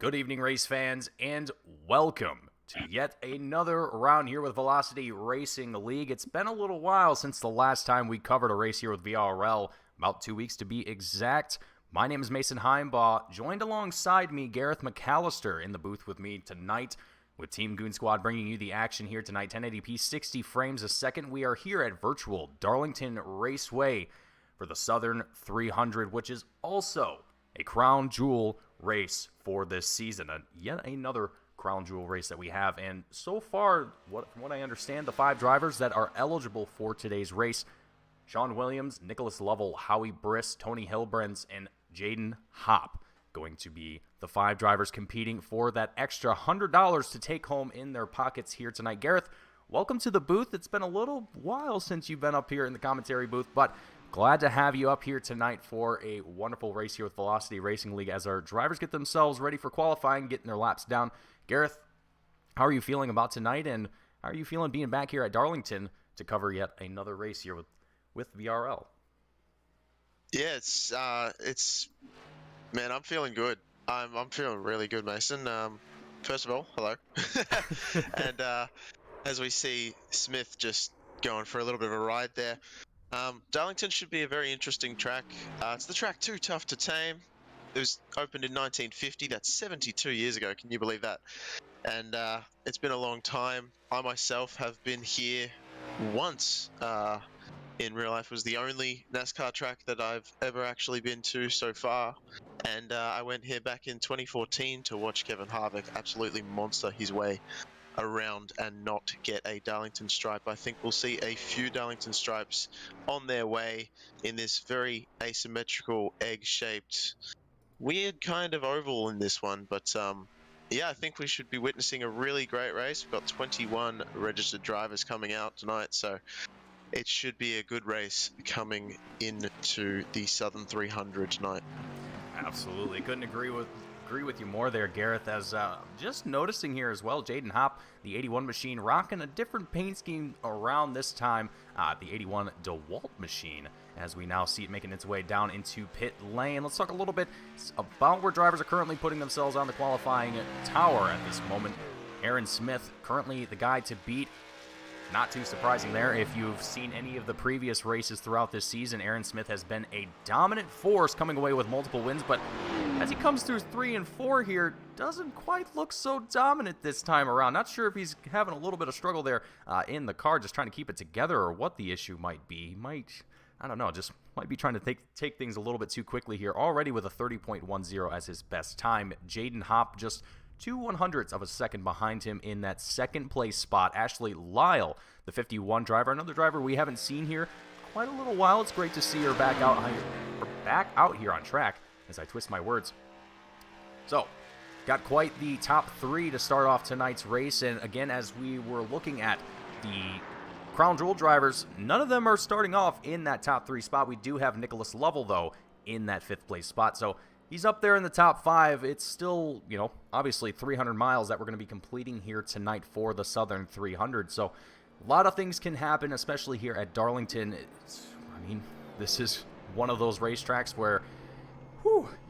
Good evening, race fans, and welcome to yet another round here with Velocity Racing League. It's been a little while since the last time we covered a race here with VRL, about 2 weeks to be exact. My name is Mason Heimbaugh, joined alongside me, Gareth McAllister, in the booth with me tonight with Team Goon Squad bringing you the action here tonight. 1080p, 60 frames a second. We are here at virtual Darlington Raceway for the Southern 300, which is also a crown jewel race for this season. Yet another crown jewel race that we have. And so far, from what I understand, the 5 drivers that are eligible for today's race: Sean Williams, Nicholas Lovell, Howie Briss, Tony Hilbrens, and Jaden Hopp, going to be the 5 drivers competing for that extra $100 to take home in their pockets here tonight. Gareth, welcome to the booth. It's been a little while since you've been up here in the commentary booth, but glad to have you up here tonight for a wonderful race here with Velocity Racing League as our drivers get themselves ready for qualifying, getting their laps down. Gareth, how are you feeling about tonight, and how are you feeling being back here at Darlington to cover yet another race here with VRL? Yeah, man, I'm feeling good. I'm feeling really good, Mason. First of all, hello. And as we see Smith just going for a little bit of a ride there. Darlington should be a very interesting track. It's the track Too Tough to Tame. It was opened in 1950. That's 72 years ago. Can you believe that? And it's been a long time. I myself have been here once. In real life, was the only NASCAR track that I've ever actually been to so far. And I went here back in 2014 to watch Kevin Harvick absolutely monster his way around and not get a Darlington stripe. I think we'll see a few Darlington stripes on their way in this very asymmetrical, egg-shaped, weird kind of oval in this one. But yeah, I think we should be witnessing a really great race. We've got 21 registered drivers coming out tonight, so it should be a good race coming into the Southern 300 tonight. Absolutely. Couldn't agree with you more there, Gareth. As just noticing here as well, Jaden Hopp, the 81 machine, rocking a different paint scheme around this time. The 81 DeWalt machine, as we now see it making its way down into pit lane. Let's talk a little bit about where drivers are currently putting themselves on the qualifying tower at this moment. Aaron Smith, currently the guy to beat. Not too surprising there. If you've seen any of the previous races throughout this season, Aaron Smith has been a dominant force, coming away with multiple wins, but as he comes through 3 and 4 here, doesn't quite look so dominant this time around. Not sure if he's having a little bit of struggle there in the car, just trying to keep it together, or what the issue might be. I don't know, just might be trying to take things a little bit too quickly here. Already with a 30.10 as his best time. Jaden Hopp just 2/100ths of a second behind him in that second place spot. Ashley Lyle, the 51 driver, another driver we haven't seen here quite a little while. It's great to see her back out here on track, as I twist my words. So, got quite the top 3 to start off tonight's race. And again, as we were looking at the crown jewel drivers, none of them are starting off in that top 3 spot. We do have Nicholas Lovell, though, in that 5th place spot. So he's up there in the top 5. It's still, obviously 300 miles that we're going to be completing here tonight for the Southern 300. So a lot of things can happen, especially here at Darlington. This is one of those racetracks where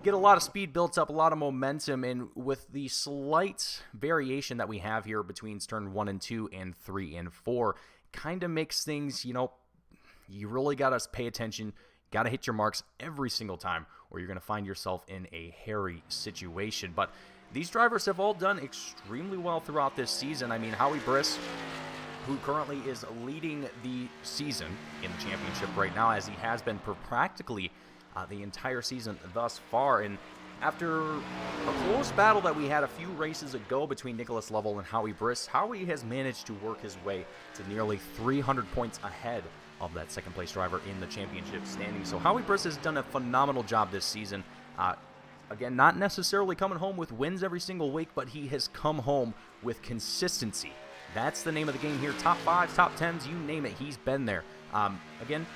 get a lot of speed built up, a lot of momentum, and with the slight variation that we have here between turn 1 and 2 and 3 and 4, kind of makes things, you really got to pay attention. Got to hit your marks every single time, or you're going to find yourself in a hairy situation. But these drivers have all done extremely well throughout this season. Howie Briss, who currently is leading the season in the championship right now, as he has been for practically the entire season thus far. And after a close battle that we had a few races ago between Nicholas Lovell and Howie Briss, Howie has managed to work his way to nearly 300 points ahead of that second place driver in the championship standing. So Howie Briss has done a phenomenal job this season. Again, not necessarily coming home with wins every single week, but he has come home with consistency. That's the name of the game here. Top 5s, top 10s, you name it, he's been there. Again,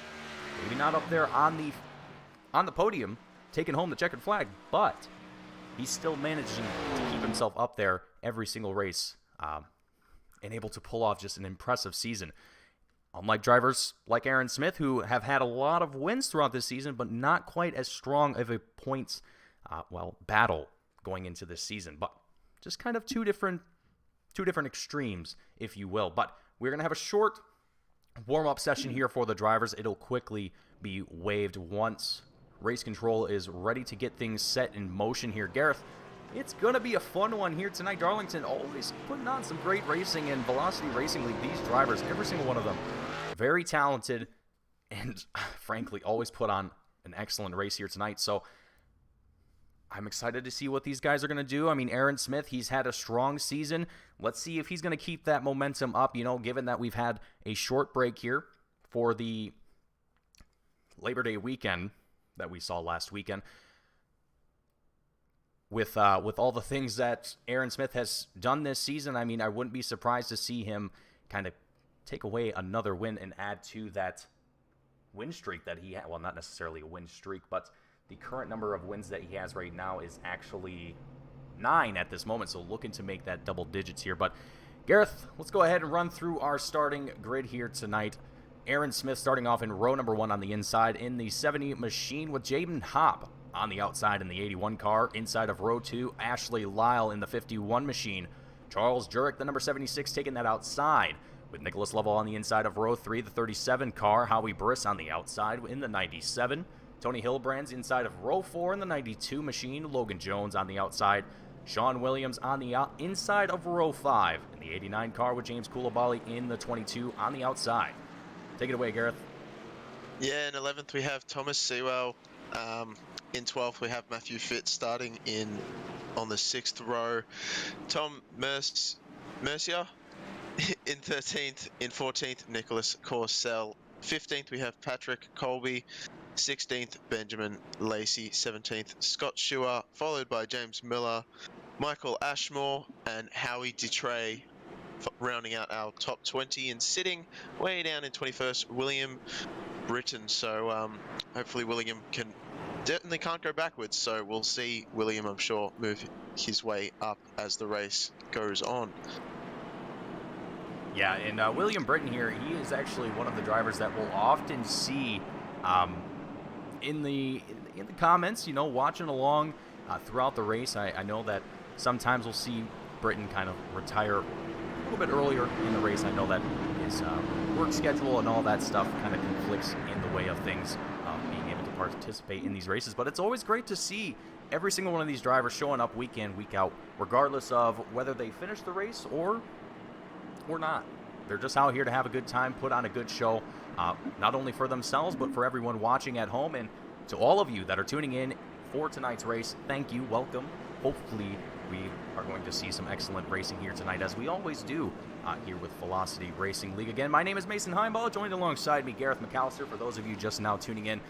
maybe not up there on the podium, taking home the checkered flag, but he's still managing to keep himself up there every single race, and able to pull off just an impressive season. Unlike drivers like Aaron Smith, who have had a lot of wins throughout this season, but not quite as strong of a points battle going into this season. But just kind of two different extremes, if you will. But we're going to have a short warm-up session here for the drivers. It'll quickly be waived once race control is ready to get things set in motion here. Gareth, it's going to be a fun one here tonight. Darlington always putting on some great racing, and Velocity Racing League, these drivers, every single one of them, very talented, and frankly, always put on an excellent race here tonight. So I'm excited to see what these guys are going to do. I mean, Aaron Smith, he's had a strong season. Let's see if he's going to keep that momentum up, you know, given that we've had a short break here for the Labor Day weekend that we saw last weekend. With all the things that Aaron Smith has done this season, I mean, I wouldn't be surprised to see him kind of take away another win and add to that win streak that he had. Well, not necessarily a win streak, but the current number of wins that he has right now is actually 9 at this moment, so looking to make that double digits here. But Gareth, let's go ahead and run through our starting grid here tonight. Aaron Smith starting off in row number 1 on the inside in the 70 machine, with Jaden Hopp on the outside in the 81 car. Inside of row 2, Ashley Lyle in the 51 machine. Charles Jurek, the number 76, taking that outside, with Nicholas Lovell on the inside of row 3, the 37 car. Howie Briss on the outside in the 97. Tony Hillbrand's inside of row 4 in the 92 machine. Logan Jones on the outside. Sean Williams on the inside of row 5 in the 89 car, with James Koulibaly in the 22 on the outside. Take it away, Gareth. Yeah, in 11th we have Thomas Sewell. In 12th we have Matthew Fitz starting on the 6th row. Tom Mercier in 13th. In 14th, Nicholas Corsell. 15th we have Patrick Colby. 16th, Benjamin Lacy. 17th, Scott Schuer, followed by James Miller, Michael Ashmore, and Howie Detray, rounding out our top 20. And sitting way down in 21st, William Britton. So hopefully William definitely can't go backwards, so we'll see William, I'm sure, move his way up as the race goes on. Yeah, and William Britton here, he is actually one of the drivers that we'll often see in the comments, you know, watching along throughout the race. I know that sometimes we'll see Britton kind of retire a little bit earlier in the race. I know that his work schedule and all that stuff kind of conflicts in the way of things being able to participate in these races. But it's always great to see every single one of these drivers showing up week in, week out, regardless of whether they finish the race or not. They're just out here to have a good time, put on a good show, not only for themselves, but for everyone watching at home. And to all of you that are tuning in for tonight's race, thank you, welcome. Hopefully we are going to see some excellent racing here tonight, as we always do here with Velocity Racing League. Again, my name is Mason Heimball, joined alongside me, Gareth McAllister. For those of you just now tuning in,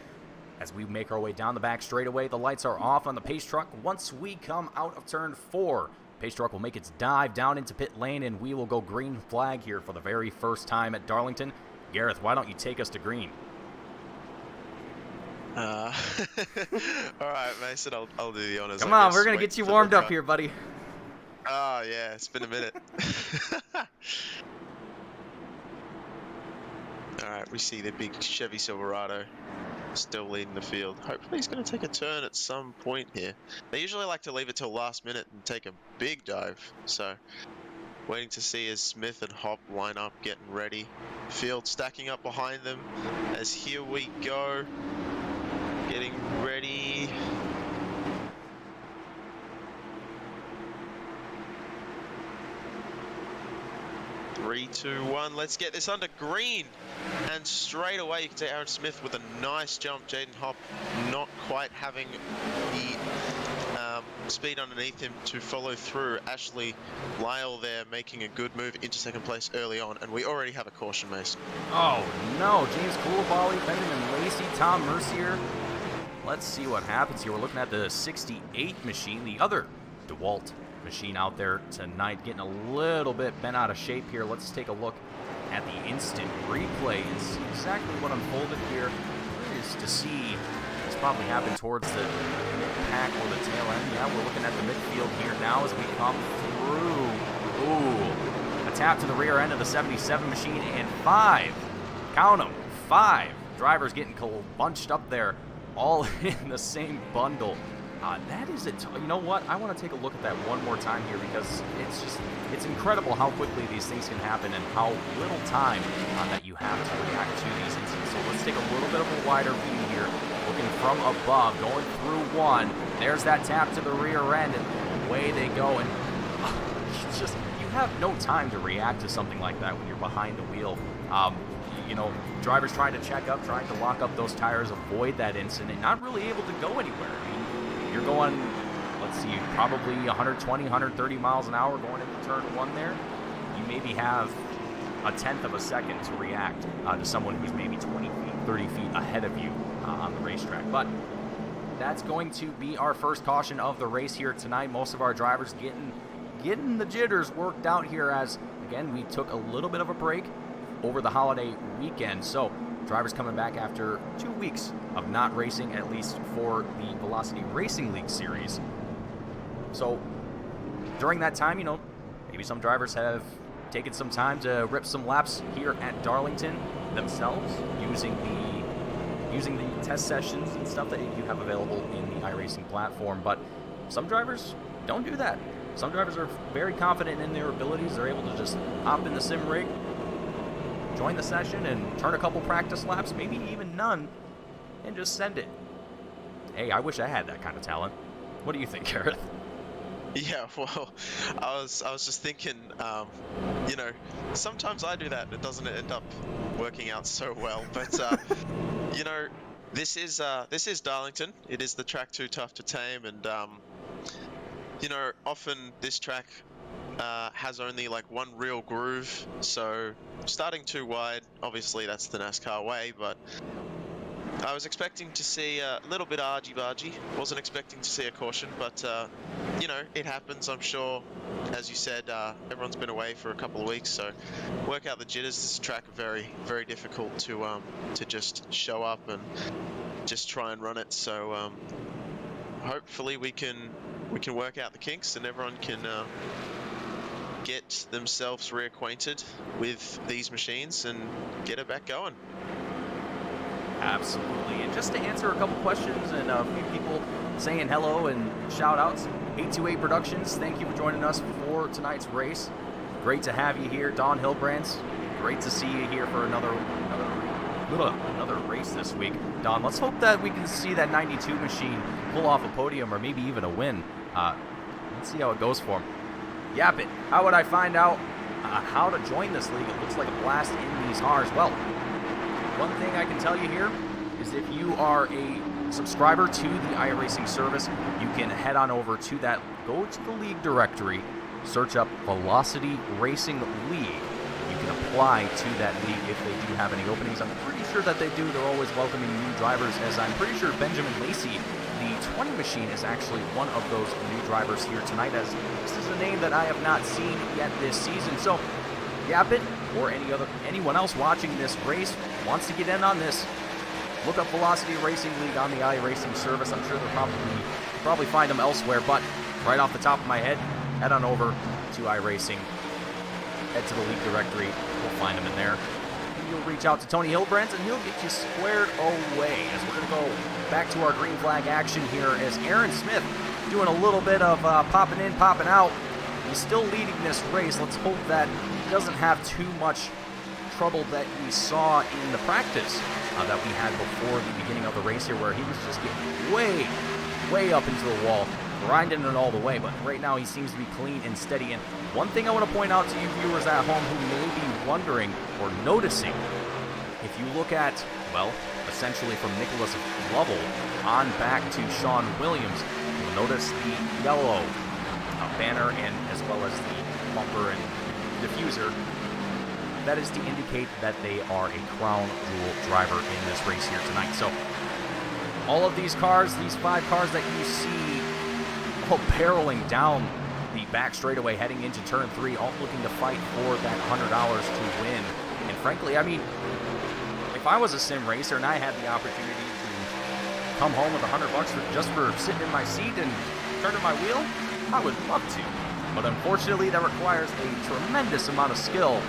as we make our way down the back straightaway, the lights are off on the pace truck. Once we come out of turn 4, pace truck will make its dive down into pit lane, and we will go green flag here for the very first time at Darlington. Gareth, why don't you take us to green? All right, Mason, I'll do the honors. Come on, we're going to get you warmed up here, buddy. Oh, yeah, it's been a minute. All right, we see the big Chevy Silverado still leading the field. Hopefully he's going to take a turn at some point here. They usually like to leave it till last minute and take a big dive. So waiting to see as Smith and Hopp line up, getting ready. Field stacking up behind them as here we go. Getting ready. Three, two, one. Let's get this under green. And straight away you can see Aaron Smith with a nice jump. Jaden Hopp not quite having the speed underneath him to follow through. Ashley Lyle there making a good move into second place early on. And we already have a caution, Mason. Oh no, James Koulibaly, Benjamin Lacy, Tom Mercier. Let's see what happens here. We're looking at the 68 machine, the other DeWalt machine out there tonight, getting a little bit bent out of shape here. Let's take a look at the instant replay and see exactly what unfolded here. Is to see what's probably happened towards the mid-pack or the tail end. Yeah, we're looking at the midfield here now as we come through. Ooh, a tap to the rear end of the 77 machine, and 5, count them, 5 drivers getting bunched up there, all in the same bundle. That is it. You know what? I want to take a look at that one more time here because it's incredible how quickly these things can happen and how little time that you have to react to these incidents. So let's take a little bit of a wider view here, looking from above, going through one. There's that tap to the rear end, and away they go. And it's just, you have no time to react to something like that when you're behind the wheel. You know, drivers trying to check up, trying to lock up those tires, avoid that incident, not really able to go anywhere. I mean, you're going, let's see, probably 120, 130 miles an hour going into turn one there. You maybe have a tenth of a second to react to someone who's maybe 20 feet, 30 feet ahead of you on the racetrack. But that's going to be our first caution of the race here tonight. Most of our drivers getting the jitters worked out here as, again, we took a little bit of a break over the holiday weekend. So drivers coming back after 2 weeks of not racing, at least for the Velocity Racing League series. So during that time, you know, maybe some drivers have taken some time to rip some laps here at Darlington themselves using the test sessions and stuff that you have available in the iRacing platform. But some drivers don't do that. Some drivers are very confident in their abilities. They're able to just hop in the sim rig, join the session, and turn a couple practice laps, maybe even none, and just send it. Hey, I wish I had that kind of talent. What do you think, Gareth? Yeah, well, I was just thinking, you know, sometimes I do that and it doesn't end up working out so well. But you know, this is Darlington. It is the track too tough to tame, and you know, often this track has only like one real groove. So starting too wide, obviously that's the NASCAR way, but I was expecting to see a little bit argy-bargy. Wasn't expecting to see a caution, but you know, it happens. I'm sure, as you said, everyone's been away for a couple of weeks, so work out the jitters. This track very, very difficult to just show up and just try and run it. So hopefully we can work out the kinks and everyone can get themselves reacquainted with these machines and get it back going. Absolutely. And just to answer a couple questions and a few people saying hello and shout outs, 828 Productions, thank you for joining us for tonight's race. Great to have you here. Don Hilbrands, great to see you here for another race this week. Don, let's hope that we can see that 92 machine pull off a podium or maybe even a win. Let's see how it goes for him. Yap it. How would I find out how to join this league? It looks like a blast in these cars. Well, one thing I can tell you here is if you are a subscriber to the iRacing service, you can head on over to that, go to the league directory, search up Velocity Racing League. You can apply to that league if they do have any openings. I'm pretty sure that they do. They're always welcoming new drivers, as I'm pretty sure Benjamin Lacy, the 20 machine, is actually one of those new drivers here tonight, as this is a name that I have not seen yet this season. So Yap it, or anyone else watching this race wants to get in on this, look up Velocity Racing League on the iRacing service. I'm sure they'll probably find them elsewhere, but right off the top of my head, head on over to iRacing, head to the league directory, we'll find them in there. And you'll reach out to Tony Hilbrands and he'll get you squared away, as we're going to go back to our green flag action here as Aaron Smith doing a little bit of popping in, popping out. He's still leading this race. Let's hope that he doesn't have too much trouble that we saw in the practice that we had before the beginning of the race here, where he was just getting way up into the wall, grinding it all the way. But right now he seems to be clean and steady. And one thing I want to point out to you viewers at home who may be wondering or noticing, if you look at, well, essentially from Nicholas Lovell on back to Sean Williams, you'll notice the yellow banner and as well as the bumper and diffuser. That is to indicate that they are a crown jewel driver in this race here tonight. So all of these cars, these 5 cars that you see all barreling down the back straightaway heading into turn 3, all looking to fight for that $100 to win. And frankly, I mean, if I was a sim racer and I had the opportunity to come home with $100 just for sitting in my seat and turning my wheel, I would love to. But unfortunately, that requires a tremendous amount of skill.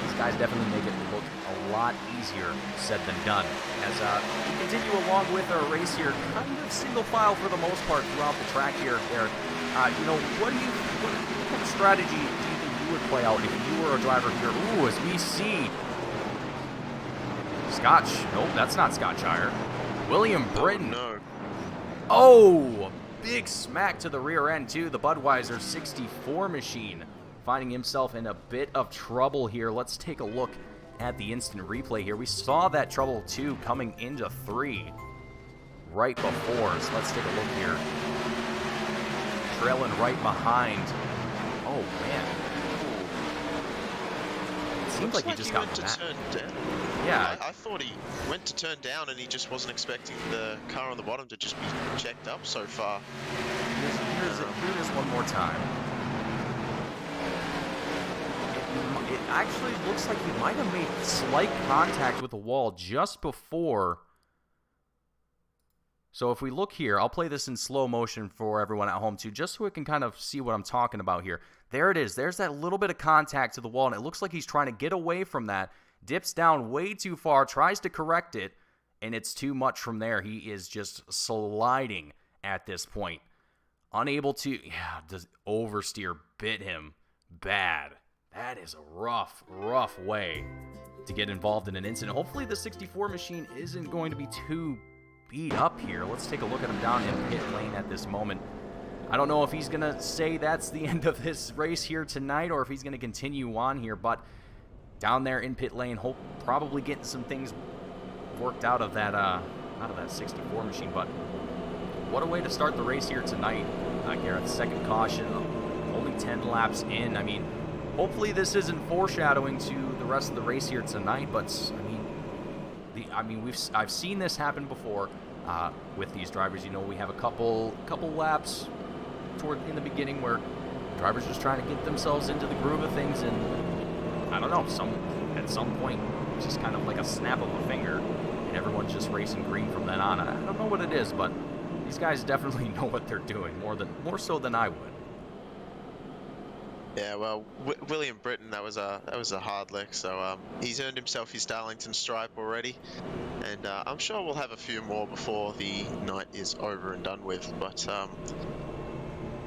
These guys definitely make it look a lot easier said than done. As we continue along with our race here, kind of single file for the most part throughout the track here, Garrett. What kind of strategy do you think you would play out if you were a driver here? Ooh, as we see Scotch. Nope, that's not Scotchshire. William Britton. Oh, no. Oh, big smack to the rear end, too. The Budweiser 64 machine finding himself in a bit of trouble here. Let's take a look at the instant replay here. We saw that trouble, too, coming into 3 right before. So let's take a look here. Trailing right behind. Oh, man. It seems like he just got back. Yeah. I thought he went to turn down and he just wasn't expecting the car on the bottom to just be checked up so far. Here's one more time. It actually looks like he might have made slight contact with the wall just before. So if we look here, I'll play this in slow motion for everyone at home too, just so we can kind of see what I'm talking about here. There it is. There's that little bit of contact to the wall, and it looks like he's trying to get away from that. Dips down way too far, tries to correct it, and it's too much from there. He is just sliding at this point. Unable to, does oversteer bit him bad. That is a rough way to get involved in an incident. Hopefully the 64 machine isn't going to be too beat up here. Let's take a look at him down in pit lane at this moment. I don't know if he's going to say that's the end of this race here tonight or if he's going to continue on here, but down there in pit lane, probably getting some things worked out of that 64 machine. But what a way to start the race here tonight, Garrett. Second caution, only 10 laps in. I mean, hopefully this isn't foreshadowing to the rest of the race here tonight. But I've seen this happen before with these drivers. You know, we have a couple laps in the beginning where drivers just trying to get themselves into the groove of things, and I don't know, at some point, it's just kind of like a snap of a finger, and everyone's just racing green from then on. I don't know what it is, but these guys definitely know what they're doing, more so than I would. Yeah, well, William Britton, that was a hard lick, so he's earned himself his Darlington stripe already, and I'm sure we'll have a few more before the night is over and done with, but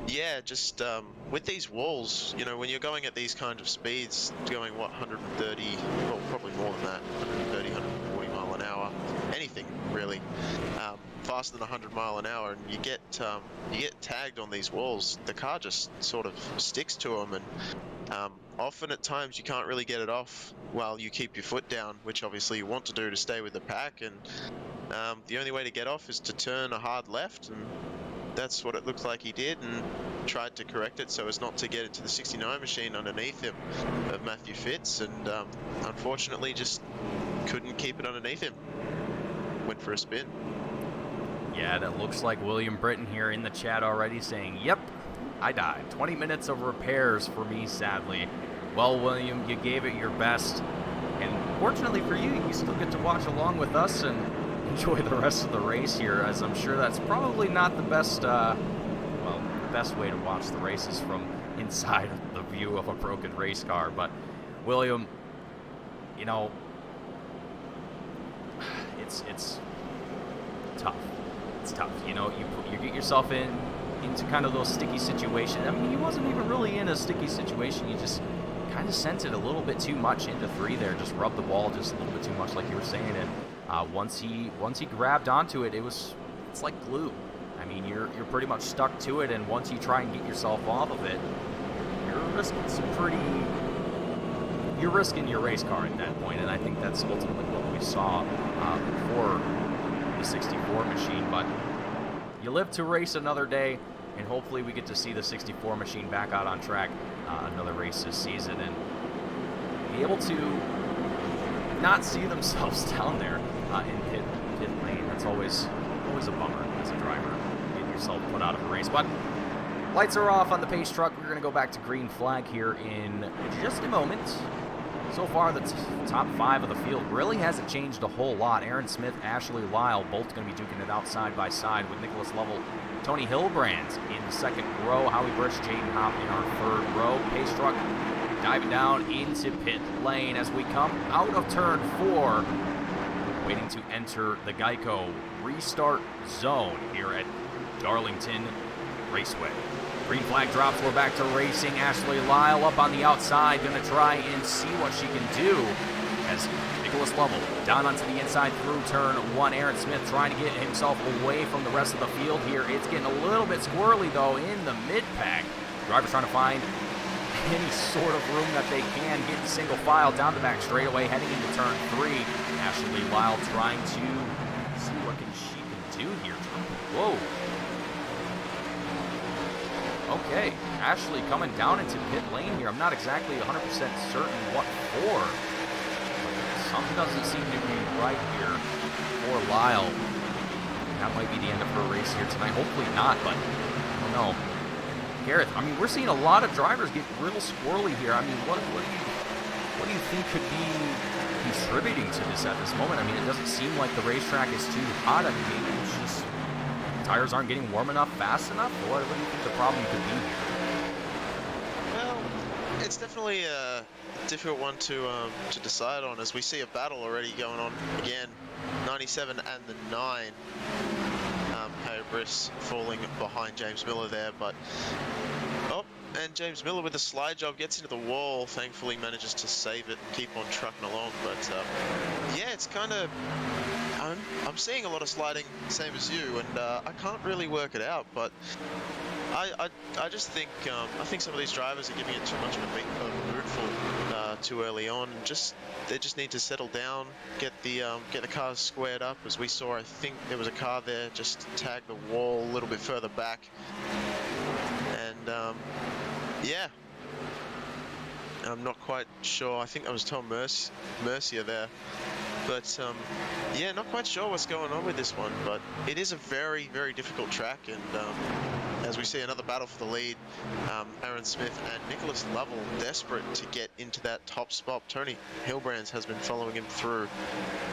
yeah, just with these walls, you know, when you're going at these kind of speeds, going, 130, well, probably more than that, 130, 140 mile an hour, anything, really, faster than 100 mile an hour, and you get tagged on these walls, the car just sort of sticks to them, and often at times you can't really get it off while you keep your foot down, which obviously you want to do to stay with the pack, and the only way to get off is to turn a hard left, and that's what it looked like he did, and tried to correct it so as not to get into the 69 machine underneath him of Matthew Fitz, and unfortunately just couldn't keep it underneath him. Went for a spin. Yeah, that looks like William Britton here in the chat already saying, yep, I died. 20 minutes of repairs for me, sadly. Well, William, you gave it your best, and fortunately for you, you still get to watch along with us and enjoy the rest of the race here, as I'm sure that's probably not the best, the best way to watch the races from inside the view of a broken race car. But William, you know, it's tough. It's tough. You know, you get yourself into kind of those sticky situations. I mean, he wasn't even really in a sticky situation. You just kind of sent it a little bit too much into 3 there. Just rubbed the ball just a little bit too much, like you were saying. And once he grabbed onto it, it's like glue. I mean, you're pretty much stuck to it, and once you try and get yourself off of it, you're risking your race car at that point, and I think that's ultimately what we saw for the 64 machine. But you live to race another day, and hopefully we get to see the 64 machine back out on track another race this season, and be able to not see themselves down there in pit lane. That's always a bummer as a driver, getting yourself put out of a race. But lights are off on the pace truck. We're going to go back to green flag here in just a moment. So far, the top 5 of the field really hasn't changed a whole lot. Aaron Smith, Ashley Lyle, both going to be duking it out side by side with Nicholas Lovell, Tony Hilbrand in the second row, Howie Birch, Jaden Hopp in our third row. Pace truck diving down into pit lane as we come out of turn 4, waiting to enter the Geico restart zone here at Darlington Raceway. Green flag drops, we're back to racing. Ashley Lyle up on the outside, gonna try and see what she can do as Nicholas Lovell down onto the inside through turn 1. Aaron Smith trying to get himself away from the rest of the field here. It's getting a little bit squirrely though in the mid-pack. Drivers trying to find any sort of room that they can, getting single file down the back straightaway, heading into turn 3. Ashley Lyle trying to see what she can do here. Whoa. Okay, Ashley coming down into pit lane here. I'm not exactly 100% certain what for. Something doesn't seem to be right here for Lyle. That might be the end of her race here tonight. Hopefully not, but I don't know. Gareth, I mean, we're seeing a lot of drivers get real squirrely here. I mean, what do you think could be contributing to this at this moment? I mean, it doesn't seem like the racetrack is too hot. I mean, maybe it's just tires aren't getting warm enough, fast enough. What do you think the problem could be here? Well, it's definitely a difficult one to decide on, as we see a battle already going on again. 97 and the 9. Harry Briss falling behind James Miller there, but and James Miller with a slide job gets into the wall. Thankfully manages to save it and keep on trucking along. But yeah, it's kind of I'm seeing a lot of sliding, same as you, and I can't really work it out. But I just think I think some of these drivers are giving it too much of a bootful too early on. They just need to settle down, get the cars squared up. As we saw, I think there was a car there just tagged the wall a little bit further back, and yeah, I'm not quite sure. I think that was Tom Mercier there. But yeah, not quite sure what's going on with this one, but it is a very, very difficult track, and as we see another battle for the lead, Aaron Smith and Nicholas Lovell desperate to get into that top spot. Tony Hilbrands has been following him through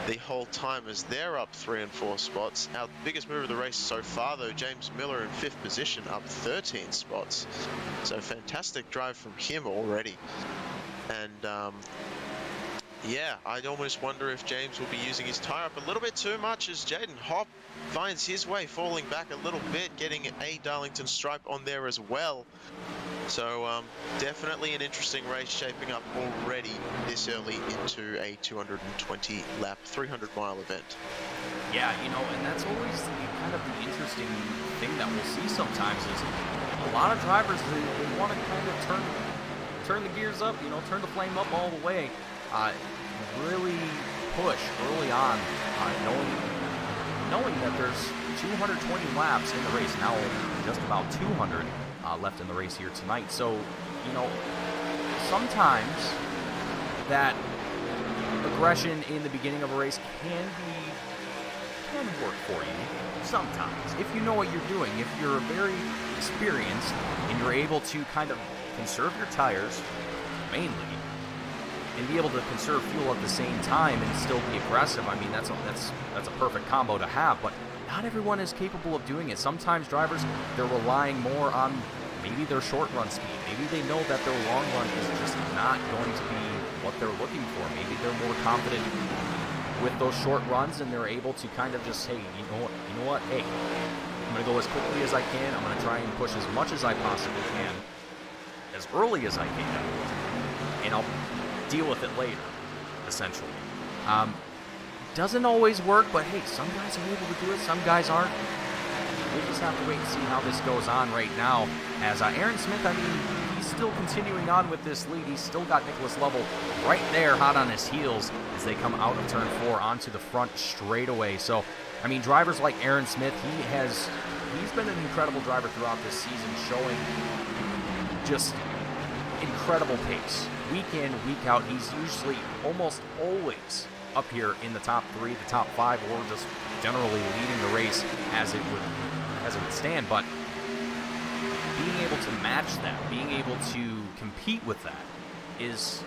the whole time as they're up 3 and 4 spots. Our biggest mover of the race so far, though, James Miller in 5th position, up 13 spots. So fantastic drive from him already. And yeah, I'd almost wonder if James will be using his tire up a little bit too much, as Jaden Hopp finds his way falling back a little bit, getting a Darlington stripe on there as well. So definitely an interesting race shaping up already this early into a 220 lap, 300-mile event. Yeah, you know, and that's always kind of the interesting thing that we'll see sometimes is a lot of drivers, they want to kind of turn the gears up, you know, turn the flame up all the way. Really push early on, knowing that there's 220 laps in the race, now just about 200 left in the race here tonight. So, you know, sometimes that aggression in the beginning of a race can work for you. Sometimes, if you know what you're doing, if you're very experienced and you're able to kind of conserve your tires, mainly, and be able to conserve fuel at the same time and still be aggressive. I mean, that's a perfect combo to have, but not everyone is capable of doing it. Sometimes drivers, they're relying more on maybe their short run speed. Maybe they know that their long run is just not going to be what they're looking for. Maybe they're more confident with those short runs and they're able to kind of just, hey, you know what, hey, I'm going to go as quickly as I can. I'm going to try and push as much as I possibly can, as early as I can, and I'll deal with it later, essentially. Doesn't always work, but hey, some guys are able to do it, some guys aren't. We'll just have to wait and see how this goes on right now. As Aaron Smith, I mean, he's still continuing on with this lead. He's still got Nicholas Lovell right there, hot on his heels, as they come out of turn 4 onto the front straightaway. So, I mean, drivers like Aaron Smith, he's been an incredible driver throughout this season, showing just incredible pace. Week in, week out, he's usually almost always up here in the top 3, the top 5, or just generally leading the race as it would stand. But being able to match that, being able to compete with that, it's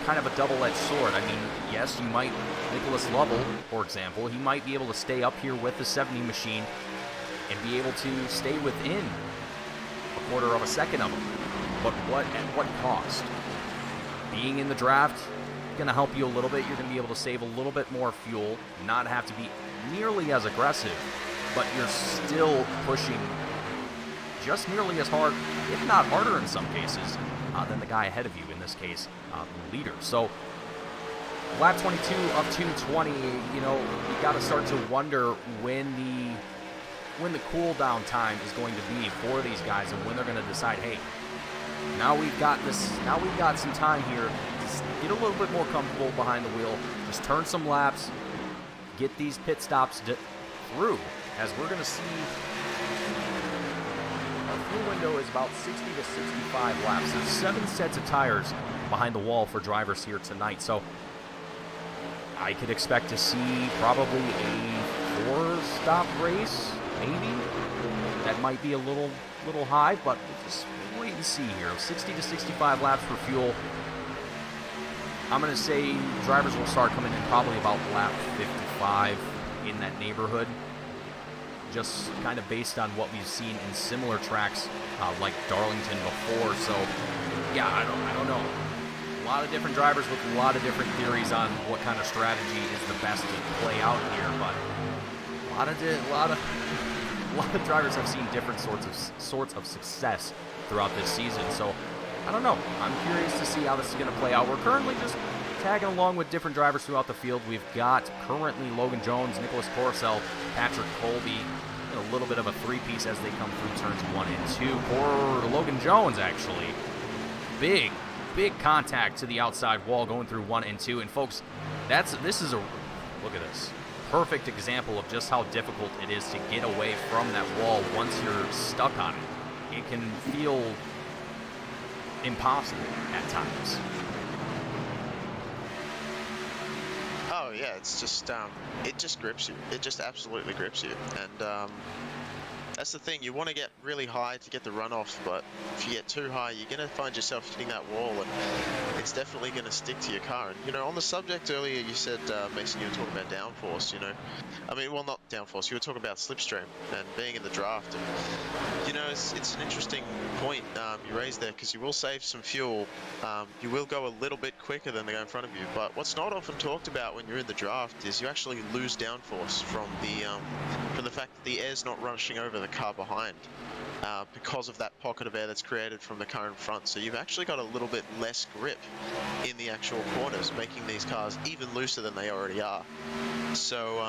kind of a double-edged sword. I mean, yes, Nicholas Lovell, for example, he might be able to stay up here with the 70 machine and be able to stay within a quarter of a second of him. But at what cost? being in the draft going to help you a little bit. You're going to be able to save a little bit more fuel, not have to be nearly as aggressive, but you're still pushing just nearly as hard, if not harder in some cases, than the guy ahead of you, in this case, the leader. So lap 22 of 220, you know, you got to start to wonder when the cool down time is going to be for these guys and when they're going to decide, hey, now we've got some time here to get a little bit more comfortable behind the wheel, just turn some laps, get these pit stops through, as we're going to see our fuel window is about 60 to 65 laps. There's 7 sets of tires behind the wall for drivers here tonight, so I could expect to see probably a 4-stop race, maybe. That might be a little high, but we'll just wait and see here. 60 to 65 laps for fuel. I'm going to say drivers will start coming in probably about lap 55, in that neighborhood, just kind of based on what we've seen in similar tracks like Darlington before. So yeah, I don't know. A lot of different drivers with a lot of different theories on what kind of strategy is the best to play out here, but a lot of drivers have seen different sorts of success throughout this season. So I don't know. I'm curious to see how this is going to play out. We're currently just tagging along with different drivers throughout the field. We've got currently Logan Jones, Nicholas Coruscant, Patrick Colby, and a little bit of a three-piece as they come through turns 1 and 2. For Logan Jones, actually, big contact to the outside wall going through 1 and 2. And folks, this is a look at this. Perfect example of just how difficult it is to get away from that wall once you're stuck on it. It can feel impossible at times. Oh yeah, it's just it just grips you. It just absolutely grips you, and that's the thing. You want to get really high to get the runoff, but if you get too high, you're going to find yourself hitting that wall, and it's definitely going to stick to your car. And, you know, on the subject earlier, you said, Mason, you were talking about downforce, you know. I mean, well, not downforce. You were talking about slipstream and being in the draft. And, you know, it's an interesting point you raised there, because you will save some fuel. You will go a little bit quicker than the guy in front of you. But what's not often talked about when you're in the draft is you actually lose downforce from the fact that the air's not rushing over the car behind, because of that pocket of air that's created from the car in front. So you've actually got a little bit less grip in the actual corners, making these cars even looser than they already are. So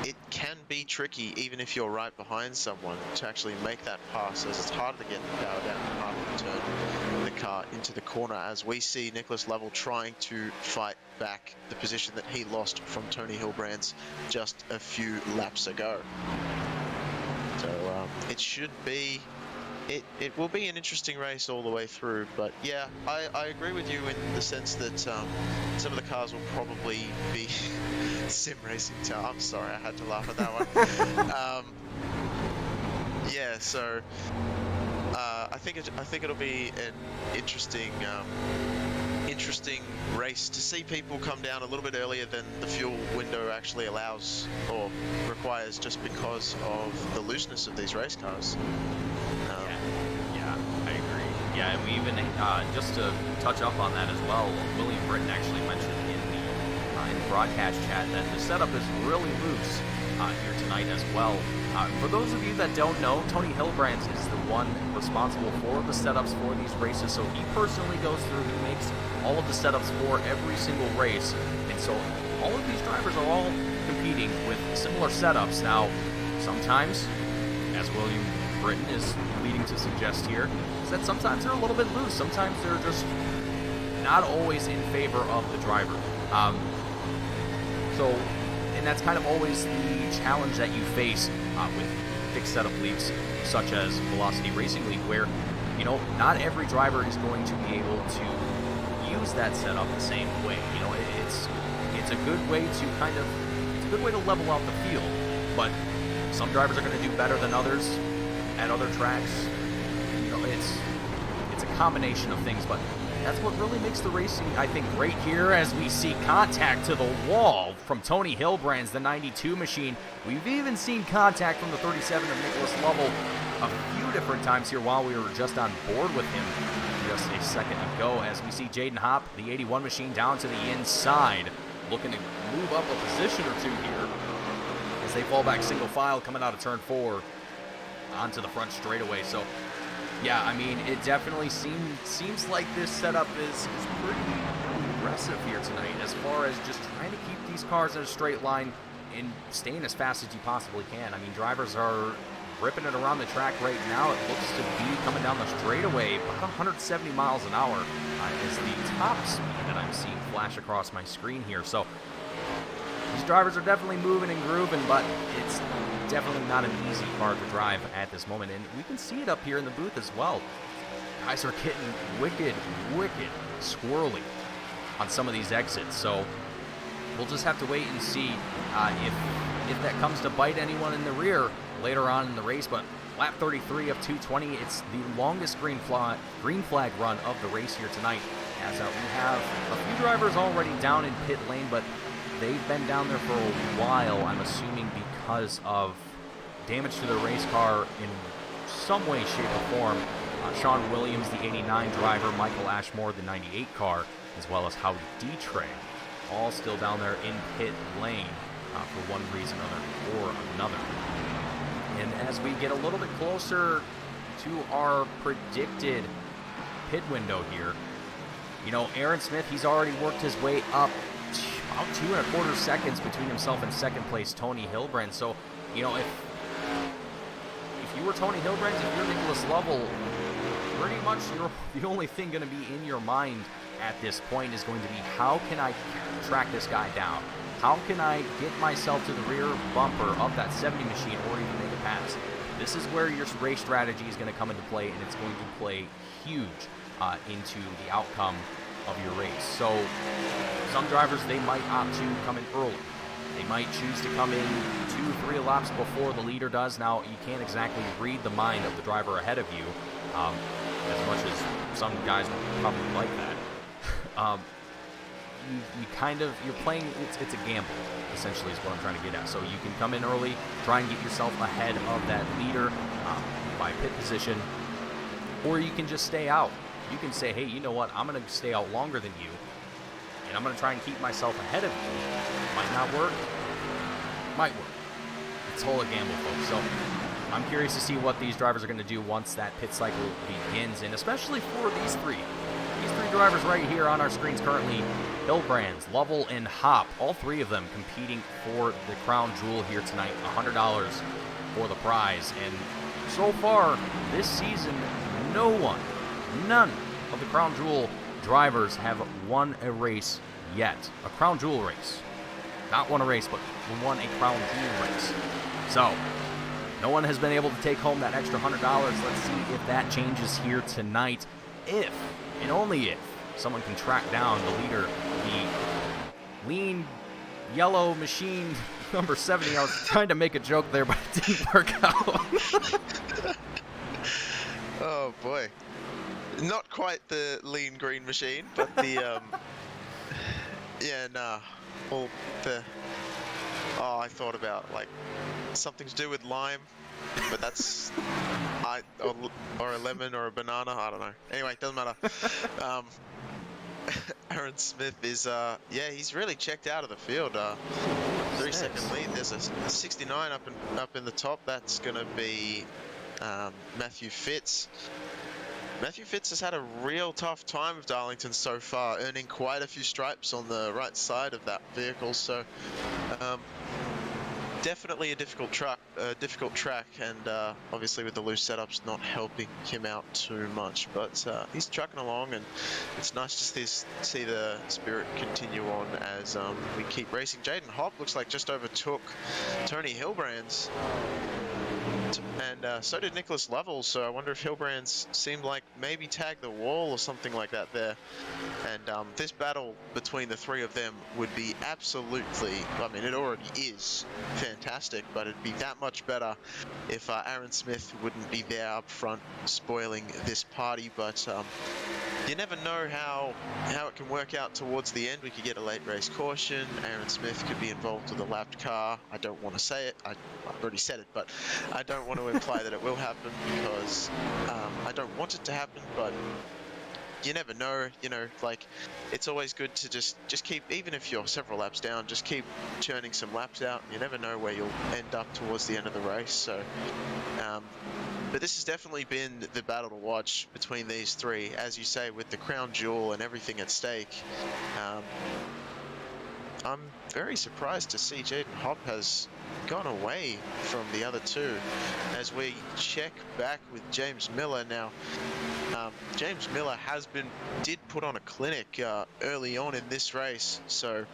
it can be tricky, even if you're right behind someone, to actually make that pass, as it's harder to get the power down and harder to turn the car into the corner, as we see Nicholas Lovell trying to fight back the position that he lost from Tony Hilbrand's just a few laps ago. So it should be, it will be an interesting race all the way through. But yeah, I agree with you in the sense that some of the cars will probably be sim racing. I'm sorry, I had to laugh at that one. Yeah, so I think it'll be an interesting race to see people come down a little bit earlier than the fuel window actually allows or requires, just because of the looseness of these race cars. Yeah, I agree. Yeah, and we even just to touch up on that as well, William Britton actually mentioned in the broadcast chat that the setup is really loose here tonight as well. For those of you that don't know, Tony Hilbrand is the one responsible for the setups for these races, so he personally goes through, he makes all of the setups for every single race, and so all of these drivers are all competing with similar setups. Now, sometimes, as William Britton is leading to suggest here, is that sometimes they're a little bit loose, sometimes they're just not always in favor of the driver. And that's kind of always the challenge that you face with fixed setup leagues such as Velocity Racing League, where, you know, not every driver is going to be able to use that setup the same way. You know, it's a good way to level out the field, but some drivers are going to do better than others at other tracks. You know, it's a combination of things, but that's what really makes the racing, I think, great here, as we see contact to the wall from Tony Hilbrand's the 92 machine. We've even seen contact from the 37 of Nicholas Lovell a few different times here while we were just on board with him. just a second ago, as we see Jaden Hopp, the 81 machine, down to the inside, looking to move up a position or two here as they fall back single file coming out of turn 4 onto the front straightaway. So, yeah, I mean, it definitely seems like this setup is pretty aggressive here tonight as far as just trying to keep these cars in a straight line and staying as fast as you possibly can. I mean, drivers are ripping it around the track right now. It looks to be coming down the straightaway about 170 miles an hour is the top speed that I'm seeing flash across my screen here. So these drivers are definitely moving and grooving, but it's definitely not an easy car to drive at this moment. And we can see it up here in the booth as well. Guys are getting wicked squirrely on some of these exits. So we'll just have to wait and see if that comes to bite anyone in the rear later on in the race. But lap 33 of 220, it's the longest green flag run of the race here tonight, as we have a few drivers already down in pit lane, but they've been down there for a while, I'm assuming because of damage to the race car in some way, shape, or form. Sean Williams, the 89 driver, Michael Ashmore, the 98 car, as well as Howdy D-Tray, all still down there in pit lane for one reason or another. And as we get a little bit closer to our predicted pit window here, you know, Aaron Smith, he's already worked his way up about 2.25 seconds between himself and second place Tony Hilbrand. So, you know, if you were Tony Hilbrand, if you're Nicholas Lovell, pretty much the only thing going to be in your mind at this point is going to be, how can I track this guy down? How can I get myself to the rear bumper of that 70 machine or even make a pass? This is where your race strategy is going to come into play, and it's going to play huge into the outcome of your race. So some drivers, they might opt to come in early. They might choose to come in 2-3 laps before the leader does. Now, you can't exactly read the mind of the driver ahead of you, as much as some guys would probably like that. You're playing, it's a gamble, essentially, is what I'm trying to get at. So you can come in early, try and get yourself ahead of that leader by pit position, or you can just stay out. You can say, hey, you know what, I'm going to stay out longer than you, and I'm going to try and keep myself ahead of you. Might not work, might work. It's all a gamble, folks. So I'm curious to see what these drivers are going to do once that pit cycle begins, and especially for these three. These three drivers right here on our screens currently, Hilbrands, Lovell, and Hopp, all three of them competing for the crown jewel here tonight, $100 for the prize. And so far this season, none of the crown jewel drivers have won a race yet. A crown jewel race. Not won a race, but won a crown jewel race. So no one has been able to take home that extra $100. Let's see if that changes here tonight. If, and only if, someone can track down the leader, the lean yellow machine number 70. I was trying to make a joke there, but it didn't work out. Oh boy, not quite the lean green machine, but the yeah, nah. Well, I thought about like something to do with lime, but that's or a lemon or a banana. I don't know. Anyway, it doesn't matter. Aaron Smith is yeah, he's really checked out of the field. 3-second lead. There's a 69 up in the top. That's gonna be Matthew Fitz. Matthew Fitz has had a real tough time of Darlington so far, earning quite a few stripes on the right side of that vehicle. So definitely a difficult track, and obviously with the loose setups not helping him out too much. But he's trucking along, and it's nice to see the spirit continue on as we keep racing. Jaden Hopp looks like just overtook Tony Hilbrands. And so did Nicholas Lovell, so I wonder if Hilbrands seemed like maybe tagged the wall or something like that there. And this battle between the three of them would be absolutely, I mean, it already is fantastic, but it'd be that much better if Aaron Smith wouldn't be there up front spoiling this party. But you never know how it can work out towards the end. We could get a late race caution. Aaron Smith could be involved with a lapped car. I don't want to say it. I've already said it, but I don't want to imply that it will happen, because I don't want it to happen, but you never know, you know, like it's always good to just keep, even if you're several laps down, just keep churning some laps out. You never know where you'll end up towards the end of the race. So, but this has definitely been the battle to watch between these three, as you say, with the crown jewel and everything at stake. I'm very surprised to see Jaden Hopp has gone away from the other two. As we check back with James Miller now, James Miller did put on a clinic early on in this race, so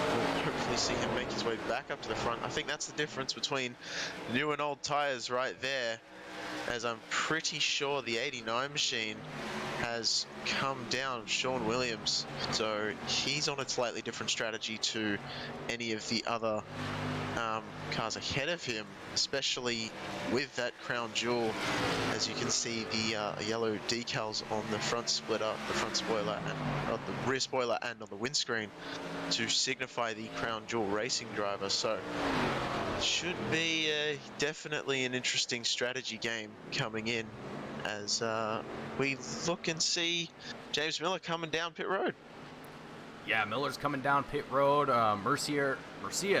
we'll hopefully see him make his way back up to the front. I think that's the difference between new and old tires right there, as I'm pretty sure the 89 machine has come down Sean Williams, so he's on a slightly different strategy to any of the other cars ahead of him, especially with that crown jewel. As you can see, the yellow decals on the front splitter, the front spoiler, and the rear spoiler, and on the windscreen to signify the crown jewel racing driver. So it should be definitely an interesting strategy game coming in, as we look and see James Miller coming down pit road. Yeah, Miller's coming down pit road. Mercia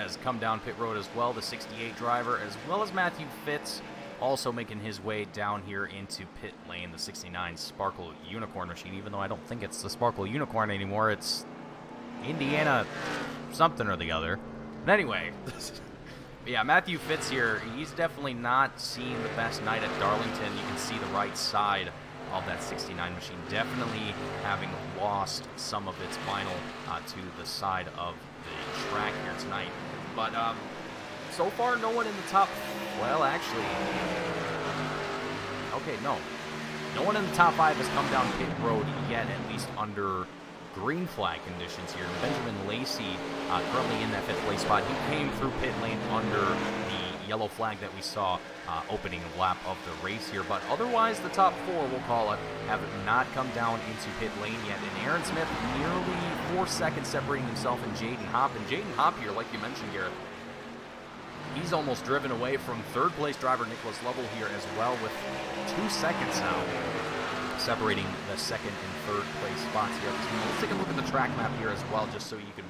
has come down pit road as well, the 68 driver, as well as Matthew Fitz, also making his way down here into pit lane, the 69 Sparkle Unicorn machine, even though I don't think it's the Sparkle Unicorn anymore. It's Indiana something or the other. But anyway, yeah, Matthew Fitz here, he's definitely not seeing the best night at Darlington. You can see the right side of that 69 machine definitely having lost some of its vinyl to the side of the track here tonight. But so far, no one in the top, well, actually, okay, no one in the top 5 has come down pit road yet, at least under green flag conditions here. Benjamin Lacy, currently in that 5th place spot, he came through pit lane under the yellow flag that we saw opening lap of the race here. But otherwise, the top 4, we'll call it, have not come down into pit lane yet. And Aaron Smith nearly 4 seconds separating himself and Jaden Hopp. And Jaden Hopp here, like you mentioned, Garrett, he's almost driven away from 3rd place driver Nicholas Lovell here as well, with 2 seconds now separating the 2nd and 3rd place spots here. Let's take a look at the track map here as well, just so you can,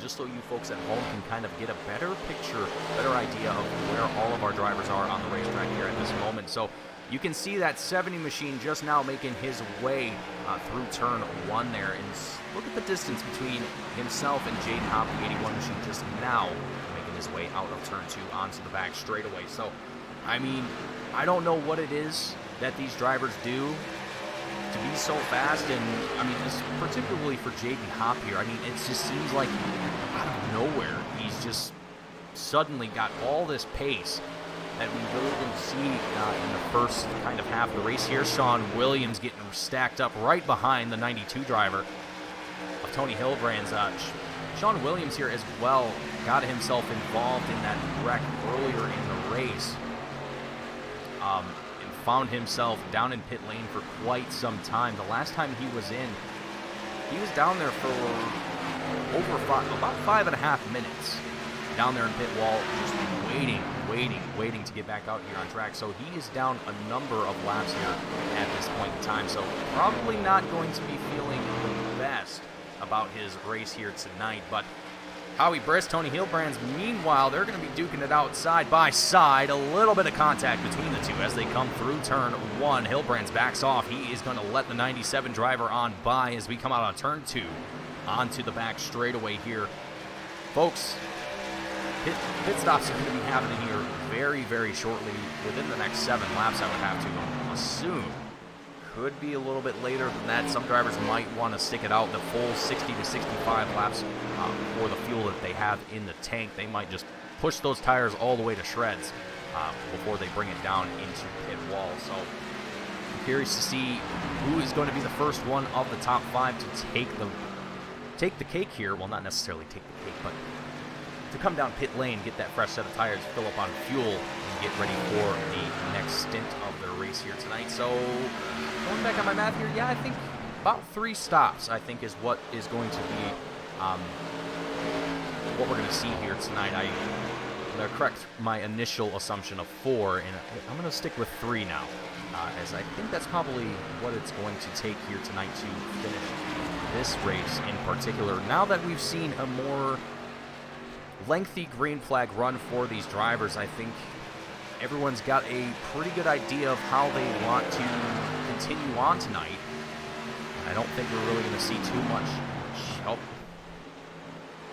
just so you folks at home can kind of get a better picture, better idea of where all of our drivers are on the racetrack here at this moment. So you can see that 70 machine just now making his way through turn 1 there, and look at the distance between himself and Jaden Hopp, the 81 machine, just now making his way out of turn 2 onto the back straightaway. So, I mean, I don't know what it is that these drivers do to be so fast, and I mean, just particularly for Jaden Hopp here, I mean, it just seems like out of nowhere he's just suddenly got all this pace that we really didn't see in the first kind of half of the race here. Sean Williams getting stacked up right behind the 92 driver of Tony Hillbrand's. Sean Williams here as well got himself involved in that wreck earlier in the race. Found himself down in pit lane for quite some time. The last time he was in, he was down there for about 5.5 minutes down there in pit wall, just waiting to get back out here on track. So he is down a number of laps here at this point in time. So probably not going to be feeling the best about his race here tonight. But Howie Briss, Tony Hillbrand's, meanwhile, they're going to be duking it out side by side. A little bit of contact between the two as they come through turn 1. Hillbrand's backs off. He is going to let the 97 driver on by as we come out on turn 2 onto the back straightaway here. Folks, pit stops are going to be happening here very, very shortly, within the next 7 laps, I would have to assume. Could be a little bit later than that. Some drivers might want to stick it out the full 60 to 65 laps for the fuel that they have in the tank. They might just push those tires all the way to shreds before they bring it down into pit wall. So I'm curious to see who is going to be the first one of the top 5 to take the cake here. Well, not necessarily take the cake, but to come down pit lane, get that fresh set of tires, fill up on fuel, and get ready for the next stint of their race here tonight. So going back on my math here, yeah, I think about 3 stops, I think, is what is going to be what we're going to see here tonight. going to correct my initial assumption of 4, and I'm going to stick with 3 now, as I think that's probably what it's going to take here tonight to finish this race in particular. Now that we've seen a more lengthy green flag run for these drivers, I think everyone's got a pretty good idea of how they want to continue on tonight. I don't think we're really going to see too much. Oh,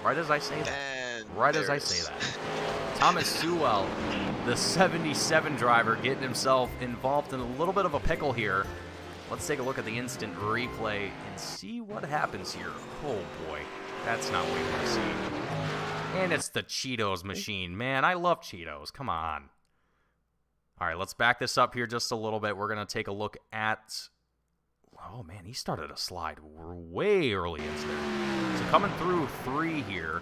right as I say that. And right as I say that. Thomas Sewell, the 77 driver, getting himself involved in a little bit of a pickle here. Let's take a look at the instant replay and see what happens here. Oh boy, that's not what we want to see. And it's the Cheetos machine. Man, I love Cheetos. Come on. All right, let's back this up here just a little bit. We're going to take a look at... Oh, man, he started a slide way early into there. So coming through 3 here.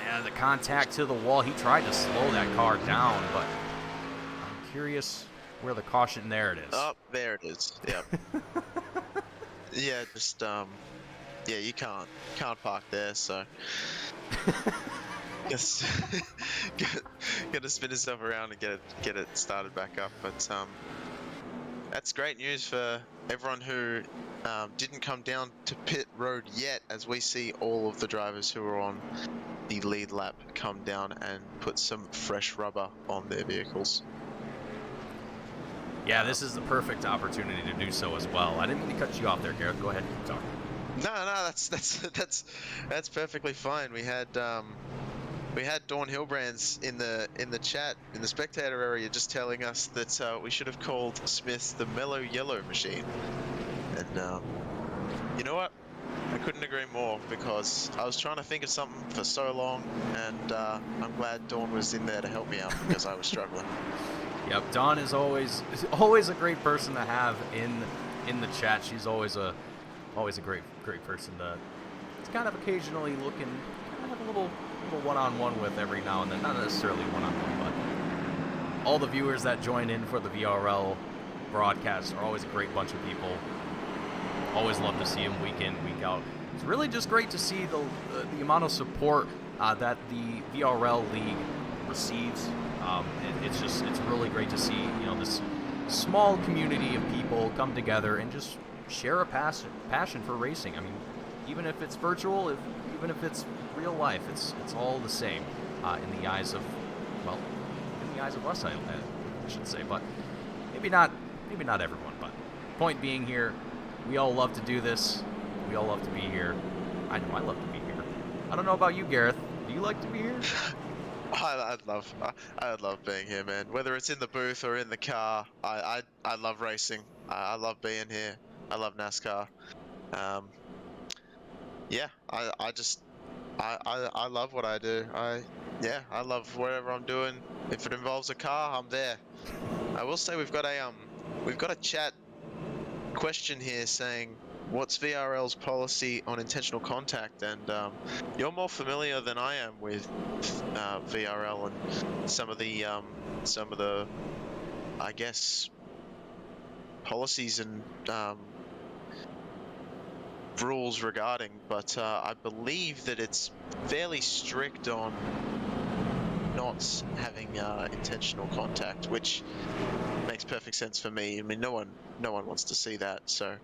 And the contact to the wall. He tried to slow that car down, but I'm curious where the caution... There it is. Oh, there it is. Yep. Yeah, just, yeah, you can't park there, so... Just gotta spin yourself around and get it started back up, but that's great news for everyone who didn't come down to pit road yet, as we see all of the drivers who are on the lead lap come down and put some fresh rubber on their vehicles. Yeah, this is the perfect opportunity to do so as well. I didn't mean to cut you off there, Gareth. Go ahead, keep talking. No, that's perfectly fine. We had Dawn Hillbrands in the chat in the spectator area just telling us that we should have called Smith the Mellow Yellow Machine, and you know what? I couldn't agree more, because I was trying to think of something for so long, and I'm glad Dawn was in there to help me out because I was struggling. Yep, Dawn is always a great person to have in the chat. She's always a great person to kind of occasionally look and kind of have a little one-on-one with every now and then. Not necessarily one-on-one, but all the viewers that join in for the VRL broadcast are always a great bunch of people. Always love to see them week in, week out. It's really just great to see the amount of support that the VRL league receives. It's really great to see, you know, this small community of people come together and just share a passion for racing. I mean, even if it's virtual, even if it's real life, it's all the same in the eyes of, well, in the eyes of us, I should say, but maybe not everyone. But point being here, we all love to do this. We all love to be here. I know I love to be here. I don't know about you, Gareth. Do you like to be here? I love being here, man. Whether it's in the booth or in the car, I love racing. I love being here. I love NASCAR. Yeah, I love what I do. I love whatever I'm doing. If it involves a car, I'm there. I will say we've got a chat question here saying, what's VRL's policy on intentional contact? And you're more familiar than I am with VRL and some of the I guess policies and rules regarding, but I believe that it's fairly strict on not having intentional contact, which makes perfect sense for me. I mean, no one wants to see that, so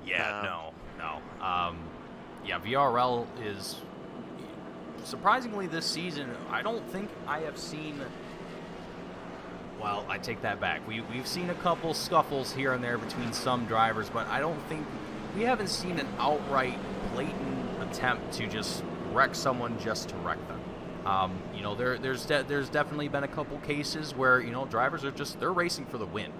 yeah, no. Yeah, VRL is surprisingly this season, I don't think I have seen. Well, I take that back. We've seen a couple scuffles here and there between some drivers, but I don't think we haven't seen an outright blatant attempt to just wreck someone just to wreck them. You know, there's definitely been a couple cases where, you know, drivers are they're racing for the win.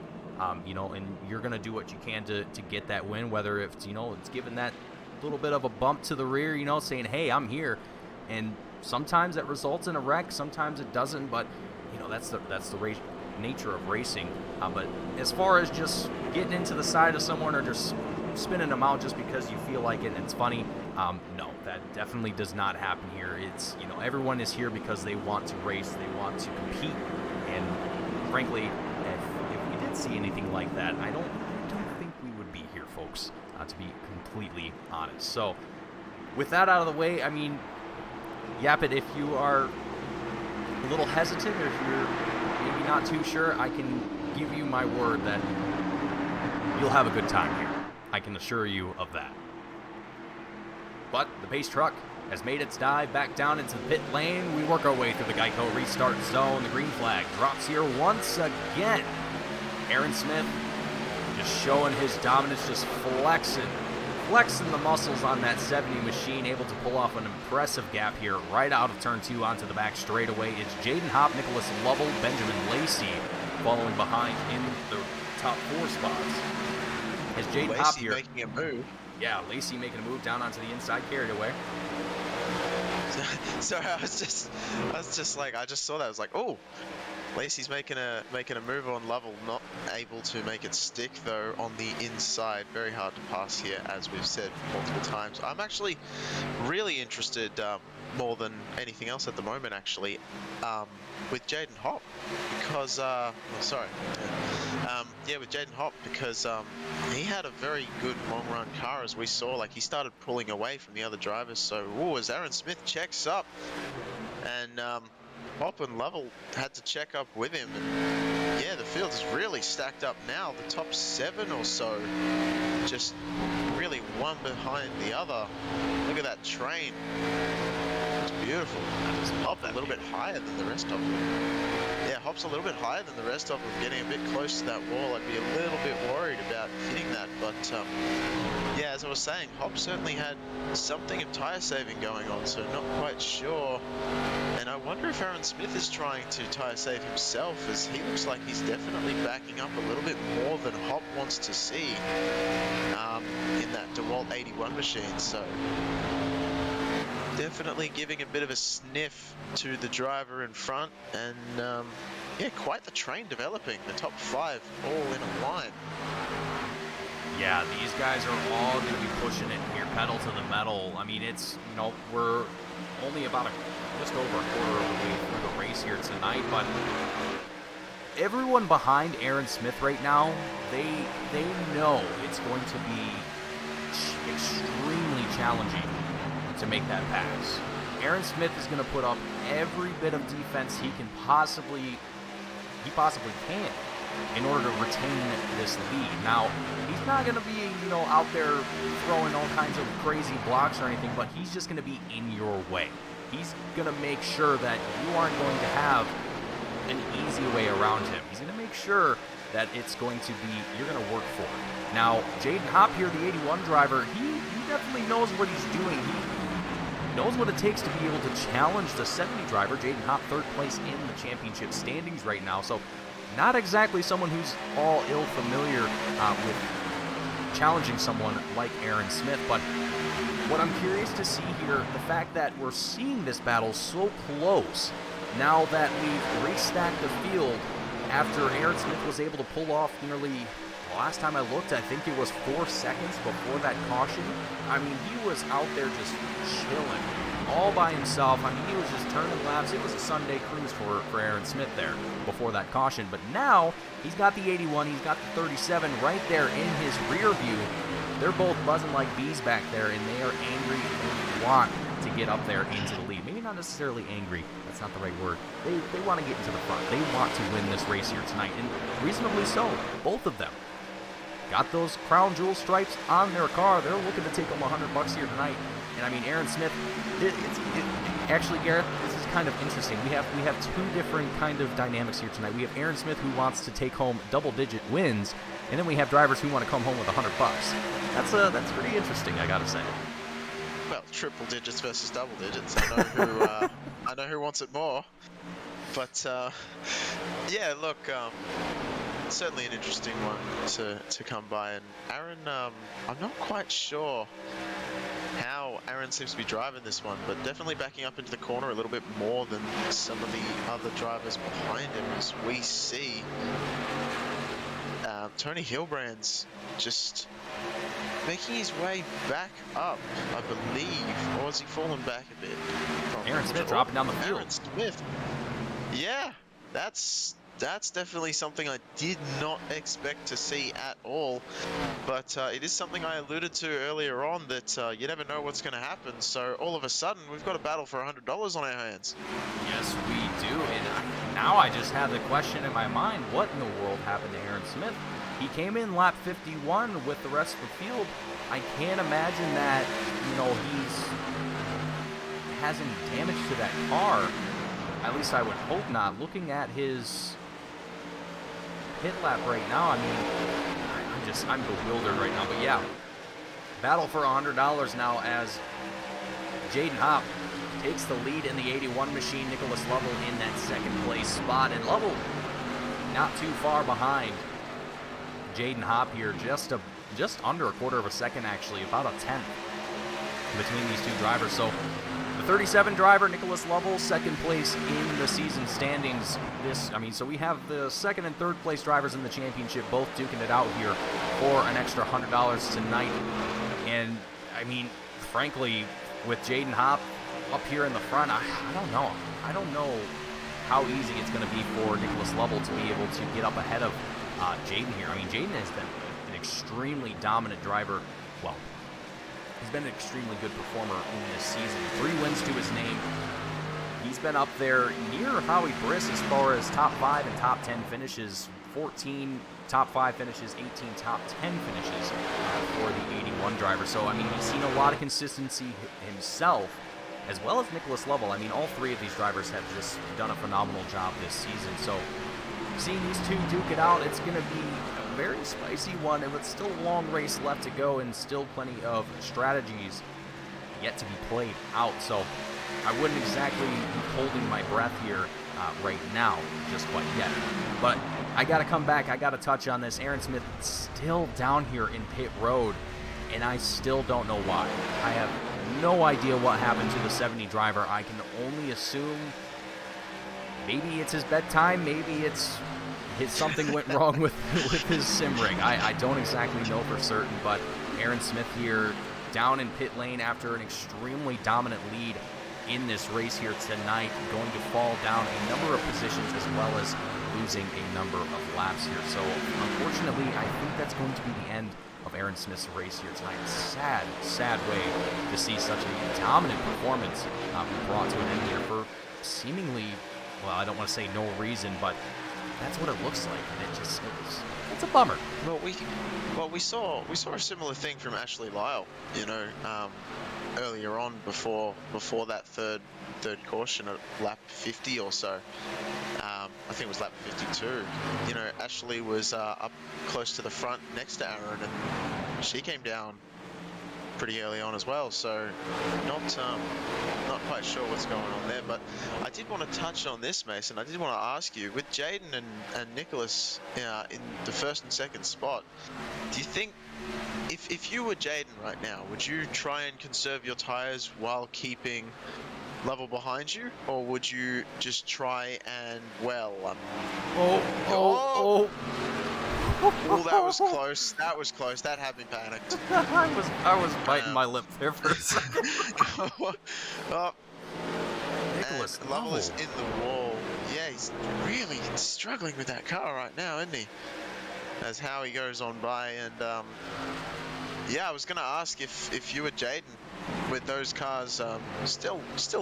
You know, and you're gonna do what you can to get that win, whether it's, you know, it's giving that little bit of a bump to the rear, you know, saying, hey, I'm here. And sometimes that results in a wreck, sometimes it doesn't, but you know, that's the nature of racing. But as far as just getting into the side of someone or just spinning them out just because you feel like it and it's funny, no, that definitely does not happen here. It's, you know, everyone is here because they want to race, they want to compete, and frankly, if we did see anything like that, I don't think we would be here, folks, to be completely honest. So with that out of the way, I mean, Yap it if you are a little hesitant, or if you're maybe not too sure. I can give you my word that you'll have a good time here. I can assure you of that. But the pace truck has made its dive back down into the pit lane. We work our way through the Geico restart zone. The green flag drops here once again. Aaron Smith just showing his dominance, just flexing the muscles on that 70 machine, able to pull off an impressive gap here right out of turn 2 onto the back straightaway. It's Jaden Hopp, Nicholas Lovell, Benjamin Lacy following behind in the top 4 spots. As Jaden Hopp here making a move. Yeah, Lacy making a move down onto the inside, carried away. Sorry, I just saw that. I was like, oh, Lacy's making a move on Lovell, not able to make it stick though on the inside. Very hard to pass here, as we've said multiple times. I'm actually really interested, more than anything else at the moment, actually, with Jaden Hopp, because with Jaden Hopp, because he had a very good long run car, as we saw. Like, he started pulling away from the other drivers. So as Aaron Smith checks up, and Hopp and Lovell had to check up with him, and yeah, the field is really stacked up now. The top 7 or so just really one behind the other. Look at that train. It's beautiful. Hopp a little bit higher than the rest of them. Yeah, Hopp's a little bit higher than the rest of them, getting a bit close to that wall. I'd be a little bit worried about hitting that, but yeah, as I was saying, Hopp certainly had something of tyre saving going on, so not quite sure. And I wonder if Aaron Smith is trying to tyre save himself, as he looks like he's definitely backing up a little bit more than Hopp wants to see in that DeWalt 81 machine. So definitely giving a bit of a sniff to the driver in front, and yeah, quite the train developing. The top 5 all in a line. Yeah, these guys are all going to be pushing it here, pedal to the metal. I mean, it's, we're only about just over a quarter of the way through the race here tonight, but everyone behind Aaron Smith right now, they know it's going to be extremely challenging to make that pass. Aaron Smith is going to put up every bit of defense he possibly can in order to retain this lead. Now, he's not going to be, out there throwing all kinds of crazy blocks or anything, but he's just going to be in your way. He's going to make sure that you aren't going to have an easy way around him. He's going to make sure that it's going to be, you're going to work for it. Now, Jaden Hopp here, the 81 driver, he definitely knows what he's doing. He knows what it takes to be able to challenge the 70 driver. Jaden Hopp, 3rd place in the championship standings right now, so not exactly someone who's all ill familiar with challenging someone like Aaron Smith. But what I'm curious to see here, the fact that we're seeing this battle so close now that we've restacked the field after Aaron Smith was able to pull off nearly, last time I looked, I think it was 4 seconds before that caution. I mean, he was out there just chilling all by himself. I mean, he was just turning laps. It was a Sunday cruise for Aaron Smith there before that caution. But now he's got the 81, he's got the 37 right there in his rear view. They're both buzzing like bees back there, and they are angry and want to get up there into the lead. Maybe not necessarily angry, that's not the right word. They want to get into the front. They want to win this race here tonight, and reasonably so. Both of them got those crown jewel stripes on their car. They're looking to take home $100 here tonight. And I mean, Aaron Smith, actually, Gareth, this is kind of interesting. We have 2 different kind of dynamics here tonight. We have Aaron Smith, who wants to take home double-digit wins, and then we have drivers who want to come home with $100. That's pretty interesting, I gotta say. Well, triple digits versus double digits. I know who wants it more. But yeah, look, certainly an interesting one to come by. And Aaron, I'm not quite sure how Aaron seems to be driving this one, but definitely backing up into the corner a little bit more than some of the other drivers behind him, as we see Tony Hilbrand's just making his way back up, I believe, or has he fallen back a bit? Aaron Smith dropping down the field. Aaron Smith. Yeah, that's That's definitely something I did not expect to see at all, but it is something I alluded to earlier on that you never know what's going to happen. So all of a sudden, we've got a battle for $100 on our hands. Yes, we do. And now I just have the question in my mind, what in the world happened to Aaron Smith? He came in lap 51 with the rest of the field. I can't imagine that, has any damage to that car. At least I would hope not. Looking at his pit lap right now, I'm bewildered right now. But yeah, battle for $100 now as Jaden Hopp takes the lead in the 81 machine. Nicholas Lovell in that second place spot, and Lovell not too far behind Jaden Hopp here, just under a quarter of a second, actually, about a tenth between these two drivers. So the 37 driver, Nicholas Lovell, second place in the season standings. So we have the second and third place drivers in the championship both duking it out here for an extra $100 tonight. And frankly, with Jaden Hopp up here in the front, I don't know. I don't know how easy it's going to be for Nicholas Lovell to be able to get up ahead of Jaden here. Jaden has been an extremely dominant driver. Well, he's been an extremely good performer in this season. 3 wins to his name. He's been up there near Howie Briss as far as top 5 and top 10 finishes. 14 top 5 finishes, 18 top 10 finishes for the 81 driver. So, he's seen a lot of consistency himself, as well as Nicholas Lovell. All 3 of these drivers have just done a phenomenal job this season. So, seeing these two duke it out, it's going to be a very spicy one, and with still a long race left to go and still plenty of strategies yet to be played out. So I wouldn't exactly be holding my breath here right now, just quite yet. But I got to come back. I got to touch on this. Aaron Smith still down here in pit road, and I still don't know why. I have no idea what happened to the 70 driver. I can only assume maybe it's his bedtime. Maybe it's something went wrong with his sim rig. I don't exactly know for certain, but Aaron Smith here down in pit lane after an extremely dominant lead in this race here tonight, going to fall down a number of positions as well as losing a number of laps here. So unfortunately, I think that's going to be the end of Aaron Smith's race here tonight. Sad way to see such a dominant performance brought to an end here for seemingly, well, I don't want to say no reason, but that's what it looks like, and it's a bummer. Well, we saw a similar thing from Ashley Lyle, earlier on before that third caution at lap 50 or so. I think it was lap 52. Ashley was up close to the front next to Aaron, and she came down pretty early on as well. So not quite sure what's going on there. But I did want to touch on this, Mason. I did want to ask you, with Jaden and Nicholas in the first and second spot, do you think, if you were Jaden right now, would you try and conserve your tires while keeping Lovell behind you, or would you just try and Oh, that was close. That was close. That had me panicked. I was biting my lip there for a second. Nicholas Lovell is in the wall. Yeah, he's really struggling with that car right now, isn't he? As Howie goes on by, and I was gonna ask if you were Jaden with those cars still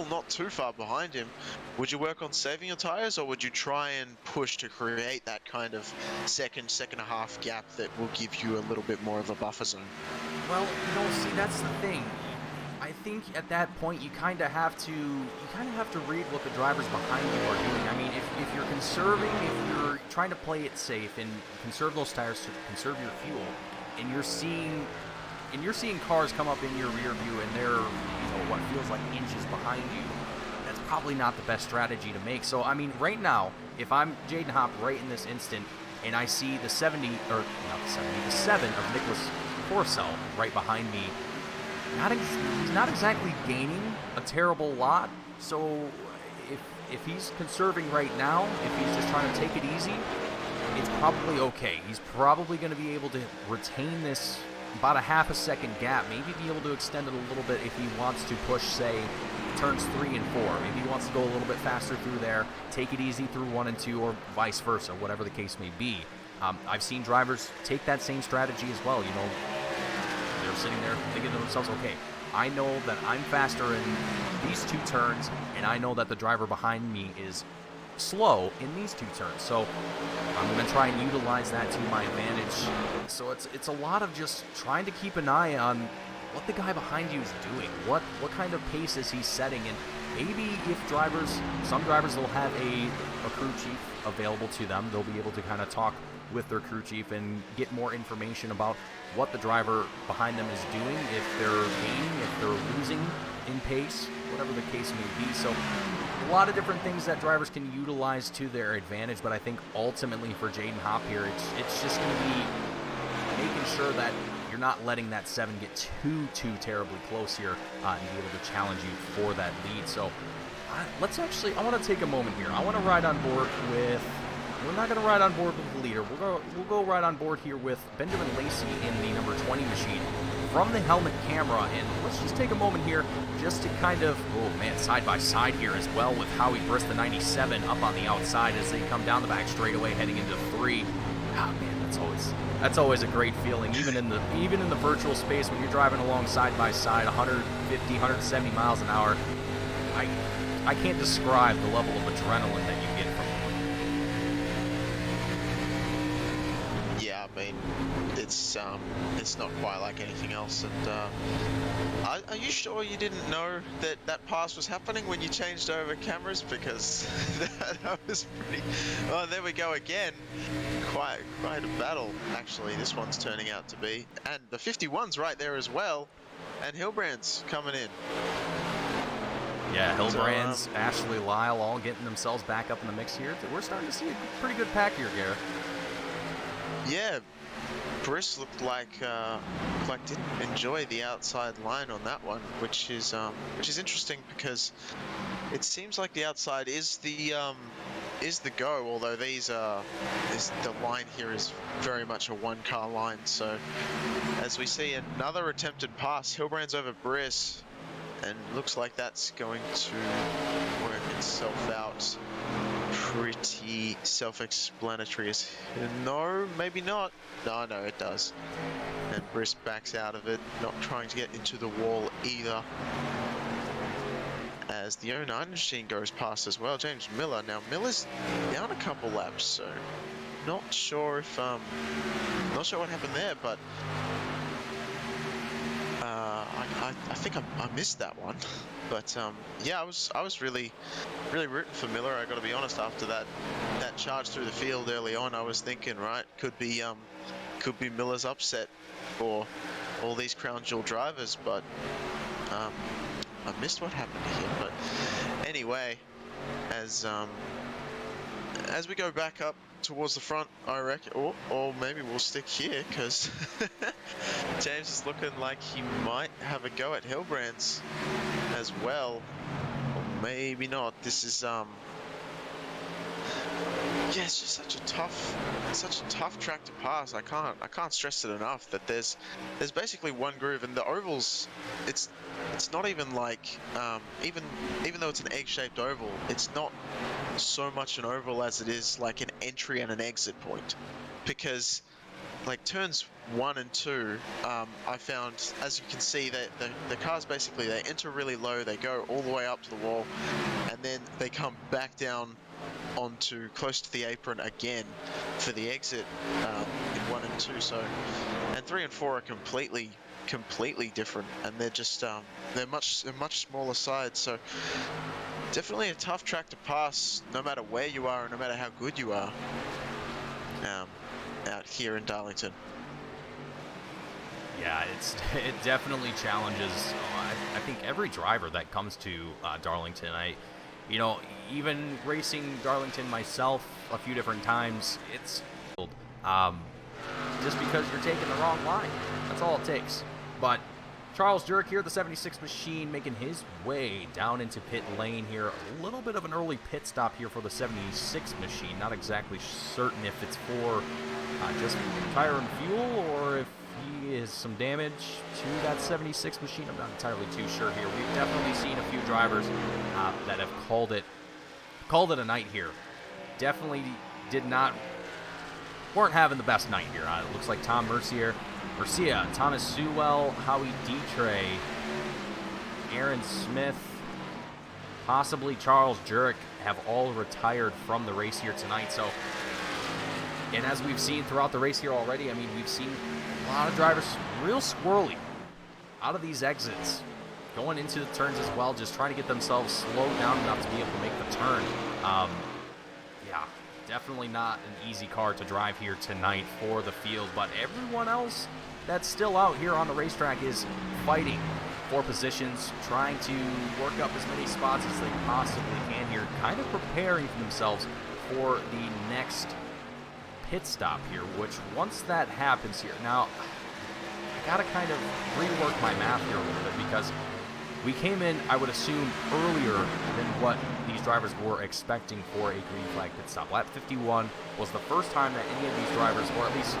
not too far behind him, would you work on saving your tires, or would you try and push to create that kind of second and a half gap that will give you a little bit more of a buffer zone? Well, see, that's the thing. I think at that point you kind of have to read what the drivers behind you are doing. If you're conserving, if you're trying to play it safe and conserve those tires to conserve your fuel, and you're seeing cars come up in your rear view and they're what feels like inches behind you, that's probably not the best strategy to make. So right now, if I'm Jaden Hopp right in this instant and I see the 7 of Nicholas Forcell right behind me, he's not exactly gaining a terrible lot. So if he's conserving right now, if he's just trying to take it easy, it's probably okay. He's probably going to be able to retain this about a half a second gap, maybe be able to extend it a little bit if he wants to push, say, turns 3 and 4. Maybe he wants to go a little bit faster through there, take it easy through 1 and 2, or vice versa, whatever the case may be. I've seen drivers take that same strategy as well. You know, they're sitting there thinking to themselves, okay, I know that I'm faster in these 2 turns, and I know that the driver behind me is slow in these 2 turns, so I'm going to try and utilize that to my advantage. So it's a lot of just trying to keep an eye on what the guy behind you is doing, what kind of pace is he setting, and maybe if some drivers will have a crew chief available to them, they'll be able to kind of talk with their crew chief and get more information about what the driver behind them is doing, if they're gaining, if they're losing in pace, whatever the case may be. So a lot of different things that drivers can utilize to their advantage, but I think ultimately for Jaden Hopp here, it's just going to be making sure that you're not letting that 7 get too terribly close here and be able to challenge you for that lead. So I want to take a moment here. I want to ride on board with, we're not going to ride on board with the leader. We'll go ride on board here with Benjamin Lacy in the number 20 machine from the helmet camera, and let's just take a moment here just to kind of, oh man, side by side here as well with Howie Briss, the 97, up on the outside as they come down the back straightaway heading into 3. Ah man, that's always a great feeling, even in the virtual space when you're driving along side by side, 150, 170 miles an hour. I can't describe the level of adrenaline that you get from it. Yeah, I mean, it's not quite like anything else. And are you sure you didn't know that pass was happening when you changed over cameras? Because that was pretty. Oh, there we go again. Quite a battle, actually. This one's turning out to be, and the 51's right there as well, and Hilbrand's coming in. Yeah, Hilbrand's, Ashley Lyle all getting themselves back up in the mix here. We're starting to see a pretty good pack here, Garrett. Yeah, Briss looked like didn't enjoy the outside line on that one, which is interesting because it seems like the outside is the go. Although the line here is very much a 1-car line. So as we see another attempted pass, Hilbrand's over Briss. And looks like that's going to work itself out. Pretty self-explanatory. No, maybe not. No, it does. And Briss backs out of it, not trying to get into the wall either. As the 09 machine goes past as well, James Miller. Now Miller's down a couple laps, so not sure what happened there, but. I think I missed that one, but yeah, I was really rooting for Miller. I got to be honest. After that charge through the field early on, I was thinking, right, could be Miller's upset for all these crown jewel drivers, but I missed what happened here. But anyway, as we go back up towards the front, I reckon, or maybe we'll stick here because James is looking like he might have a go at Hilbrand's as well, or maybe not. This is yeah, it's just such a tough track to pass. I can't stress it enough that there's basically one groove, and the ovals, it's not even like even though it's an egg-shaped oval, it's not so much an oval as it is like an entry and an exit point, because like turns 1 and 2, I found, as you can see, that the cars basically, they enter really low, they go all the way up to the wall, and then they come back down onto close to the apron again for the exit in 1 and 2. So, and 3 and 4 are completely different, and they're just they're much smaller sides. So definitely a tough track to pass, no matter where you are and no matter how good you are out here in Darlington. Yeah, it definitely challenges. I think every driver that comes to Darlington. Even racing Darlington myself a few different times, it's just because you're taking the wrong line. That's all it takes. But Charles Jurek here, the 76 machine, making his way down into pit lane here. A little bit of an early pit stop here for the 76 machine. Not exactly certain if it's for just tire and fuel, or if he is some damage to that 76 machine. I'm not entirely too sure here. We've definitely seen a few drivers that have called it a night here. Definitely weren't having the best night here. It looks like Tom Mercia, Thomas Sewell, Howie Dietrich, Aaron Smith, possibly Charles Jurek have all retired from the race here tonight. So, and as we've seen throughout the race here already, I mean, we've seen a lot of drivers real squirrely out of these exits, going into the turns as well, just trying to get themselves slowed down enough to be able to make the turn. Yeah, definitely not an easy car to drive here tonight for the field, but everyone else that's still out here on the racetrack is fighting for positions, trying to work up as many spots as they possibly can here, kind of preparing themselves for the next pit stop here, which once that happens here, now I gotta kind of rework my math here a little bit, because we came in, I would assume, earlier than what these drivers were expecting for a green flag pit stop. Lap 51 was the first time that any of these drivers, or at least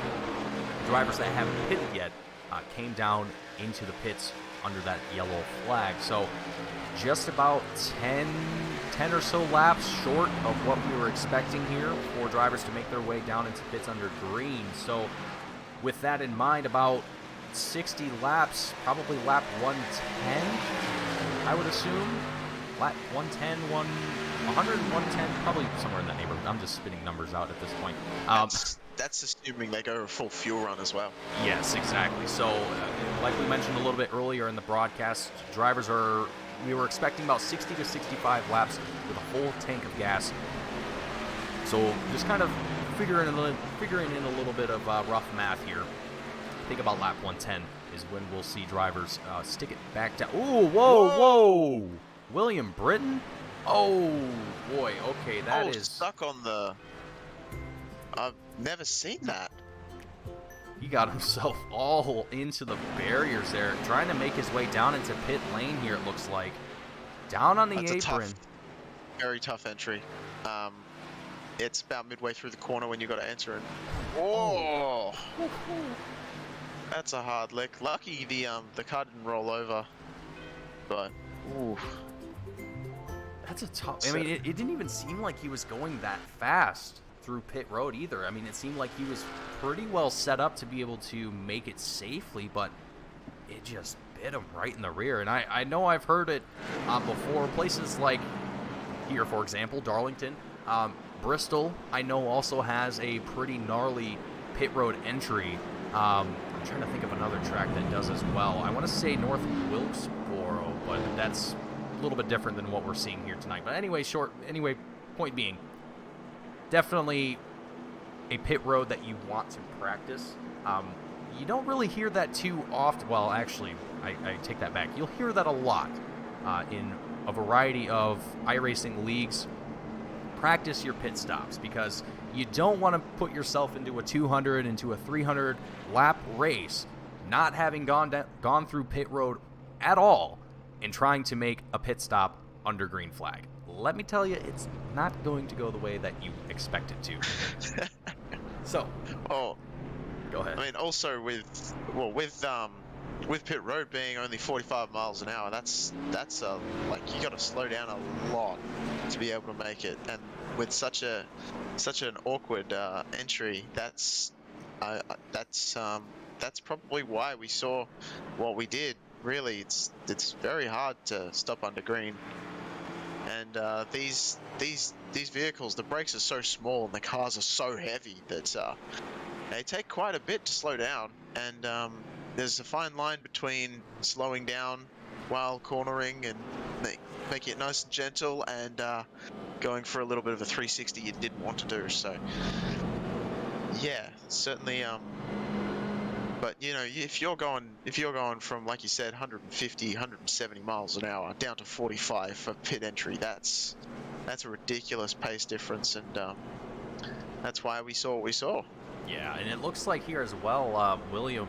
drivers that haven't pitted yet, came down into the pits under that yellow flag. So just about 10 or so laps short of what we were expecting here for drivers to make their way down into pits under green. So with that in mind, about 60 laps, probably lap 110, I would assume. Lap 110, 100, 110, probably somewhere in that neighborhood. I'm just spitting numbers out at this point. That's assuming they go a full fuel run as well. Yes, exactly. So, like we mentioned a little bit earlier in the broadcast, we were expecting about 60 to 65 laps with a full tank of gas. So, just kind of figuring in a little bit of rough math here. I think about lap 110 is when we'll see drivers stick it back down. Ooh, whoa! William Britton? Oh, boy. Okay, that is stuck on the... I've never seen that. He got himself all into the barriers there, trying to make his way down into pit lane here, it looks like. Down on the apron. Very tough entry. It's about midway through the corner when you got to enter it. Oh! That's a hard lick. Lucky the car didn't roll over. But, ooh. That's a tough... I mean, it didn't even seem like he was going that fast through pit road either. I mean, it seemed like he was pretty well set up to be able to make it safely, but it just bit him right in the rear. And I know I've heard it before. Places like here, for example, Darlington, Bristol, I know also has a pretty gnarly pit road entry. I'm trying to think of another track that does as well. I want to say North Wilkesboro, but that's a little bit different than what we're seeing here tonight. But anyway, point being, definitely a pit road that you want to practice. You don't really hear that too often. Well, actually, I take that back. You'll hear that a lot in a variety of iRacing leagues. Practice your pit stops, because you don't want to put yourself into a 200, into a 300 lap race, not having gone through pit road at all and trying to make a pit stop under green flag. Let me tell you, it's not going to go the way that you expect it to. So, go ahead. I mean, also with pit road being only 45 miles an hour, that's like, you got to slow down a lot to be able to make it. And with such an awkward entry, that's probably why we saw what we did. Really, it's very hard to stop under green. And these vehicles, the brakes are so small and the cars are so heavy that they take quite a bit to slow down. And there's a fine line between slowing down while cornering and making it nice and gentle, and going for a little bit of a 360 you didn't want to do. So yeah, certainly. But you know, if you're going from, like you said, 150, 170 miles an hour down to 45 for pit entry, that's a ridiculous pace difference, and that's why we saw what we saw. Yeah, and it looks like here as well, William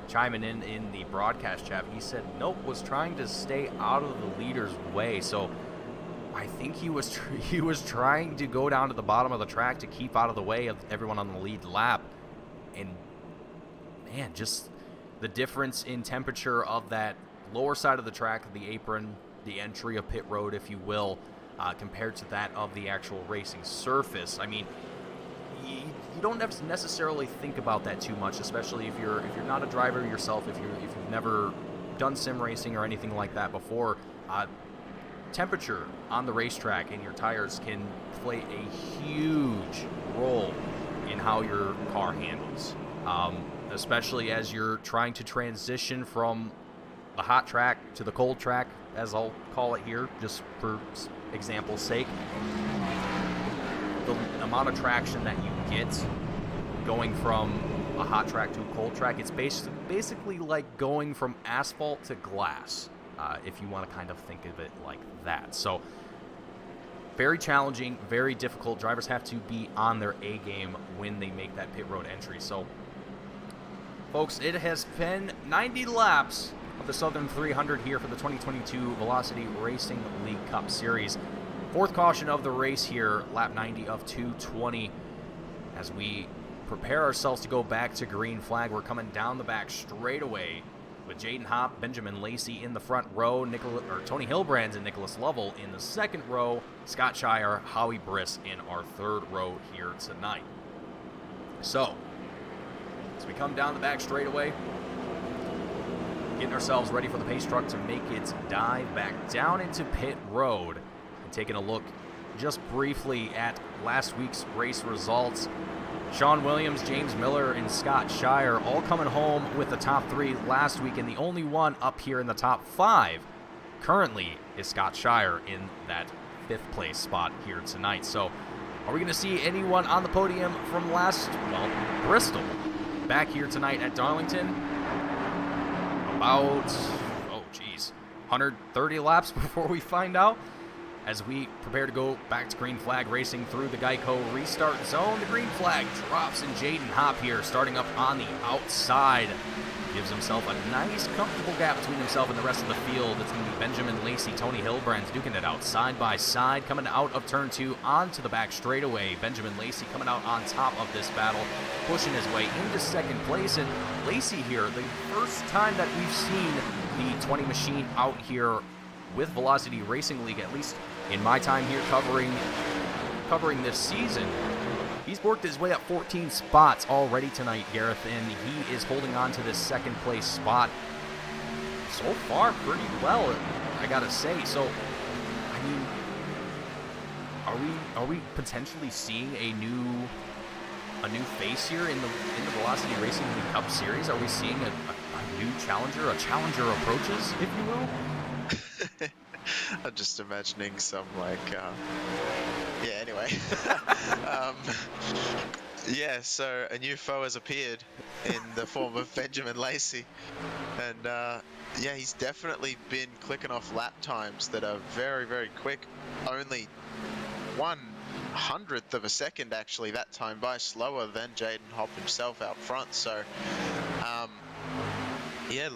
chiming in the broadcast chat, he said nope, was trying to stay out of the leader's way. So I think he was trying to go down to the bottom of the track to keep out of the way of everyone on the lead lap. And man, just the difference in temperature of that lower side of the track, the apron, the entry of pit road, if you will, compared to that of the actual racing surface. I mean, you don't necessarily think about that too much, especially if you're not a driver yourself, if you've never done sim racing or anything like that before. Temperature on the racetrack and your tires can play a huge role in how your car handles, especially as you're trying to transition from the hot track to the cold track, as I'll call it here, just for example's sake. The amount of traction that you get going from a hot track to a cold track, it's basically like going from asphalt to glass, if you want to kind of think of it like that. So very challenging, very difficult. Drivers have to be on their A game when they make that pit road entry. So folks, it has been 90 laps of the Southern 300 here for the 2022 Velocity Racing League Cup Series. Fourth caution of the race here, lap 90 of 220. As we prepare ourselves to go back to green flag, we're coming down the back straightaway with Jaden Hopp, Benjamin Lacy in the front row, Tony Hilbrands and Nicholas Lovell in the second row, Scott Shire, Howie Briss in our third row here tonight. So, as we come down the back straightaway, getting ourselves ready for the pace truck to make its dive back down into pit road. And taking a look just briefly at last week's race results. Sean Williams, James Miller, and Scott Shire all coming home with the top 3 last week, and the only one up here in the top 5 currently is Scott Shire in that 5th place spot here tonight. So are we going to see anyone on the podium from Bristol back here tonight at Darlington? About, 130 laps before we find out. As we prepare to go back to green flag racing through the Geico restart zone, the green flag drops, and Jaden Hopp here starting up on the outside. Gives himself a nice, comfortable gap between himself and the rest of the field. It's going to be Benjamin Lacy, Tony Hilbrands duking it out side by side, coming out of turn 2 onto the back straightaway. Benjamin Lacy coming out on top of this battle, pushing his way into second place. And Lacy here, the first time that we've seen the 20 machine out here with Velocity Racing League, at least in my time here covering this season. He's worked his way up 14 spots already tonight, Gareth, and he is holding on to this second place spot so far pretty well, I gotta say. So, I mean, are we potentially seeing a new face here in the Velocity Racing League Cup Series? Are we seeing a new challenger, a challenger approaches, if you will? I'm just imagining some anyway. So a new foe has appeared in the form of Benjamin Lacy, and he's definitely been clicking off lap times that are very, very quick. Only 1/100th of a second actually that time by, slower than Jaden Hopp himself out front. So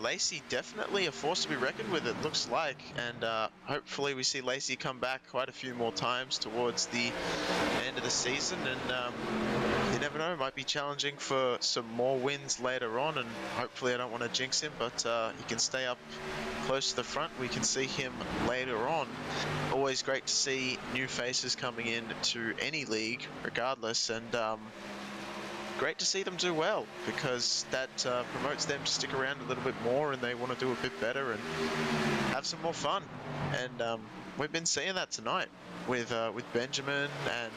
Lacy definitely a force to be reckoned with, it looks like, and hopefully we see Lacy come back quite a few more times towards the end of the season, and you never know, might be challenging for some more wins later on, and hopefully I don't want to jinx him, but he can stay up close to the front. We can see him later on. Always great to see new faces coming in to any league regardless, and great to see them do well, because that promotes them to stick around a little bit more, and they want to do a bit better and have some more fun. And we've been seeing that tonight with Benjamin, and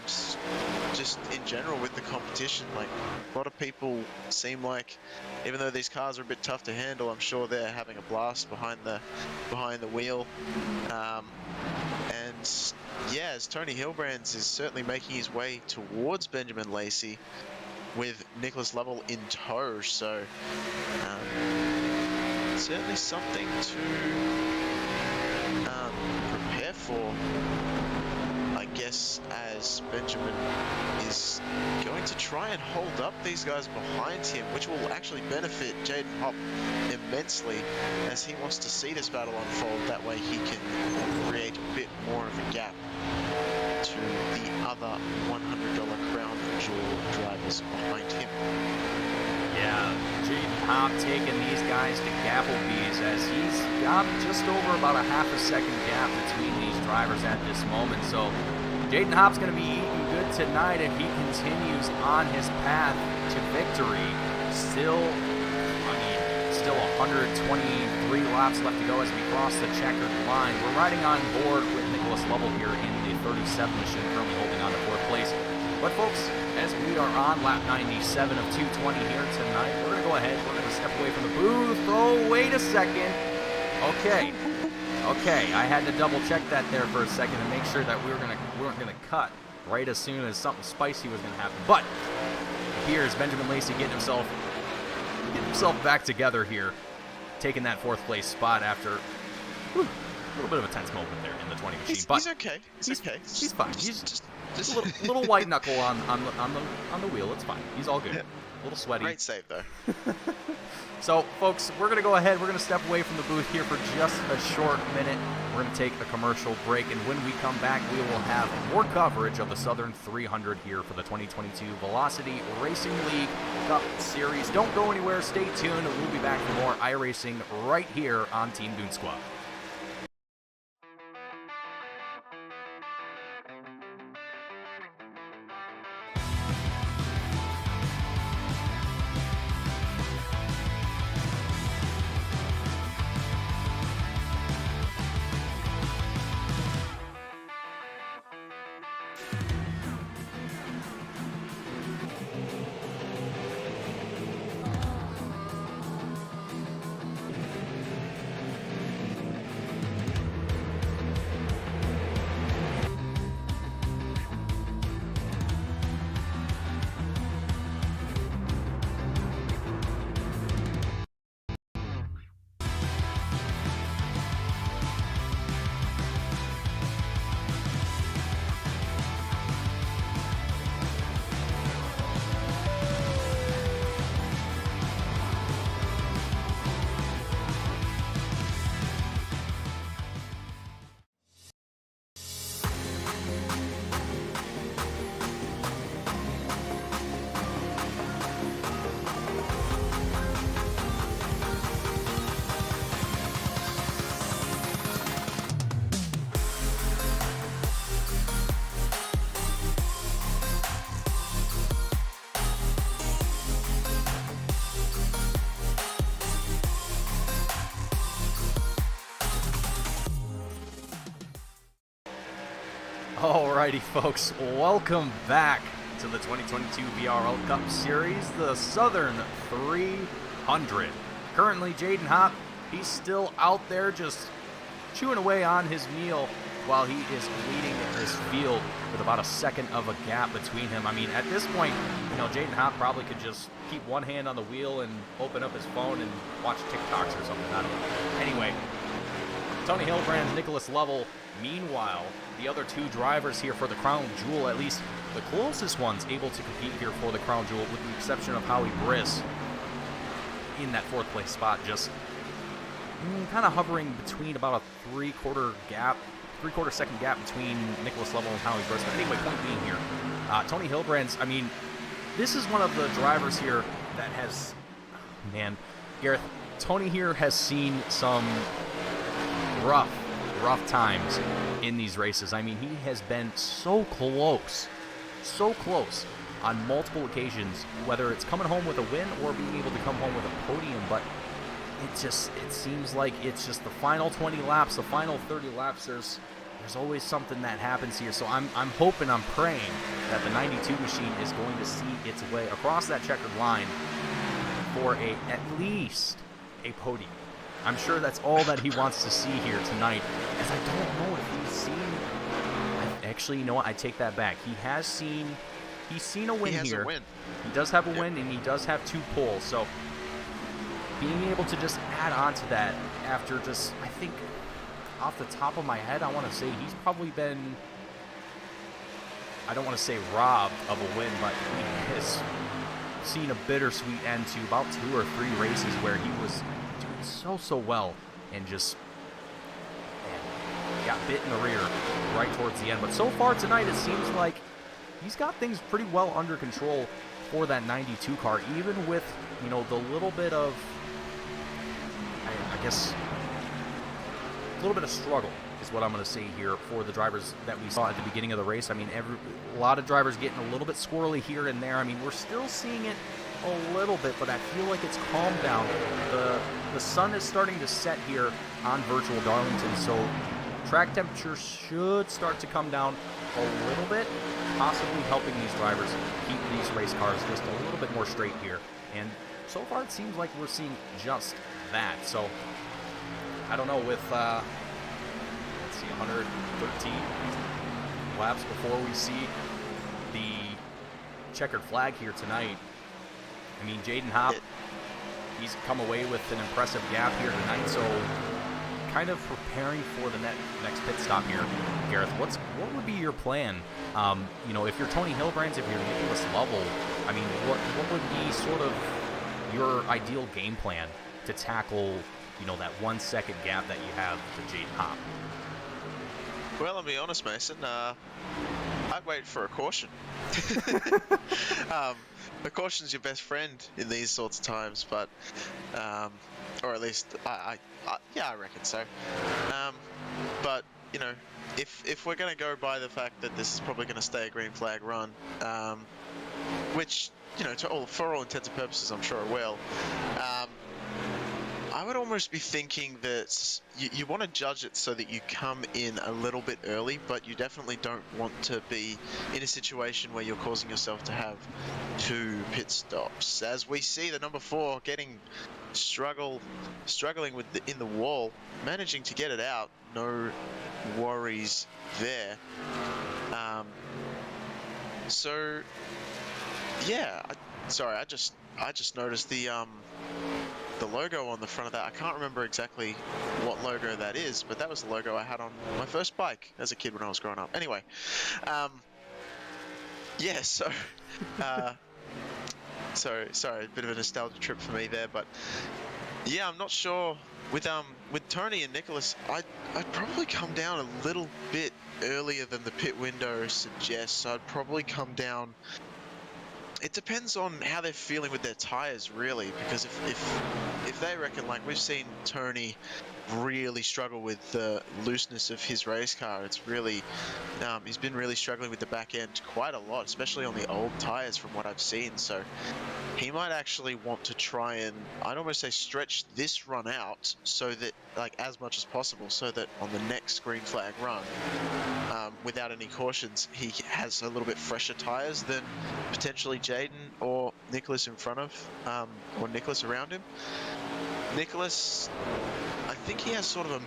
just in general with the competition. Like, a lot of people seem like, even though these cars are a bit tough to handle, I'm sure they're having a blast behind the wheel. As Tony Hilbrands is certainly making his way towards Benjamin Lacy, with Nicholas Lovell in tow, so certainly something to prepare for, I guess, as Benjamin is going to try and hold up these guys behind him, which will actually benefit Jaden Hopp immensely, as he wants to see this battle unfold. That way he can create a bit more of a gap to the other $100 crown jewel drivers behind him. Yeah, Jaden Hopp taking these guys to Gapplebee's as he's got just over about a half a second gap between these drivers at this moment. So Jaden Hopp's going to be eating good tonight if he continues on his path to victory. Still 123 laps left to go as we cross the checkered line. We're riding on board with Nicholas Lovell here in the 37 machine, currently holding on to 4th place. But folks, as we are on lap 97 of 220 here tonight, we're going to go ahead, we're going to step away from the booth. Oh, wait a second. Okay, I had to double check that there for a second to make sure that we weren't going to cut right as soon as something spicy was going to happen. But here's Benjamin Lacy getting himself back together here, taking that 4th place spot after a little bit of a tense moment there in the 20 machine. He's okay. He's okay. He's fine. Just a little white knuckle on the wheel. It's fine. He's all good. A little sweaty. Great save though. So, folks, we're gonna go ahead. We're gonna step away from the booth here for just a short minute. We're gonna take a commercial break, and when we come back, we will have more coverage of the Southern 300 here for the 2022 Velocity Racing League Cup Series. Don't go anywhere. Stay tuned. We'll be back for more iRacing right here on Team Dune Squad. Alrighty, folks, welcome back to the 2022 VRL Cup Series, the Southern 300. Currently, Jaden Hopp, he's still out there just chewing away on his meal while he is leading this field with about a second of a gap between him. I mean, at this point, Jaden Hopp probably could just keep one hand on the wheel and open up his phone and watch TikToks or something. I don't know. Anyway, Tony Hillbrand, Nicholas Lovell. Meanwhile, the other two drivers here for the Crown Jewel, at least the closest ones able to compete here for the Crown Jewel, with the exception of Howie Briss in that 4th place spot, just kind of hovering between about a three-quarter second gap between Nicholas Lovell and Howie Briss. But anyway, point being here, Tony Hillbrand's, I mean, this is one of the drivers here that has, Gareth, Tony here has seen some rough times in these races. I mean, he has been so close on multiple occasions, whether it's coming home with a win or being able to come home with a podium, but it seems like it's just the final 20 laps, the final 30 laps, there's always something that happens here. So I'm hoping, I'm praying that the 92 machine is going to see its way across that checkered line for at least a podium. I'm sure that's all that he wants to see here tonight, as I don't know if he's seen... Actually, you know what? I take that back. He's seen a win here. He has a win. He does have a win, and he does have 2 poles. So being able to just add on to that after just, I think, off the top of my head, I want to say he's probably been, I don't want to say robbed of a win, but he has seen a bittersweet end to about 2 or 3 races where he was so well and just got bit in the rear right towards the end. But so far tonight, it seems like he's got things pretty well under control for that 92 car, even with, you know, the little bit of, I guess, a little bit of struggle is what I'm going to say here for the drivers that we saw at the beginning of the race. I mean, a lot of drivers getting a little bit squirrely here and there. I mean, we're still seeing it a little bit, but I feel like it's calmed down. The sun is starting to set here on virtual Darlington, so track temperature should start to come down a little bit, possibly helping these drivers keep these race cars just a little bit more straight here. And so far it seems like we're seeing just that. So I don't know, with let's see, 113 laps before we see the checkered flag here tonight. I mean, Jaden Hopp, he's come away with an impressive gap here tonight, so kind of preparing for the next pit stop here. Gareth, what would be your plan? You know, if you're Tony Hilbrands, if you're Nicholas Lovell, I mean, what would be sort of your ideal game plan to tackle, you know, that 1 second gap that you have to Jaden Hopp? Well, I'll be honest, Mason. I'd wait for a caution. The caution's your best friend in these sorts of times, but or at least yeah, I reckon so. But you know, if we're going to go by the fact that this is probably going to stay a green flag run, which, you know, for all intents and purposes, I'm sure it will. I would almost be thinking that you want to judge it so that you come in a little bit early, but you definitely don't want to be in a situation where you're causing yourself to have 2 pit stops. As we see the number 4 struggling with in the wall, managing to get it out, no worries there. So yeah, I just noticed the logo on the front of that. I can't remember exactly what logo that is, but that was the logo I had on my first bike as a kid when I was growing up. Anyway, yeah, so sorry, a bit of a nostalgia trip for me there, but yeah, I'm not sure with Tony and Nicholas. I'd probably come down a little bit earlier than the pit window suggests. I'd probably come down. It depends on how they're feeling with their tires, really, because if they reckon, like we've seen Tony really struggle with the looseness of his race car, it's really he's been really struggling with the back end quite a lot, especially on the old tires from what I've seen. So he might actually want to try and, I'd almost say, stretch this run out so that, like, as much as possible, so that on the next green flag run, without any cautions, he has a little bit fresher tires than potentially Jaden or Nicholas in front of, or Nicholas around him. Nicholas, I think he has sort of a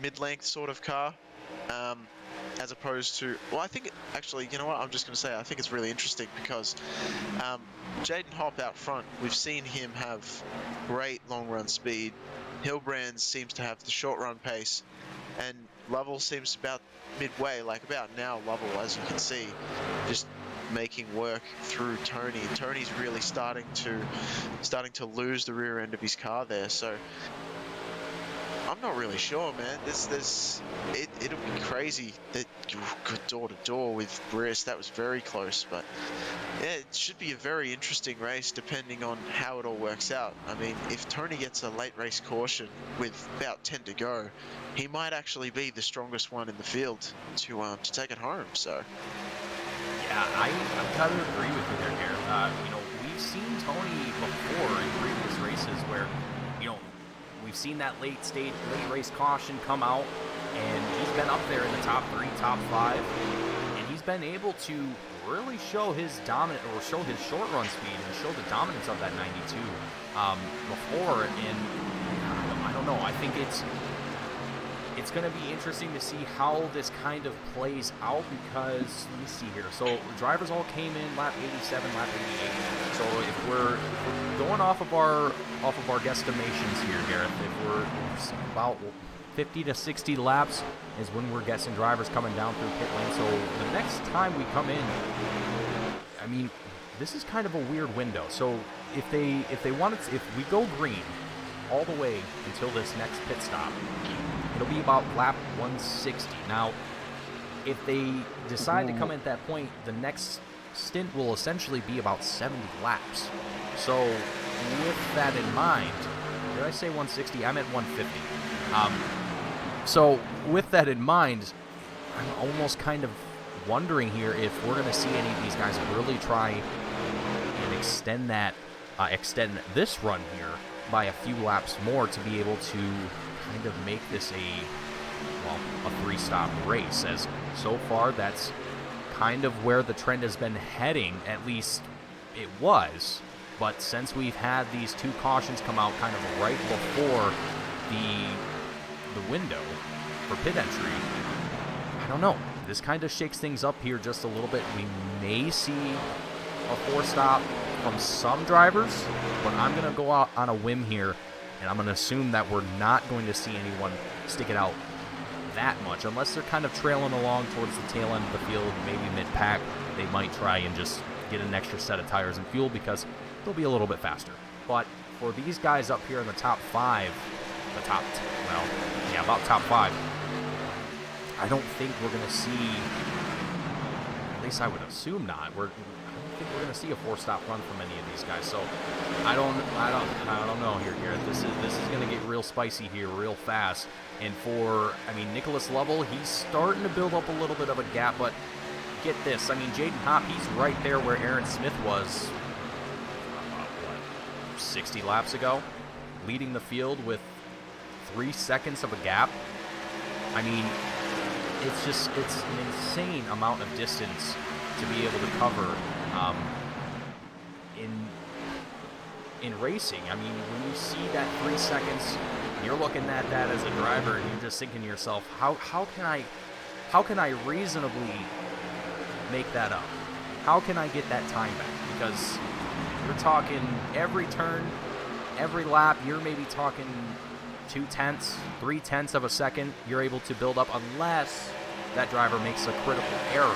mid-length sort of car, as opposed to, well, I think, actually, you know what, I'm just going to say, I think it's really interesting because Jaden Hopp out front, we've seen him have great long-run speed. Hilbrand seems to have the short-run pace, and Lovell seems about midway, like about now. Lovell, as you can see, just making work through Tony. Tony's really starting to lose the rear end of his car there, so I'm not really sure, man. It'll be crazy that door to door with Briss. That was very close, but yeah, it should be a very interesting race depending on how it all works out. I mean, if Tony gets a late race caution with about 10 to go, he might actually be the strongest one in the field to take it home. So yeah, I kind of agree with you there, Gareth. You know, we've seen Tony before in previous races where, you know, we've seen that late race caution come out, and he's been up there in the top 3, top 5, and he's been able to really show his short run speed and show the dominance of that 92 before. And I don't know. I think it's going to be interesting to see how this kind of plays out, because let me see here. So the drivers all came in lap 87, lap 88. So if we're going off of our guesstimations here, Gareth, if we're about 50 to 60 laps is when we're guessing drivers coming down through pit lane. So the next time we come in, I mean, this is kind of a weird window. So if we go green all the way until this next pit stop, it'll be about lap 160. Now, if they decide to come in at that point, the next stint will essentially be about 70 laps. So with that in mind, did I say 160? I meant 150. So with that in mind, I'm almost kind of wondering here if we're going to see any of these guys really try and extend this run here by a few laps more to be able to kind of make this a three-stop race, as so far that's kind of where the trend has been heading. At least it was, but since we've had these 2 cautions come out kind of right before the window for pit entry, I don't know. This kind of shakes things up here just a little bit. We may see a 4-stop from some drivers, but I'm going to go out on a whim here, and I'm going to assume that we're not going to see anyone stick it out that much, unless they're kind of trailing along towards the tail end of the field, maybe mid-pack. They might try and just get an extra set of tires and fuel because they'll be a little bit faster. But for these guys up here in the top 5, about top 5, I don't think we're going to see, at least I would assume not, I don't think we're going to see a 4-stop run from any of these guys. So I don't know here, Garrett. This is going to get real spicy here real fast. And for, Nicholas Lovell, he's starting to build up a little bit of a gap, but get this. Jaden Hopp, he's right there where Aaron Smith was, 60 laps ago, leading the field with 3 seconds of a gap. It's an insane amount of distance to be able to cover in racing. When you see that 3 seconds, you're looking at that as a driver, and you're just thinking to yourself, how can I reasonably make that up? How can I get that time back? Because you're talking every turn, every lap, you're maybe talking 2/10, 3/10 of a second you're able to build up, unless that driver makes a critical error.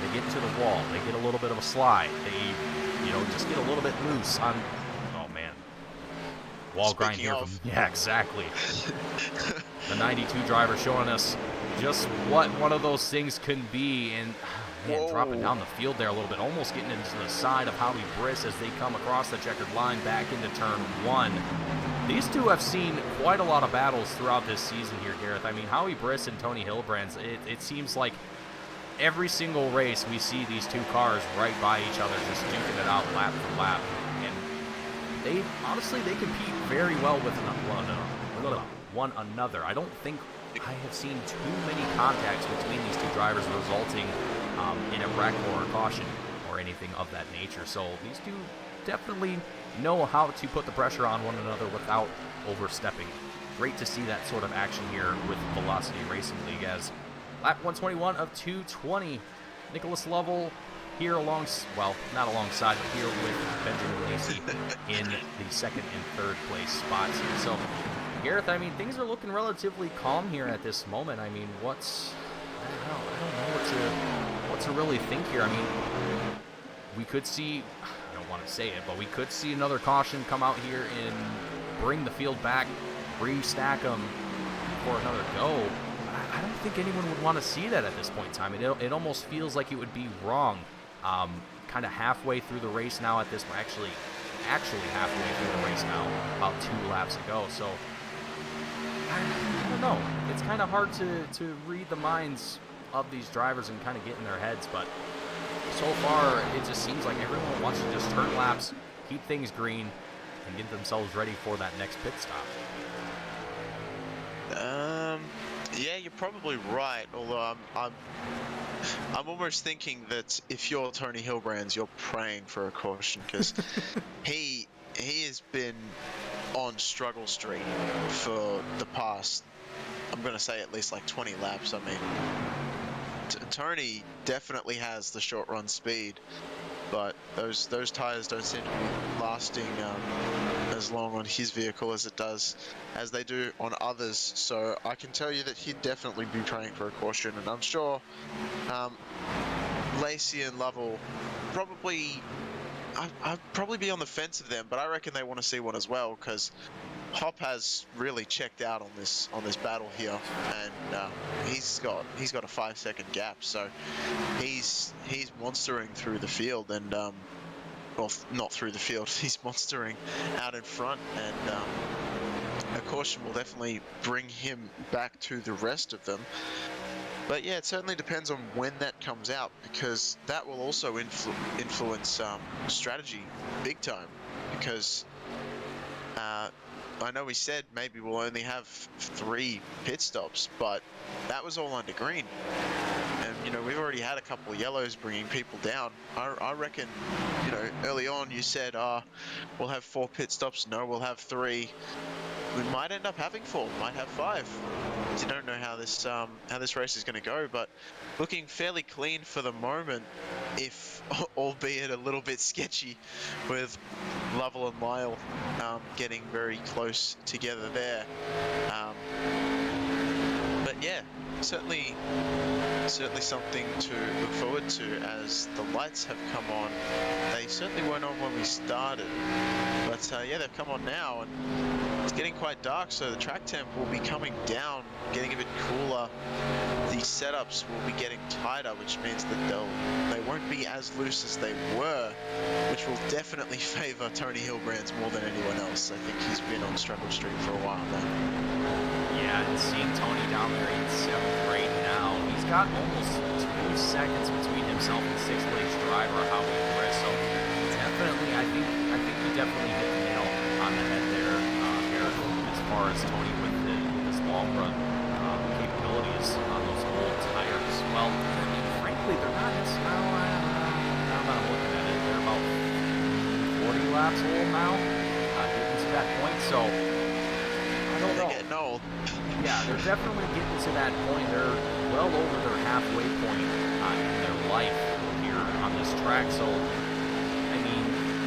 They get into the wall, they get a little bit of a slide, they just get a little bit loose on, oh man, wall grind here from, yeah, exactly. The 92 driver showing us just what one of those things can be, and man, dropping down the field there a little bit, almost getting into the side of Howie Briss as they come across the checkered line back into turn 1. These two have seen quite a lot of battles throughout this season here, Gareth. Howie Briss and Tony Hillbrands, it seems like every single race we see these 2 cars right by each other, just duking it out lap for lap. And they compete very well with one another. I don't think I have seen too many contacts between these 2 drivers resulting in a wreck or a caution or anything of that nature. So these 2 definitely know how to put the pressure on one another without overstepping. Great to see that sort of action here with Velocity Racing League, as lap 121 of 220. Nicholas Lovell here not alongside, but here with Benjamin Lacy in the 2nd and 3rd place spots here. So, Gareth, things are looking relatively calm here at this moment. I don't know what to really think here. We could see, I don't want to say it, but we could see another caution come out here and bring the field back, restack them for another go. I don't think anyone would want to see that at this point in time. It almost feels like it would be wrong. Kind of halfway through the race now at this point, actually halfway through the race now, about 2 laps ago. So I don't know. It's kind of hard to read the minds of these drivers and kind of get in their heads, but so far it just seems like everyone wants to just turn laps, keep things green, and get themselves ready for that next pit stop. Yeah, you're probably right. Although I'm almost thinking that if you're Tony Hillbrands, you're praying for a caution, because he has been on struggle streak for the past, I'm going to say at least like 20 laps. Tony definitely has the short run speed, but those tires don't seem to be lasting as long on his vehicle as they do on others. So I can tell you that he'd definitely be praying for a caution, and I'm sure Lacy and Lovell I'd probably be on the fence of them, but I reckon they want to see one as well, because Hop has really checked out on this battle here, and he's got a 5-second gap, so he's monstering through the field, and well, not through the field. He's monstering out in front, and a caution will definitely bring him back to the rest of them. But yeah, it certainly depends on when that comes out, because that will also influence strategy big time. Because I know we said maybe we'll only have 3 pit stops, but that was all under green. And, you know, we've already had a couple of yellows bringing people down. I reckon, you know, early on you said, we'll have 4 pit stops. No, we'll have 3. We might end up having 4, might have 5. You don't know how this race is going to go, but looking fairly clean for the moment, if albeit a little bit sketchy, with Lovell and Lyle getting very close together there. But yeah, certainly something to look forward to as the lights have come on. They certainly weren't on when we started, but yeah, they've come on now, and it's getting quite dark, so the track temp will be coming down, getting a bit cooler. The setups will be getting tighter, which means that they won't be as loose as they were, which will definitely favor Tony Hillbrands more than anyone else. I think he's been on struggle streak for a while now. Yeah, and seeing Tony down there in 7th right now, he's got almost 2 seconds between himself and 6th place driver, how he Chris. So definitely, I think he definitely hit the nail on the head there, Eric, as far as Tony with his long run capabilities on those old tires. Well, I mean, frankly, they're not as now I'm looking at it. They're about 40 laps old now, getting to that point. So I don't know. They're getting old. Yeah, they're definitely getting to that point. They're well over their halfway point in their life here on this track. So, I mean,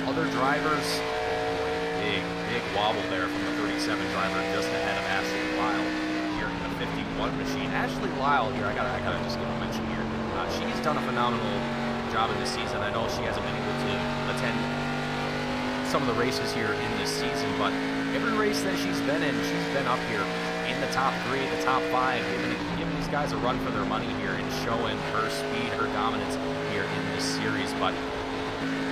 other drivers, big wobble there from the 37 driver just ahead of Ashley Lyle here in the 51 machine. Ashley Lyle here, I gotta just give a mention here. She's done a phenomenal job in this season. I know she hasn't been able to attend some of the races here in this season, but every race that she's been in, she's been up here in the top 3, the top 5, giving these guys a run for their money here and showing her speed, her dominance here in this series. But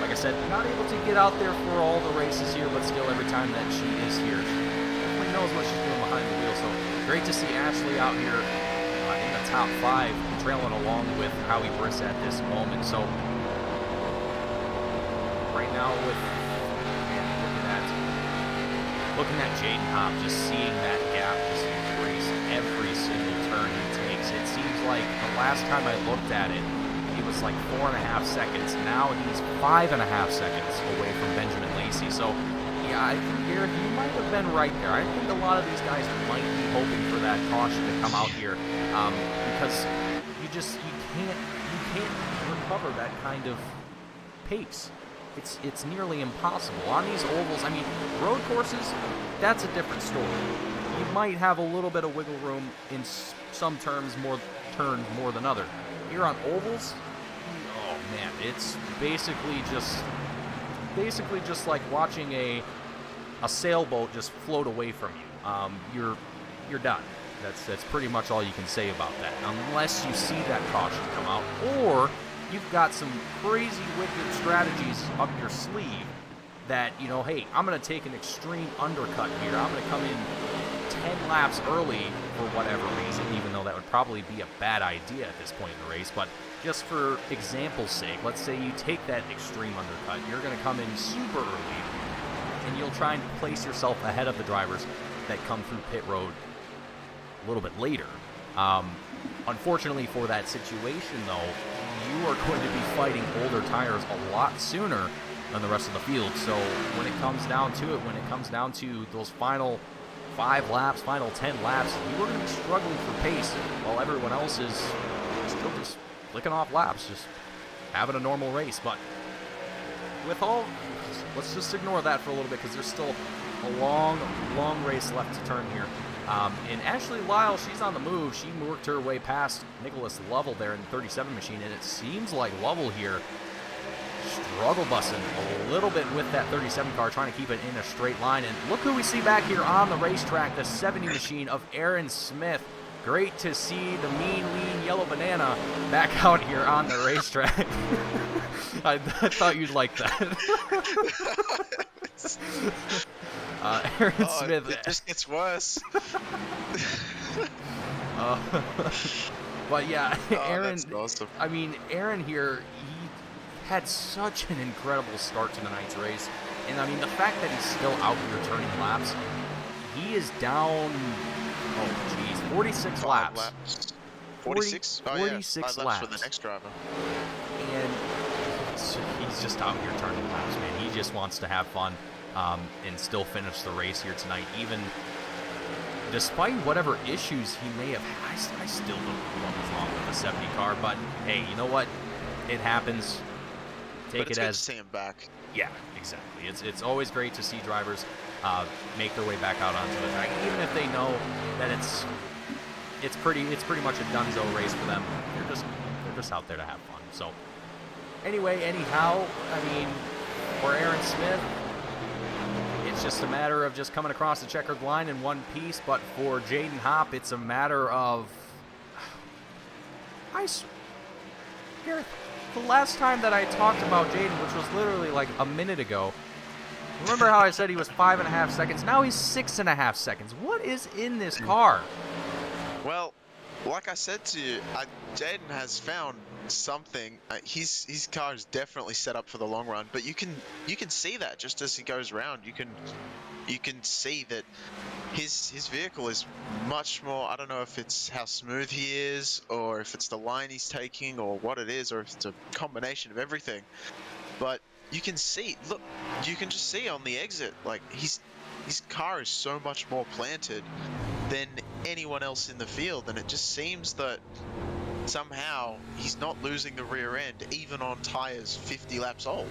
like I said, not able to get out there for all the races here, but still every time that she is here, she definitely knows what she's doing behind the wheel. So great to see Ashley out here in the top 5, trailing along with Howie Briss at this moment. So right now with looking at Jaden Hopp, just seeing that gap just increase every single turn he takes. It seems like the last time I looked at it, he was like 4.5 seconds. Now he's 5.5 seconds away from Benjamin Lacy. So yeah, I think, Garrett, you might have been right there. I think a lot of these guys might be hoping for that caution to come out here, because you can't recover that kind of pace. It's nearly impossible. On these ovals, I mean, road courses, that's a different story. You might have a little bit of wiggle room in some turns more than other. Here on ovals, oh man, it's basically just like watching a sailboat just float away from you. You're done. That's pretty much all you can say about that, unless you see that caution come out, or you've got some crazy wicked strategies up your sleeve that, you know, hey, I'm going to take an extreme undercut here. I'm going to come in 10 laps early for whatever reason, even though that would probably be a bad idea at this point in the race. But just for example's sake, let's say you take that extreme undercut. You're going to come in super early, and you'll try and place yourself ahead of the drivers that come through pit road a little bit later. Unfortunately for that situation, though, you are going to be fighting older tires a lot sooner than the rest of the field. So when it comes down to it, when it comes down to those final 5 laps, final 10 laps, you are going to be struggling for pace while everyone else is still just flicking off laps, just having a normal race. But with all, let's just ignore that for a little bit, because there's still a long race left to turn here. And Ashley Lyle, she's on the move. She worked her way past Nicholas Lovell there in the 37 machine, and it seems like Lovell here struggle busting a little bit with that 37 car, trying to keep it in a straight line. And look who we see back here on the racetrack, the 70 machine of Aaron Smith, great to see the mean, lean yellow banana back out here on the racetrack. I thought you'd like that. Aaron Smith. It just gets worse. But yeah, Aaron. That's awesome. I mean, Aaron here, he had such an incredible start to tonight's race. And I mean, the fact that he's still out here turning laps, he is down, 46 laps. 46? 46 laps. For the next driver. And he's just out here turning laps, man. He just wants to have fun and still finish the race here tonight. Even despite whatever issues he may have had, I still don't know what was wrong with the 70 car. But hey, you know what? It happens. Take it as. Good to see him back. Yeah, exactly. It's always great to see drivers make their way back out onto the track, even if they know that it's pretty much a donezo race for them. They're just out there to have fun. So anyway, anyhow, I mean, for Aaron Smith, it's just a matter of just coming across the checkered line in one piece. But for Jaden Hopp, it's a matter of Gareth, the last time that I talked about Jaden, which was literally like a minute ago, remember how I said he was 5.5 seconds? Now he's 6.5 seconds. What is in this car? Well, like I said to you, Jaden has found something. His car is definitely set up for the long run, but you can see that just as he goes around. You can see that his vehicle is much more. I don't know if it's how smooth he is, or if it's the line he's taking, or what it is, or if it's a combination of everything. But you can see. Look, you can just see on the exit, like his car is so much more planted than anyone else in the field, and it just seems that somehow he's not losing the rear end even on tires 50 laps old.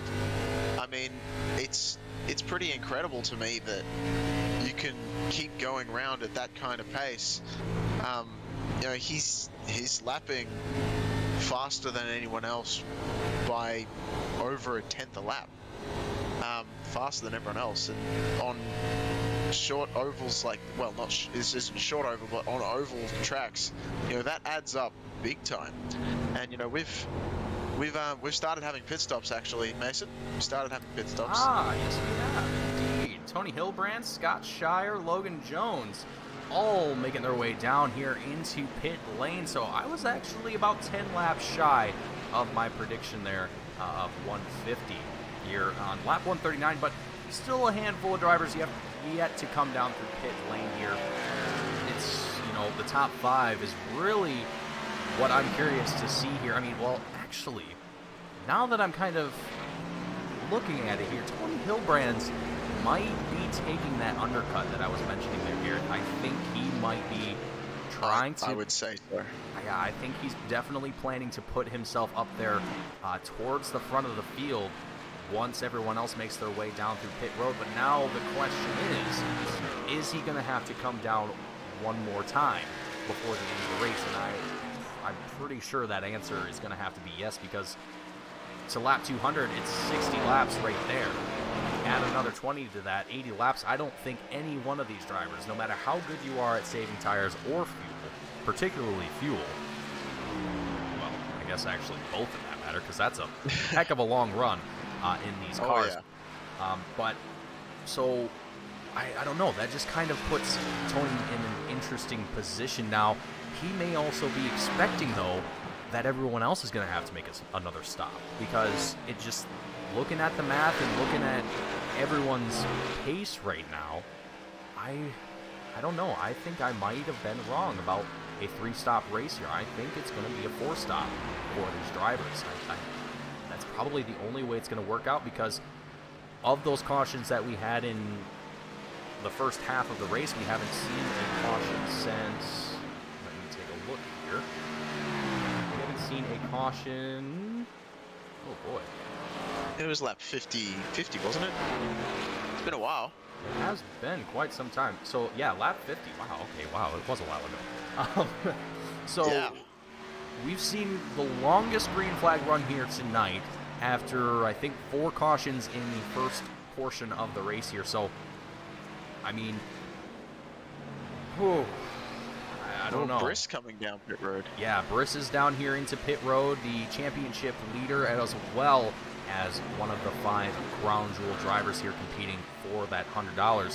I mean, it's pretty incredible to me that you can keep going round at that kind of pace. You know, he's lapping faster than anyone else by over a tenth a lap, faster than everyone else, and on short ovals, like, well, this isn't short oval, but on oval tracks, you know, that adds up big time. And you know, we've started having pit stops, actually, Mason. We started having pit stops. Yes we have, indeed. Tony Hilbrand, Scott Shire, Logan Jones, all making their way down here into pit lane. So I was actually about 10 laps shy of my prediction there of 150 here on lap 139, but still a handful of drivers yet to come down through pit lane here. It's, you know, the top 5 is really what I'm curious to see here. I mean, well, actually, now that I'm kind of looking at it here, Tony Hilbrand might be taking that undercut that I was mentioning there, Garrett. I think he might be trying to. I would say so. Yeah, I think he's definitely planning to put himself up there towards the front of the field once everyone else makes their way down through pit road. But now the question is he going to have to come down one more time before the end of the race? And I'm pretty sure that answer is going to have to be yes, because to lap 200, it's 60 laps right there. Add another 20 to that, 80 laps. I don't think any one of these drivers, no matter how good you are at saving tires or fuel, particularly fuel, well, I guess actually both in that matter, because that's a heck of a long run in these cars. Oh, yeah. But so I don't know. That just kind of puts Tony in an interesting position now. He may also be expecting, though, that everyone else is going to have to make another stop, because it just, looking at the math and looking at everyone's pace right now, I don't know. I think I might have been wrong about a 3-stop race here. I think it's going to be a 4-stop for these drivers. That's probably the only way it's going to work out, because of those cautions that we had in the first half of the race, we haven't seen a caution since, let me take a look here. We haven't seen a caution, oh boy. It was lap 50, wasn't it? It's been a while. It has been quite some time. So yeah, lap 50. Wow. Okay. Wow. It was a while ago. So yeah. We've seen the longest green flag run here tonight, after I think 4 cautions in the first portion of the race here. So, I mean, I don't know. Briss coming down pit road. Yeah, Briss is down here into pit road, the championship leader, as well as one of the 5 crown jewel drivers here competing for that $100.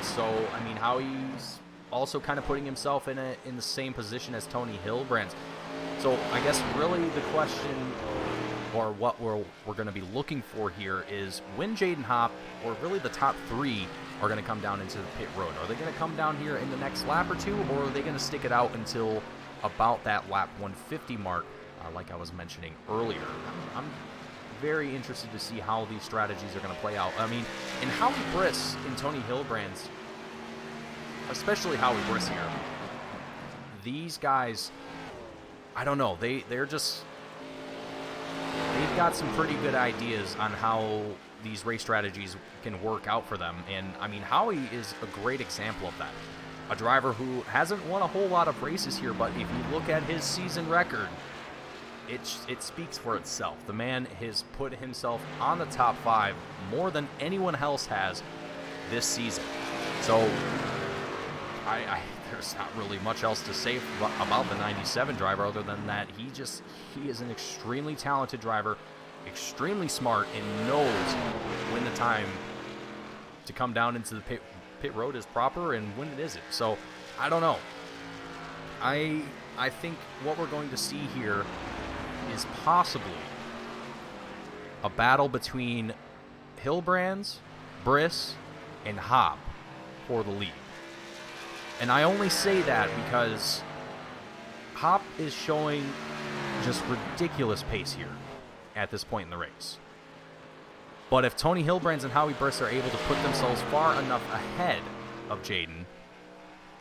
So, I mean, Howie's also kind of putting himself in the same position as Tony Hildebrand's. So, I guess really the question, or what we're going to be looking for here, is when Jaden Hopp, or really the top 3, are going to come down into the pit road. Are they going to come down here in the next lap or 2, or are they going to stick it out until about that lap 150 mark, like I was mentioning earlier? I'm very interested to see how these strategies are going to play out. I mean, in Howie Briss and Tony Hildebrand's, especially Howie Briss here, these guys, I don't know, they've got some pretty good ideas on how these race strategies can work out for them. And I mean, Howie is a great example of that. A driver who hasn't won a whole lot of races here, but if you look at his season record, it speaks for itself. The man has put himself on the top 5 more than anyone else has this season. So there's not really much else to say about the 97 driver other than that he is an extremely talented driver, extremely smart, and knows when the time to come down into the pit road is proper and when it isn't. So I don't know. I think what we're going to see here is possibly a battle between Hildebrand's, Briss, and Hopp for the lead. And I only say that because Hopp is showing just ridiculous pace here at this point in the race. But if Tony Hildebrand's and Howie Briss are able to put themselves far enough ahead of Jaden,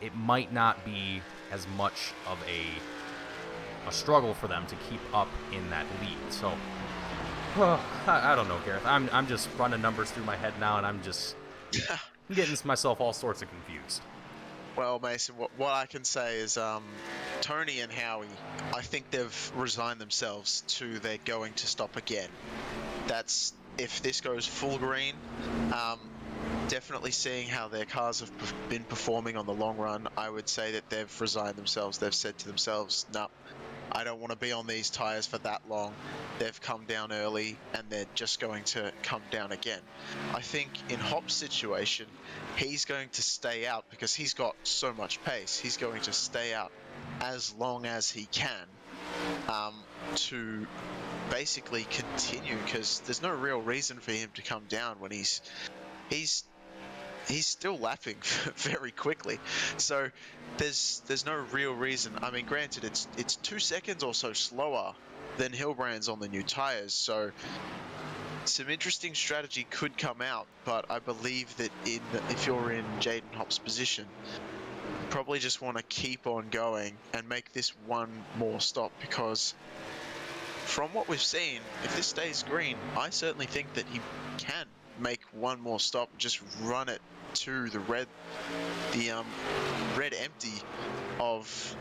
it might not be as much of a struggle for them to keep up in that lead. So, I don't know, Gareth. I'm just running numbers through my head now, and I'm getting myself all sorts of confused. Well, Mason, what I can say is Tony and Howie, I think they've resigned themselves to they're going to stop again. That's, if this goes full green, definitely seeing how their cars have been performing on the long run, I would say that they've resigned themselves. They've said to themselves, no, I don't want to be on these tires for that long. They've come down early and they're just going to come down again. I think in Hop's situation, he's going to stay out because he's got so much pace. He's going to stay out as long as he can to basically continue, because there's no real reason for him to come down when he's still lapping very quickly. So there's no real reason. I mean, granted, it's 2 seconds or so slower than Hildebrand's on the new tires, so some interesting strategy could come out. But I believe that if you're in Jaden Hop's position, probably just want to keep on going and make this one more stop, because from what we've seen, if this stays green, I certainly think that he can make one more stop, just run it to the red empty of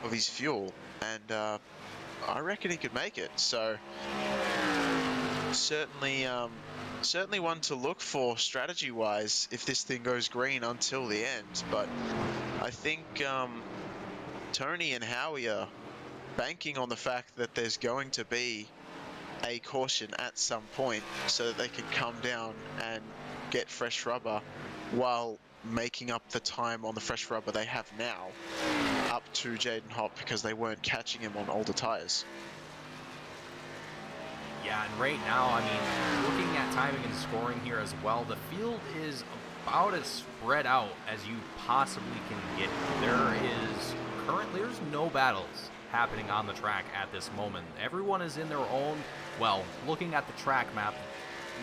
his fuel, and I reckon he could make it. So certainly one to look for strategy wise if this thing goes green until the end. But I think Tony and Howie are banking on the fact that there's going to be a caution at some point so that they can come down and get fresh rubber while making up the time on the fresh rubber they have now up to Jaden Hop, because they weren't catching him on older tires. Yeah, and right now, I mean, looking at timing and scoring here as well, the field is about as spread out as you possibly can get. There's no battles happening on the track at this moment. Everyone is in their own, well, looking at the track map,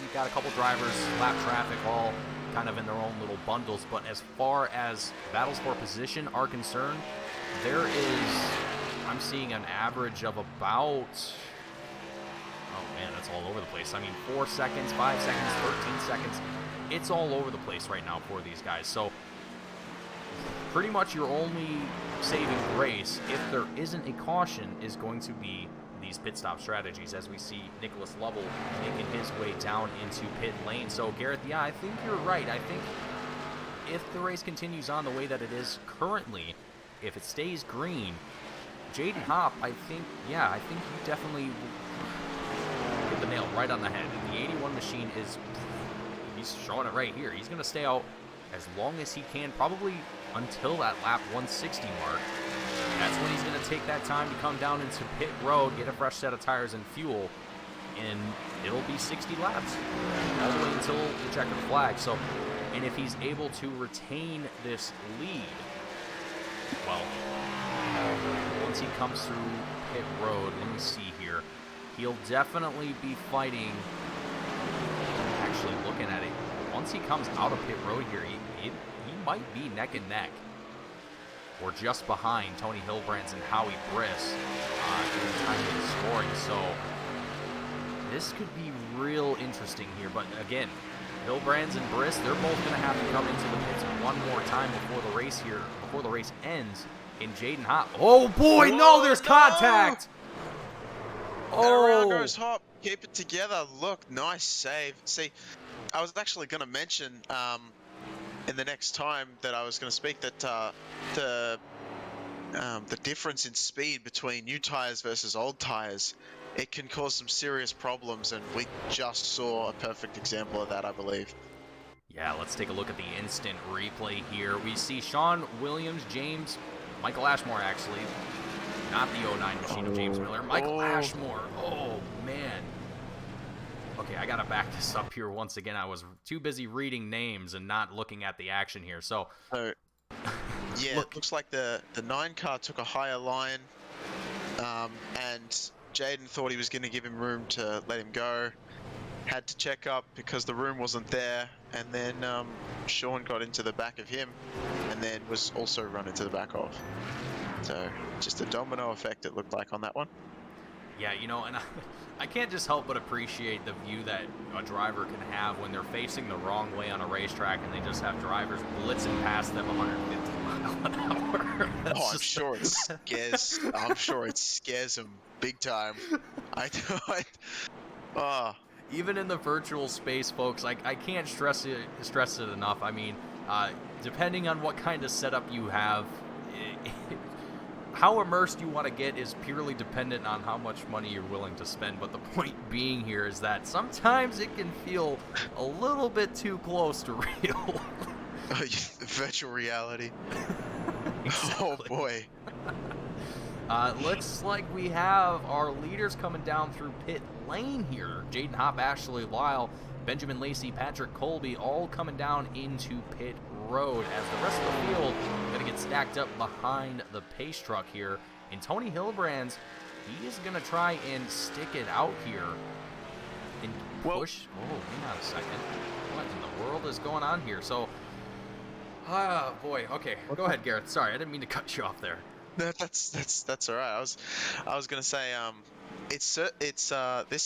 you've got a couple drivers, lap traffic, all kind of in their own little bundles. But as far as battles for position are concerned, I'm seeing an average of about, oh man, that's all over the place. I mean, 4 seconds, 5 seconds, 13 seconds. It's all over the place right now for these guys. So pretty much your only saving grace, if there isn't a caution, is going to be these pit stop strategies, as we see Nicholas Lovell making his way down into pit lane. So Gareth, yeah, I think you're right. I think if the race continues on the way that it is currently, if it stays green, Jaden Hopp, I think you definitely hit the nail right on the head. And the 81 machine he's showing it right here. He's going to stay out as long as he can, probably until that lap 160 mark. That's when he's going to take that time to come down into pit road, get a fresh set of tires and fuel, and it'll be 60 laps all the way until the checkered flag. So, and if he's able to retain this lead, well, once he comes through pit road, let me see here, he'll definitely be fighting. Actually, looking at it, once he comes out of pit road here, he might be neck and neck, or just behind Tony Hilbrands and Howie Briss in timing and scoring. So this could be real interesting here. But again, Hilbrands and Briss, they're both going to have to come into the pits one more time before the race ends. And Jaden Hopp, oh boy, no, there's contact. And around goes Hopp. Keep it together. Look, nice save. See, I was actually going to mention in the next time that I was going to speak that the difference in speed between new tires versus old tires, it can cause some serious problems, and we just saw a perfect example of that, I believe. Yeah, let's take a look at the instant replay here. We see Sean Williams, Michael Ashmore, actually. Not the 09 machine of James Miller. Michael Ashmore. Oh, man. Okay, I got to back this up here once again. I was too busy reading names and not looking at the action here. So, yeah, it looks like the 9 car took a higher line, and Jaden thought he was going to give him room to let him go. Had to check up because the room wasn't there, and then Sean got into the back of him and then was also run into the back of. So just a domino effect, it looked like, on that one. Yeah, you know, and I can't just help but appreciate the view that a driver can have when they're facing the wrong way on a racetrack and they just have drivers blitzing past them 150 miles an hour. Oh, I'm sure it scares them big time. Even in the virtual space, folks, I can't stress it enough. I mean, depending on what kind of setup you have, how immersed you want to get is purely dependent on how much money you're willing to spend. But the point being here is that sometimes it can feel a little bit too close to real. Virtual reality. Exactly. Oh boy. Looks like we have our leaders coming down through pit lane here. Jaden Hopp, Ashley Lyle, Benjamin Lacy, Patrick Colby, all coming down into pit road as the rest of the field going to get stacked up behind the pace truck here. And Tony Hilbrands, he is going to try and stick it out here and push. Hang on a second. What in the world is going on here? So, boy. Okay, go ahead, Gareth. Sorry, I didn't mean to cut you off there. No, that's all right. I was gonna say this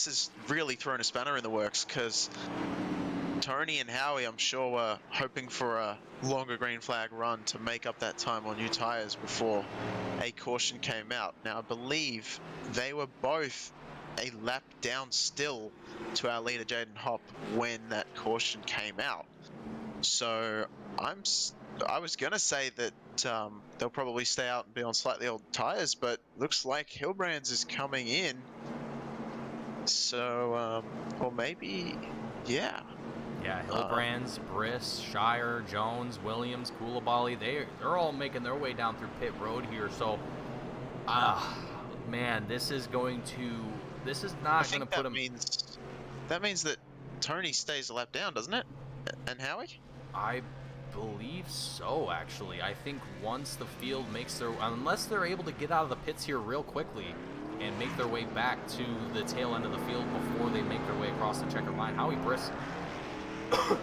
is really thrown a spanner in the works, because Tony and Howie, I'm sure, were hoping for a longer green flag run to make up that time on new tires before a caution came out. Now, I believe they were both a lap down still to our leader Jaden Hopp when that caution came out. So I was gonna say that they'll probably stay out and be on slightly old tires, but looks like Hilbrands is coming in. So, or maybe, yeah. Yeah, Hilbrands, Briss, Shire, Jones, Williams, Koulibaly, they're all making their way down through pit road here. So, man, this is not going to put them. That means that Tony stays a lap down, doesn't it? And Howie? I believe so, actually. I think once the field unless they're able to get out of the pits here real quickly and make their way back to the tail end of the field before they make their way across the checkered line, Howie Briss,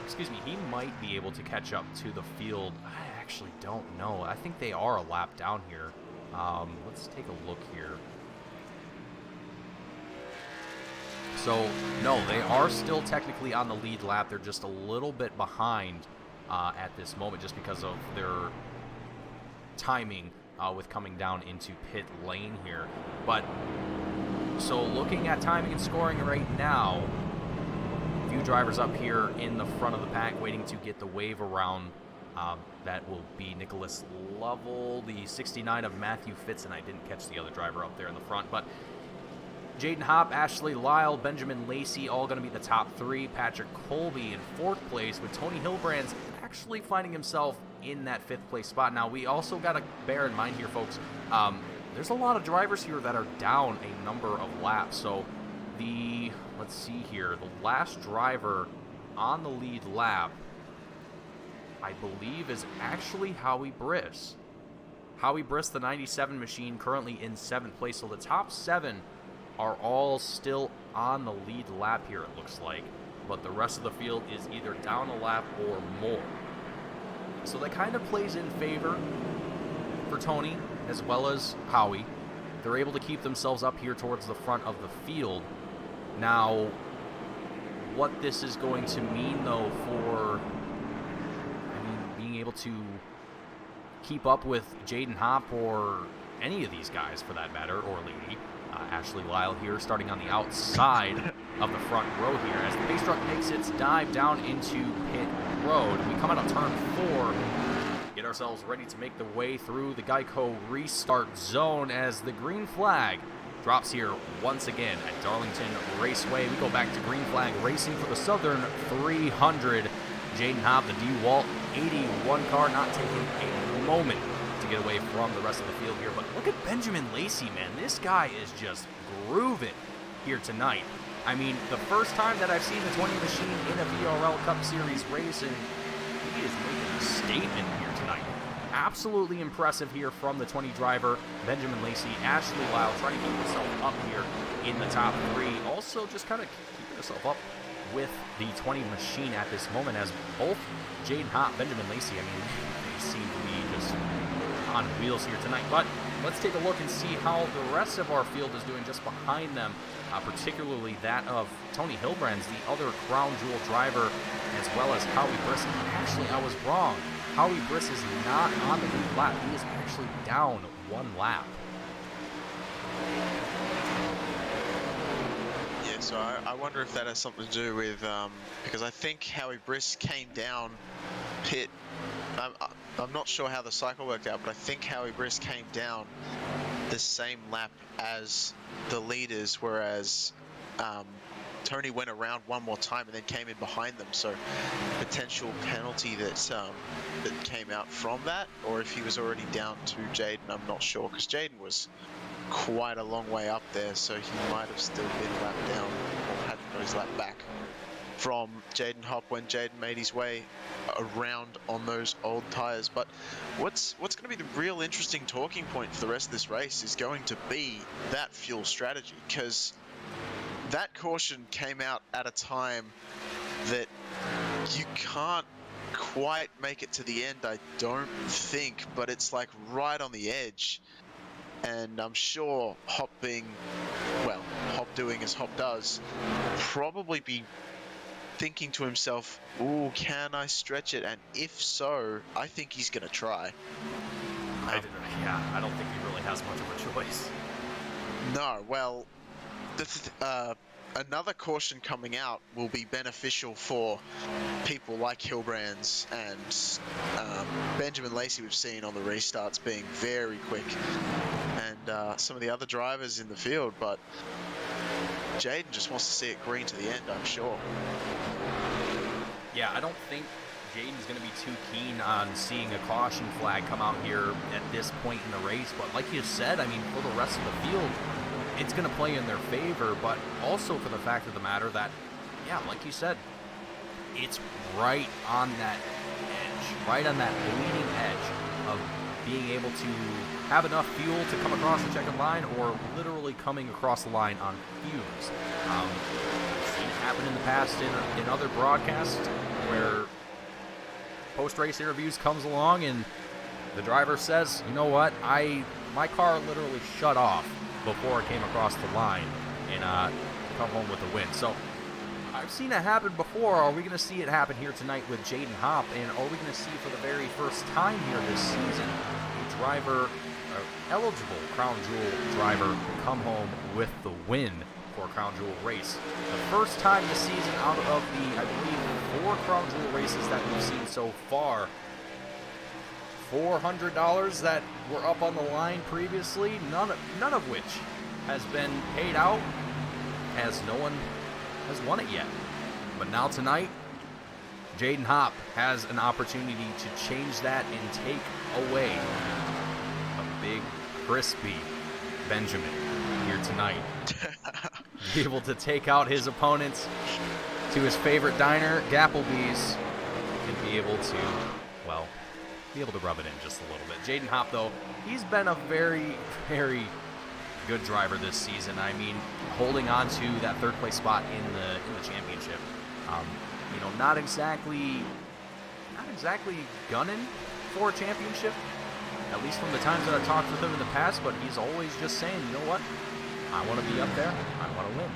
excuse me, he might be able to catch up to the field. I actually don't know. I think they are a lap down here. Let's take a look here. So, no, they are still technically on the lead lap. They're just a little bit behind at this moment just because of their timing with coming down into pit lane here. But, so looking at timing and scoring right now, a few drivers up here in the front of the pack waiting to get the wave around That will be Nicholas Lovell, the 69 of Matthew Fitz, and I didn't catch the other driver up there in the front. But Jaden Hopp, Ashley Lyle, Benjamin Lacy, all going to be the top three. Patrick Colby in fourth place, with Tony Hilbrands actually finding himself in that fifth place spot. Now, we also got to bear in mind here, folks, there's a lot of drivers here that are down a number of laps. So let's see here, the last driver on the lead lap, I believe, is actually Howie Briss. Howie Briss, the 97 machine, currently in seventh place. So the top seven are all still on the lead lap here, it looks like. But the rest of the field is either down a lap or more. So that kind of plays in favor for Tony as well as Howie. They're able to keep themselves up here towards the front of the field. Now, what this is going to mean, though, for being able to keep up with Jaden Hopp or any of these guys for that matter, or lady, Ashley Lyle here starting on the outside of the front row here as the base truck makes its dive down into pit road. We come out of turn 4, get ourselves ready to make the way through the Geico restart zone as the green flag drops here once again at Darlington Raceway. We go back to green flag racing for the Southern 300. Jaden Hopp, the DeWalt 81 car, not taking a moment to get away from the rest of the field here. But look at Benjamin Lacy, man. This guy is just grooving here tonight. I mean, the first time that I've seen the 20 machine in a VRL Cup Series race, and he is making a statement here tonight. Absolutely impressive here from the 20 driver, Benjamin Lacy. Ashley Lyle trying to keep herself up here in the top 3. Also just kind of keeping herself up with the 20 machine at this moment, as both Jaden Hopp, Benjamin Lacy, I mean, they seem to be just on wheels here tonight. But let's take a look and see how the rest of our field is doing just behind them, particularly that of Tony Hilbrands, the other crown jewel driver, as well as Howie Briss. Actually, I was wrong. Howie Briss is not on the lead lap. He is actually down one lap. Yeah, so I wonder if that has something to do with, because I think Howie Briss came down pit. I'm not sure how the cycle worked out, but I think Howie Briss came down the same lap as the leaders, whereas Tony went around one more time and then came in behind them. So potential penalty that came out from that, or if he was already down to Jaden, I'm not sure, because Jaden was quite a long way up there, so he might have still been lapped down or had his lap back from Jaden Hopp when Jaden made his way around on those old tires. But what's going to be the real interesting talking point for the rest of this race is going to be that fuel strategy, because that caution came out at a time that you can't quite make it to the end, I don't think, but it's like right on the edge. And I'm sure Hopp doing as Hopp does, probably be thinking to himself, ooh, can I stretch it? And if so, I think he's going to try. I don't think he really has much of a choice. No, well, another caution coming out will be beneficial for people like Hilbrands and Benjamin Lacy, we've seen on the restarts being very quick, and some of the other drivers in the field, but Jaden just wants to see it green to the end, I'm sure. Yeah, I don't think Jaden's going to be too keen on seeing a caution flag come out here at this point in the race, but like you said, I mean, for the rest of the field, it's going to play in their favor, but also for the fact of the matter that, yeah, like you said, it's right on that edge, right on that bleeding edge of being able to have enough fuel to come across the checkered line, or literally coming across the line on fumes. I've seen it happen in the past in other broadcasts where post-race interviews comes along and the driver says, you know what, my car literally shut off before it came across the line and come home with a win. So I've seen it happen before. Are we going to see it happen here tonight with Jaden Hopp? And are we going to see for the very first time here this season a driver, eligible Crown Jewel driver, come home with the win for a Crown Jewel race? The first time this season out of the, I believe, 4 Crown Jewel races that we've seen so far. $400 that were up on the line previously, none of which has been paid out, as no one has won it yet. But now tonight, Jaden Hopp has an opportunity to change that and take away a big, crispy Benjamin here tonight. Be able to take out his opponents to his favorite diner, Gapplebee's, and be able to, well, be able to rub it in just a little bit. Jaden Hopp, though, he's been a very, very good driver this season. I mean, holding on to that third place spot in the championship. You know, not exactly gunning for a championship, at least from the times that I've talked with him in the past, but he's always just saying, you know what, I want to be up there, I want to win.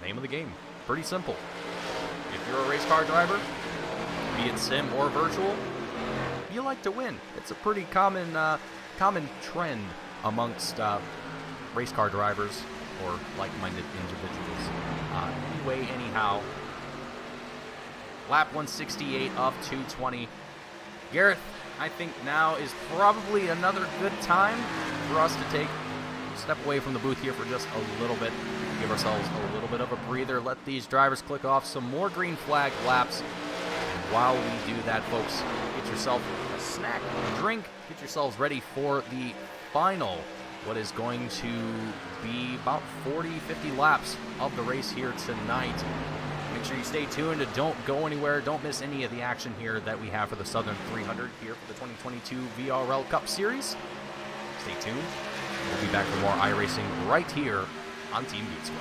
Name of the game, pretty simple. If you're a race car driver, be it sim or virtual, you like to win. It's a pretty common trend amongst race car drivers or like-minded individuals. Anyway, anyhow, lap 168 of 220. Gareth, I think now is probably another good time for us to take a step away from the booth here for just a little bit. Give ourselves a little bit of a breather. Let these drivers click off some more green flag laps. And while we do that, folks, get yourself a snack, a drink. Get yourselves ready for the final, what is going to be about 40-50 laps of the race here tonight. Make sure you stay tuned and don't go anywhere. Don't miss any of the action here that we have for the Southern 300 here for the 2022 VRL Cup Series. Stay tuned. We'll be back for more iRacing right here on Team Beat Squad.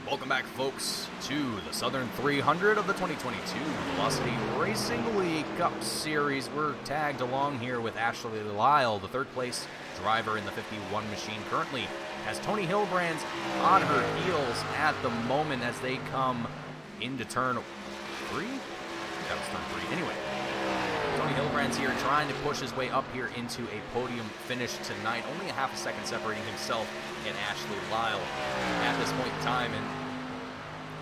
Welcome back, folks, to the Southern 300 of the 2022 Velocity Racing League Cup Series. We're tagged along here with Ashley Lyle, the third place driver in the 51 machine. Currently has Tony Hillbrand's on her heels at the moment as they come into turn 3? That was turn 3. Anyway, Tony Hillbrand's here trying to push his way up here into a podium finish tonight. Only a half a second separating himself and Ashley Lyle at this point in time. And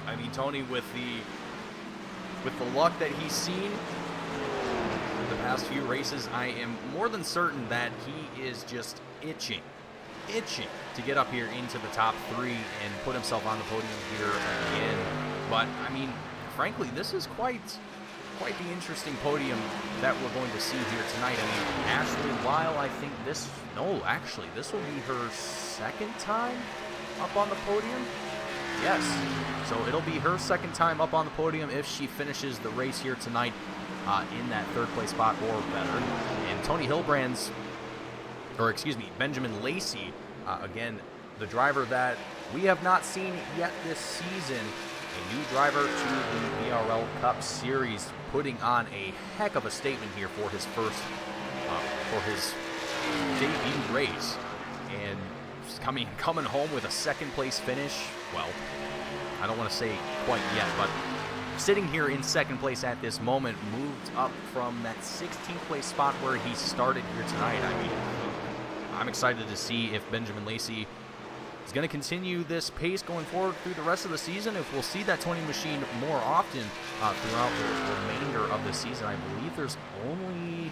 I mean, Tony, with the luck that he's seen the past few races, I am more than certain that he is just itching to get up here into the top 3 and put himself on the podium here again. But I mean, frankly, this is quite the interesting podium that we're going to see here tonight. I mean, Ashley Lyle, I think this will be her second time up on the podium. Yes, so it'll be her second time up on the podium if she finishes the race here tonight in that third place spot or better. And Tony Hillbrand's, or excuse me, Benjamin Lacy, again, the driver that we have not seen yet this season, a new driver to the VRL Cup Series, putting on a heck of a statement here for his first, for his debut race, and coming home with a second place finish. Well, I don't want to say quite yet, but sitting here in second place at this moment, moved up from that 16th place spot where he started here tonight. I mean, I'm excited to see if Benjamin Lacy is going to continue this pace going forward through the rest of the season, if we'll see that 20 machine more often throughout the remainder of the season. I believe there's only,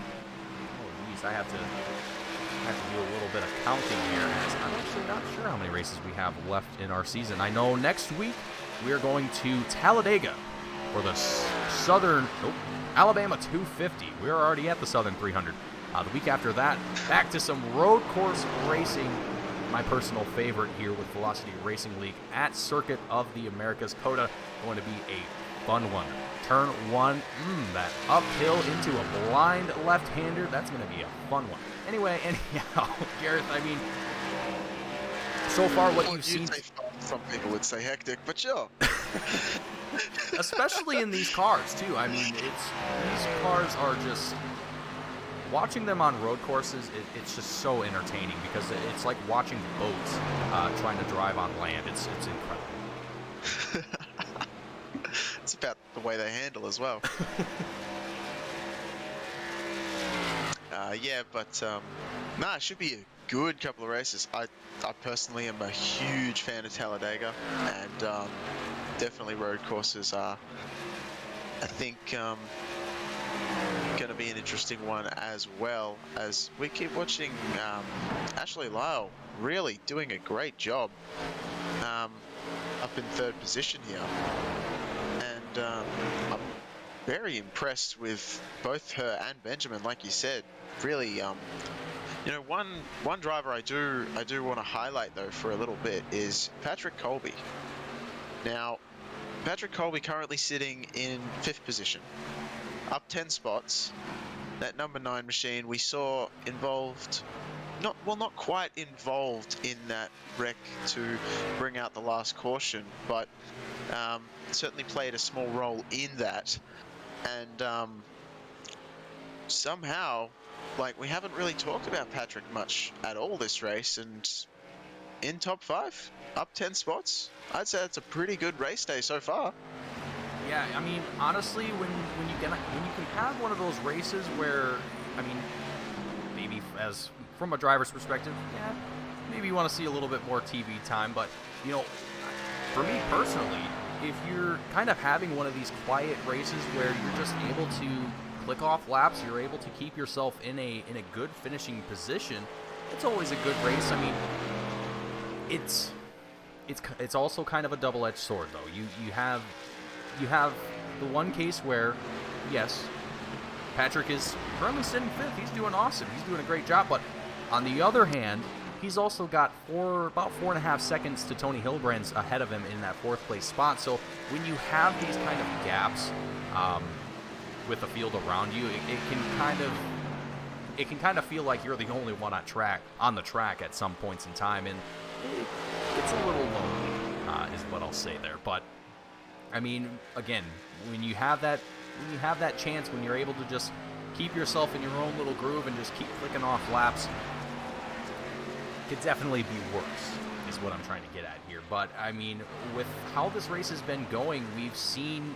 I have to do a little bit of counting here, as I'm actually not sure how many races we have left in our season. I know next week we are going to Talladega for the Alabama 250. We are already at the Southern 300. The week after that, back to some road course racing. My personal favorite here with Velocity Racing League at Circuit of the Americas. COTA going to be a fun one. Turn 1, that uphill into a blind left-hander. That's going to be a fun one. Anyway, anyhow, Gareth, I mean, so far what you've seen... Some people would say hectic, but sure. Especially in these cars, too. I mean, these cars are just... Watching them on road courses, it's just so entertaining, because it's like watching boats trying to drive on land. It's incredible. It's about the way they handle as well. Yeah, but it should be a good couple of races. I personally am a huge fan of Talladega, and definitely road courses are, I think, going to be an interesting one, as well as we keep watching Ashley Lyle really doing a great job up in third position here, and I'm very impressed with both her and Benjamin. Like you said, really, one driver I do want to highlight though for a little bit is Patrick Colby. Now, Patrick Colby currently sitting in 5th position, up 10 spots. That number 9 machine we saw involved, not quite involved in that wreck to bring out the last caution, but certainly played a small role in that. And somehow, like, we haven't really talked about Patrick much at all this race, and in top 5, up 10 spots, I'd say that's a pretty good race day so far. Yeah, I mean, honestly, when you can have one of those races where, I mean, maybe as from a driver's perspective, yeah, maybe you want to see a little bit more TV time, but, you know, for me personally, if you're kind of having one of these quiet races where you're just able to click off laps, you're able to keep yourself in a good finishing position, it's always a good race. I mean, it's also kind of a double-edged sword, though. You have the one case where, yes, Patrick is currently sitting 5th. He's doing awesome. He's doing a great job. But on the other hand, he's also got about 4.5 seconds to Tony Hilbrand's ahead of him in that 4th place spot. So when you have these kind of gaps with the field around you, it can kind of feel like you're the only one on the track at some points in time, and it gets a little lonely, is what I'll say there. But I mean, again, when you have that chance, when you're able to just keep yourself in your own little groove and just keep clicking off laps, it could definitely be worse, is what I'm trying to get at here. But I mean, with how this race has been going, we've seen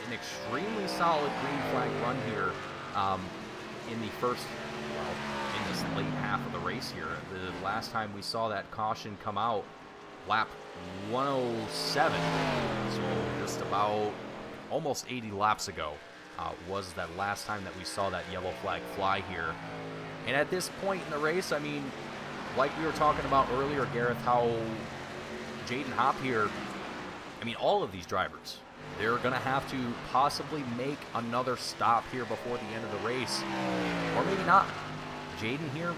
an extremely solid green flag run here in this late half of the race here. The last time we saw that caution come out, lap 107, so just about almost 80 laps ago was that last time that we saw that yellow flag fly here. And at this point in the race, I mean, like we were talking about earlier, Gareth, how Jaden Hopp here, I mean, all of these drivers, they're going to have to possibly make another stop here before the end of the race, or maybe not. Jaden here,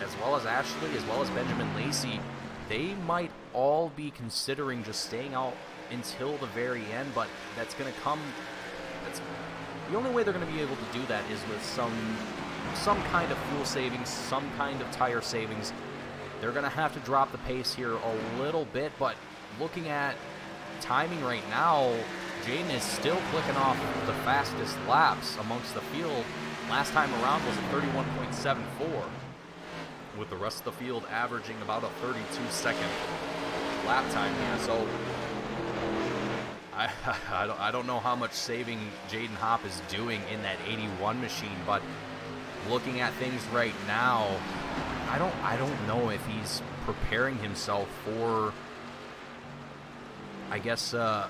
as well as Ashley, as well as Benjamin Lacy, they might all be considering just staying out until the very end, but that's going to come. The only way they're going to be able to do that is with some kind of fuel savings, some kind of tire savings. They're going to have to drop the pace here a little bit, but looking at timing right now, Jaden is still clicking off the fastest laps amongst the field. Last time around was a 31.74, with the rest of the field averaging about a 32-second lap time here. So I don't know how much saving Jaden Hopp is doing in that 81 machine, but looking at things right now, I don't know if he's preparing himself for, I guess, a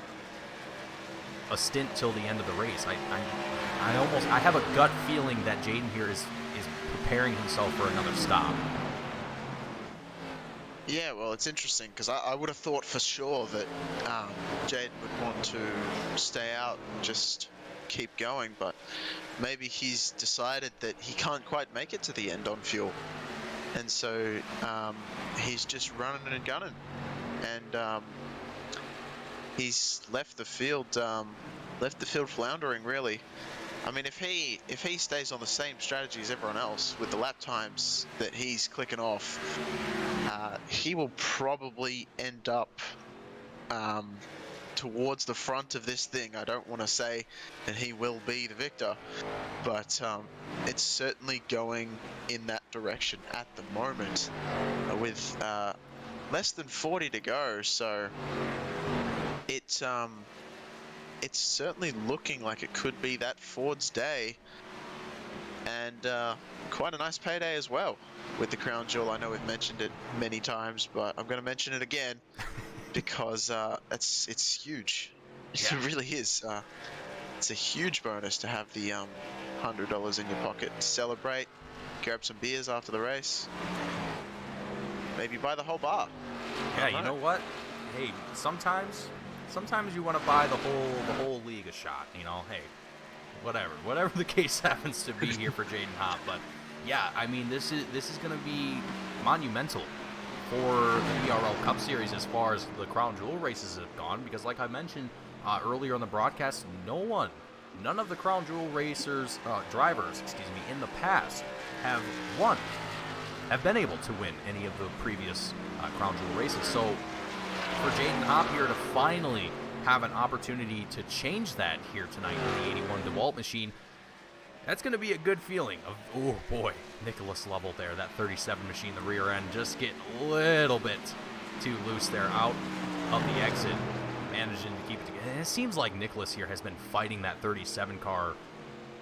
stint till the end of the race. I have a gut feeling that Jaden here is preparing himself for another stop. Yeah, well, it's interesting because I would have thought for sure that Jaden would want to stay out and just keep going, but maybe he's decided that he can't quite make it to the end on fuel, and so he's just running and gunning, and he's left the field floundering, really. I mean, if he stays on the same strategy as everyone else with the lap times that he's clicking off, he will probably end up towards the front of this thing. I don't want to say that he will be the victor, but it's certainly going in that direction at the moment, with less than 40 to go. So it's certainly looking like it could be that Ford's day, and quite a nice payday as well with the crown jewel. I know we've mentioned it many times, but I'm going to mention it again because it's huge. Yeah. It really is. It's a huge bonus to have the $100 in your pocket to celebrate, grab some beers after the race, maybe buy the whole bar. Yeah, you know what? Hey, sometimes you want to buy the whole league a shot. You know, hey, whatever the case happens to be here for Jaden Hopp. But yeah, I mean, this is going to be monumental for the VRL Cup Series as far as the Crown Jewel races have gone, because like I mentioned earlier on the broadcast, none of the Crown Jewel racers, drivers, in the past have been able to win any of the previous Crown Jewel races. So for Jaden Hopp here to finally have an opportunity to change that here tonight in the 81 DeWalt machine, that's going to be a good feeling. Oh boy, Nicholas level there, that 37 machine, the rear end just getting a little bit too loose there out of the exit, managing to keep it together. And it seems like Nicholas here has been fighting that 37 car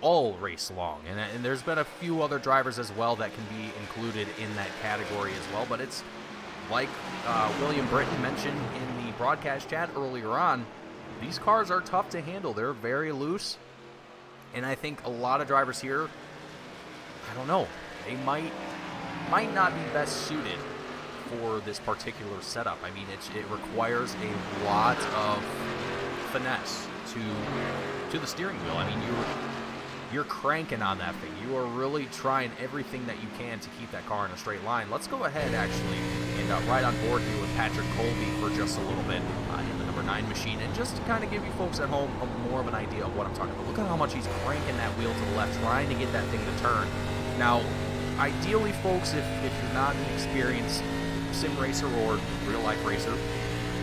all race long, and there's been a few other drivers as well that can be included in that category as well, but it's like William Britton mentioned in the broadcast chat earlier on, these cars are tough to handle. They're very loose, and I think a lot of drivers here, I don't know, they might not be best suited for this particular setup. I mean, it requires a lot of finesse to the steering wheel. I mean, you're cranking on that thing. You are really trying everything that you can to keep that car in a straight line. Let's go ahead, actually, and ride on board here with Patrick Colby for just a little bit in the number 9 machine, and just to kind of give you folks at home more of an idea of what I'm talking about. Look at how much he's cranking that wheel to the left, trying to get that thing to turn. Now, ideally, folks, if you're not an experienced sim racer or real-life racer,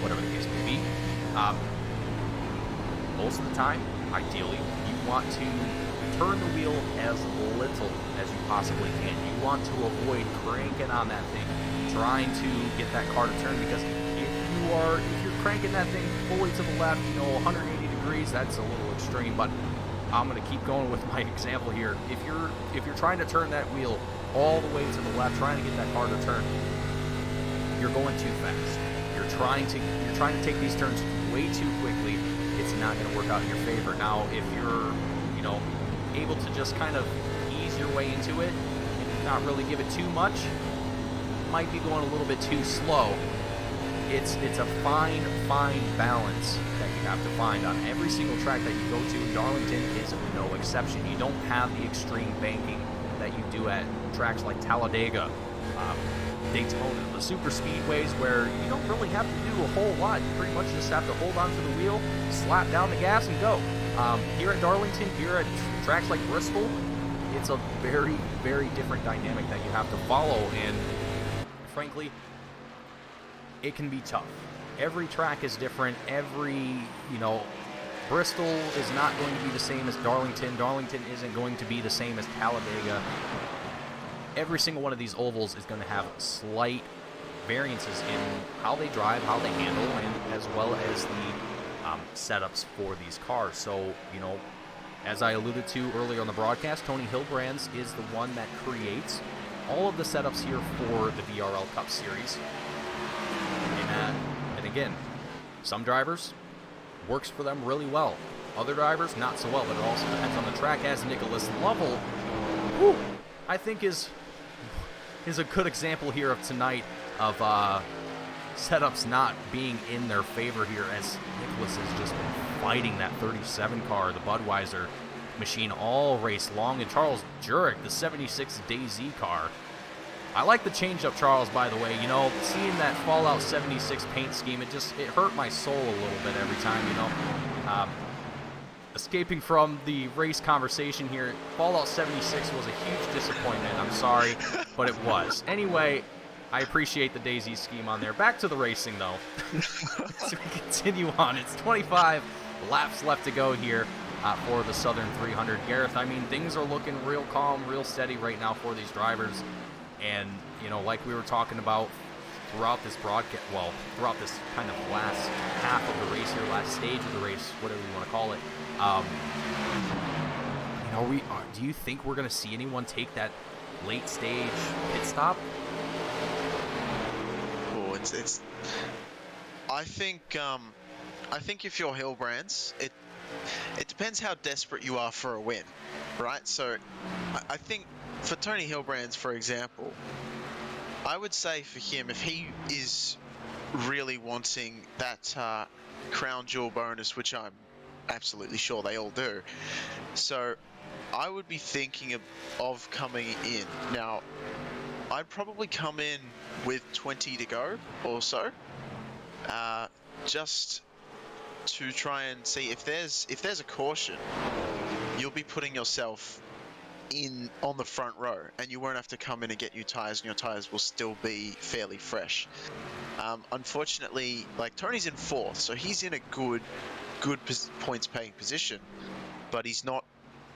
whatever the case may be, most of the time, ideally, you want to turn the wheel as little as you possibly can. You want to avoid cranking on that thing, trying to get that car to turn, because if you're cranking that thing fully to the left, 180 degrees, that's a little extreme, but I'm going to keep going with my example here. If you're trying to turn that wheel all the way to the left, trying to get that car to turn, you're going too fast. You're trying to take these turns way too quickly. It's not going to work out in your favor. Now, if you're able to just kind of ease your way into it and not really give it too much, might be going a little bit too slow. It's a fine balance that you have to find on every single track that you go to. Darlington is no exception. You don't have the extreme banking that you do at tracks like Talladega, Daytona, the super speedways, where you don't really have to do a whole lot. You pretty much just have to hold onto the wheel, slap down the gas, and go. Here at Darlington, here at tracks like Bristol, it's a very, very different dynamic that you have to follow, and frankly, it can be tough. Every track is different. Bristol is not going to be the same as Darlington. Darlington isn't going to be the same as Talladega. Every single one of these ovals is going to have slight variances in how they drive, how they handle, and as well as the setups for these cars. So, you know, as I alluded to earlier on the broadcast, Tony Hilbrands is the one that creates all of the setups here for the VRL Cup Series. And again, some drivers, works for them really well. Other drivers, not so well, but it also depends on the track, as Nicholas Lovell, whew, I think is a good example here of tonight of setups not being in their favor here, as Nicholas has just been fighting that 37 car, the Budweiser machine, all race long. And Charles Jurek, the 76 DayZ car. I like the change-up, Charles, by the way. You know, seeing that Fallout 76 paint scheme, it hurt my soul a little bit every time, you know. Escaping from the race conversation here, Fallout 76 was a huge disappointment. I'm sorry, but it was. Anyway, I appreciate the DayZ scheme on there. Back to the racing, though. As we continue on, it's 25 laps left to go here for the Southern 300. Gareth, I mean, things are looking real calm, real steady right now for these drivers. And, you know, like we were talking about throughout this broadcast, well, throughout this kind of last half of the race here, last stage of the race, whatever you want to call it, you know, do you think we're going to see anyone take that late stage pit stop? Oh, it's. I think if you're Hilbrands, it depends how desperate you are for a win, right? So, I think for Tony Hilbrands, for example, I would say for him, if he is really wanting that crown jewel bonus, which I'm absolutely sure they all do, so I would be thinking of coming in. Now, I'd probably come in with 20 to go or so, just to try and see if there's a caution, you'll be putting yourself on the front row, and you won't have to come in and get new tires, and your tires will still be fairly fresh. Unfortunately, like, Tony's in 4th, so he's in a good points paying position, but he's not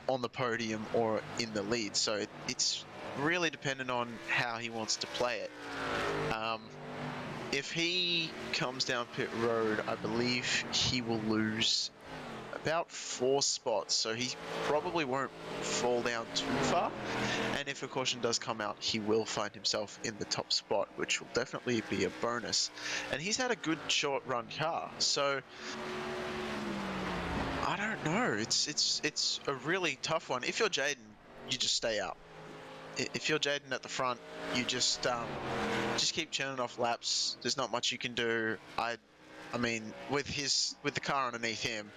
on the podium or in the lead, so it's really dependent on how he wants to play it. If he comes down pit road, I believe he will lose about 4 spots, so he probably won't fall down too far, and if a caution does come out, he will find himself in the top spot, which will definitely be a bonus. And he's had a good short run car, so I don't know, it's a really tough one. If you're Jaden, you just stay out. If you're Jaden at the front, you just keep churning off laps. There's not much you can do. I mean, with the car underneath him,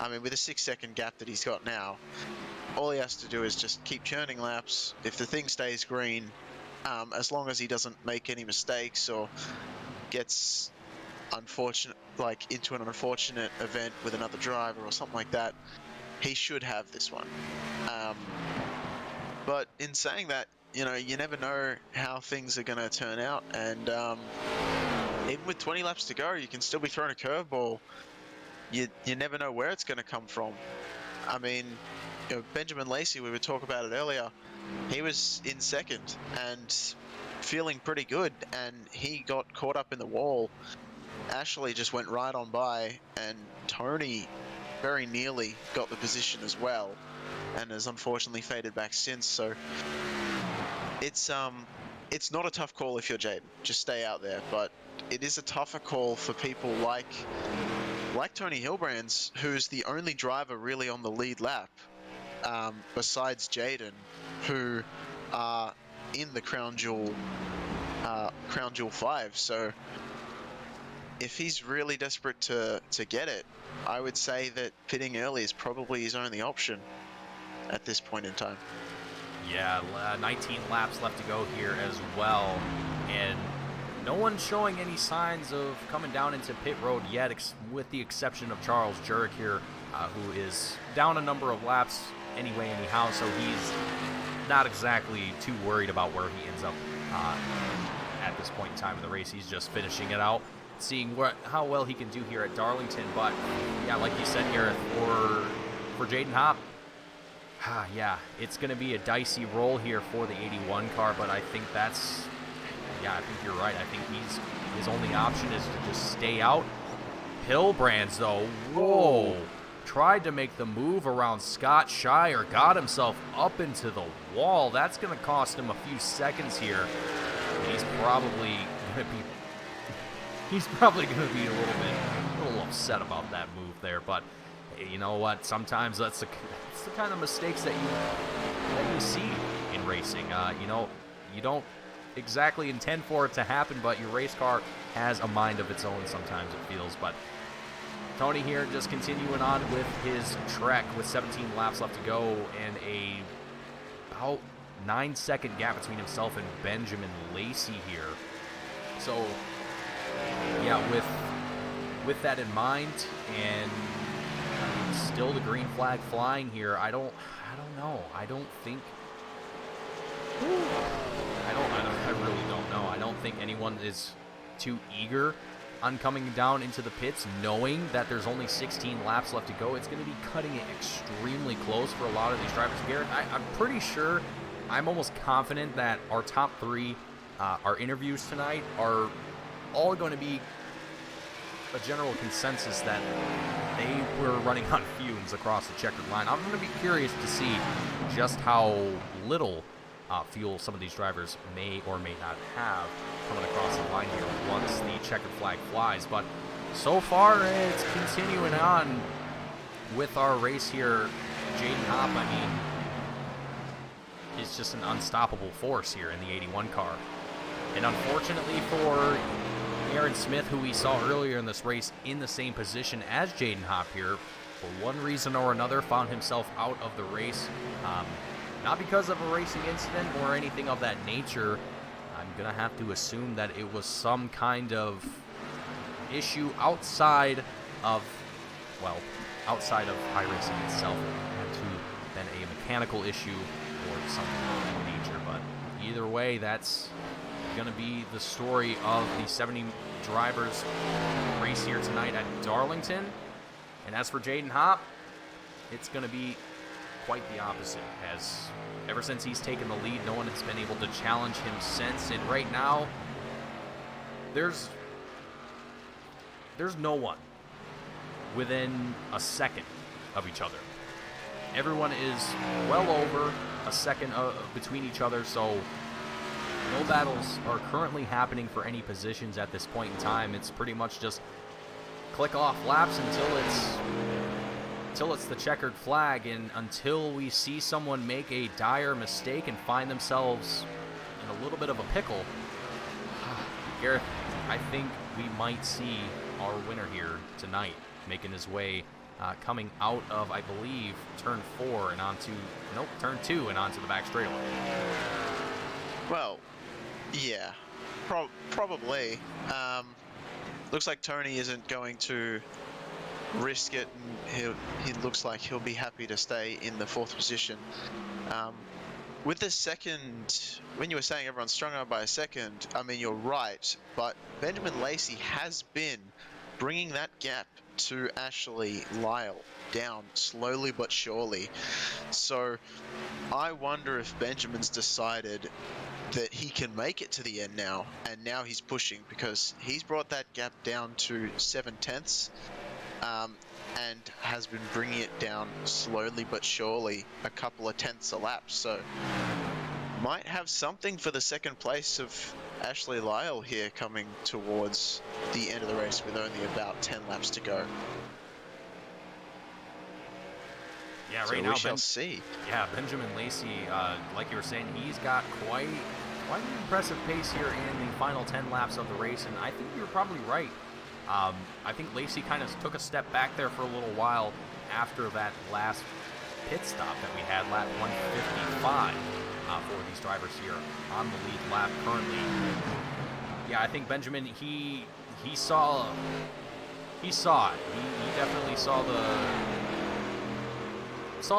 I mean, with a 6-second gap that he's got now, all he has to do is just keep churning laps. If the thing stays green, as long as he doesn't make any mistakes or gets into an unfortunate event with another driver or something like that, he should have this one. But in saying that, you know, you never know how things are going to turn out, and even with 20 laps to go, you can still be throwing a curveball. You never know where it's going to come from. I mean, you know, Benjamin Lacy, we were talking about it earlier, he was in 2nd and feeling pretty good, and he got caught up in the wall. Ashley just went right on by, and Tony very nearly got the position as well, and has unfortunately faded back since. So it's not a tough call if you're Jaden. Just stay out there, but it is a tougher call for people like Tony Hilbrands, who's the only driver really on the lead lap, besides Jaden, who are in the Crown Jewel 5. So if he's really desperate to get it, I would say that pitting early is probably his only option at this point in time. Yeah, 19 laps left to go here as well, and no one's showing any signs of coming down into pit road yet, with the exception of Charles Jurek here, who is down a number of laps anyway anyhow, so he's not exactly too worried about where he ends up at this point in time in the race. He's just finishing it out, seeing how well he can do here at Darlington. But yeah, like you said here, for Jaden Hopp, yeah, it's going to be a dicey roll here for the 81 car, but I think I think you're right. I think his only option is to just stay out Hilbrands, though, whoa, tried to make the move around Scott Shire, got himself up into the wall. That's going to cost him a few seconds here. He's probably going to be a little upset about that move there. But hey, you know what? Sometimes that's the kind of mistakes that you see in racing. You don't exactly intend for it to happen, but your race car has a mind of its own sometimes, it feels. But Tony here just continuing on with his trek with 17 laps left to go and about 9-second gap between himself and Benjamin Lacy here. So yeah, with that in mind, and still the green flag flying here, I don't know. I really don't know. I don't think anyone is too eager on coming down into the pits, knowing that there's only 16 laps left to go. It's going to be cutting it extremely close for a lot of these drivers. Garrett, I'm pretty sure, I'm almost confident that our top three, our interviews tonight, are all going to be a general consensus that they were running on fumes across the checkered line. I'm going to be curious to see just how little fuel some of these drivers may or may not have coming across the line here once the checkered flag flies. But so far, it's continuing on with our race here. Jaden Hopp, I mean, is just an unstoppable force here in the 81 car. And unfortunately for Aaron Smith, who we saw earlier in this race in the same position as Jaden Hopp here, for one reason or another found himself out of the race. Not because of a racing incident or anything of that nature. I'm going to have to assume that it was some kind of issue outside of iRacing itself. It had to have been a mechanical issue or something of that nature. But either way, that's going to be the story of the 70 drivers race here tonight at Darlington. And as for Jaden Hopp, it's going to be quite the opposite, as ever since he's taken the lead, no one has been able to challenge him since. And right now, there's no one within a second of each other. Everyone is well over a second between each other, so no battles are currently happening for any positions at this point in time. It's pretty much just click off laps until it's the checkered flag, and until we see someone make a dire mistake and find themselves in a little bit of a pickle. Gareth, I think we might see our winner here tonight making his way, coming out of, I believe, turn 4 and turn 2 and onto the back straightaway. Well, yeah, probably. Looks like Tony isn't going to risk it, and he looks like he'll be happy to stay in the 4th position. With the second, when you were saying everyone's stronger by a second, I mean, you're right, but Benjamin Lacy has been bringing that gap to Ashley Lyle down slowly but surely. So I wonder if Benjamin's decided that he can make it to the end now, and now he's pushing, because he's brought that gap down to 7/10, and has been bringing it down slowly but surely, a couple of tenths a lap. So might have something for the second place of Ashley Lyle here coming towards the end of the race with only about 10 laps to go. Yeah, so right now we shall see. Yeah, Benjamin Lacy, like you were saying, he's got quite an impressive pace here in the final 10 laps of the race, and I think you're probably right. I think Lacy kind of took a step back there for a little while after that last pit stop that we had, lap 155, for these drivers here on the lead lap currently. Yeah, I think Benjamin, he saw it. He definitely saw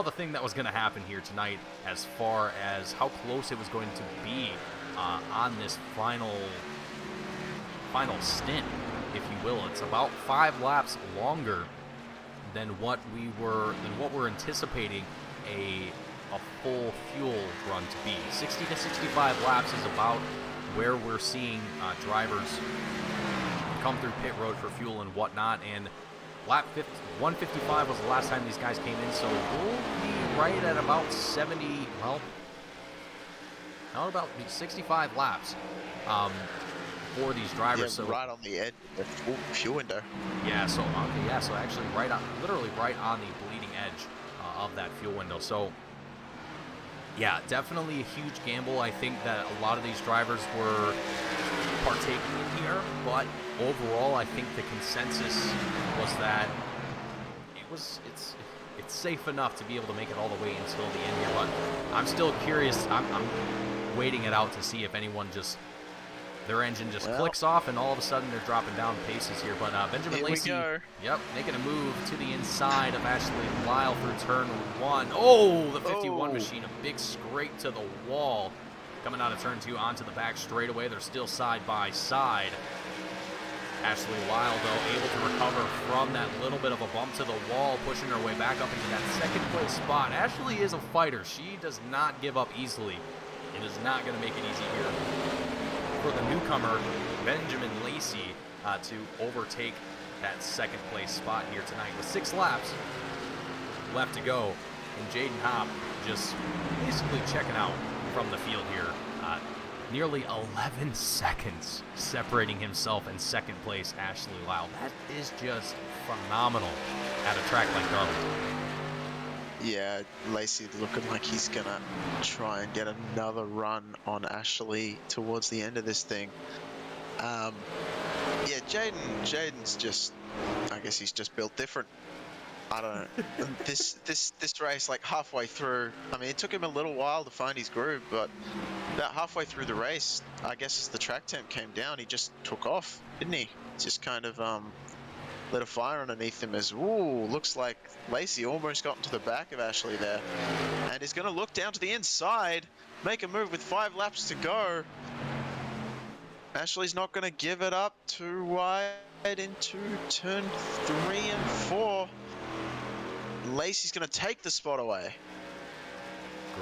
the thing that was going to happen here tonight, as far as how close it was going to be on this final stint, if you will. It's about 5 laps longer than what we're anticipating a full fuel run to be. 60 to 65 laps is about where we're seeing drivers come through pit road for fuel and whatnot, and lap 155 was the last time these guys came in, so we'll be right at about 70, well, how about 65 laps for these drivers. Yeah, so right on the edge of the fuel window. Yeah, so okay, yeah, so actually right on, literally right on the bleeding edge of that fuel window. So yeah, definitely a huge gamble. I think that a lot of these drivers were partaking in here, but overall, I think the consensus was that it's safe enough to be able to make it all the way until the end here. But I'm still curious. I'm waiting it out to see if anyone just their engine just clicks off and all of a sudden they're dropping down paces here. But Benjamin Lacy, yep, making a move to the inside of Ashley Lyle through turn 1. Oh, the 51 machine, a big scrape to the wall. Coming out of turn 2 onto the back straightaway. They're still side by side. Ashley Lyle, though, able to recover from that little bit of a bump to the wall, pushing her way back up into that second place spot. Ashley is a fighter. She does not give up easily. It is not going to make it easy here for the newcomer, Benjamin Lacy, to overtake that second place spot here tonight. With 6 laps left to go, and Jaden Hopp just basically checking out from the field here. Nearly 11 seconds separating himself in second place, Ashley Lyle. That is just phenomenal at a track like Darlington. Yeah, Lacy looking like he's gonna try and get another run on Ashley towards the end of this thing. Yeah, Jaden's just, I guess he's just built different. I don't know. This race, like halfway through, I mean, it took him a little while to find his groove, but about halfway through the race, I guess as the track temp came down, he just took off, didn't he? Just kind of lit a fire underneath him as, ooh, looks like Lacy almost got into the back of Ashley there. And he's going to look down to the inside, make a move with 5 laps to go. Ashley's not going to give it up too wide into turn 3 and 4. Lacy's going to take the spot away.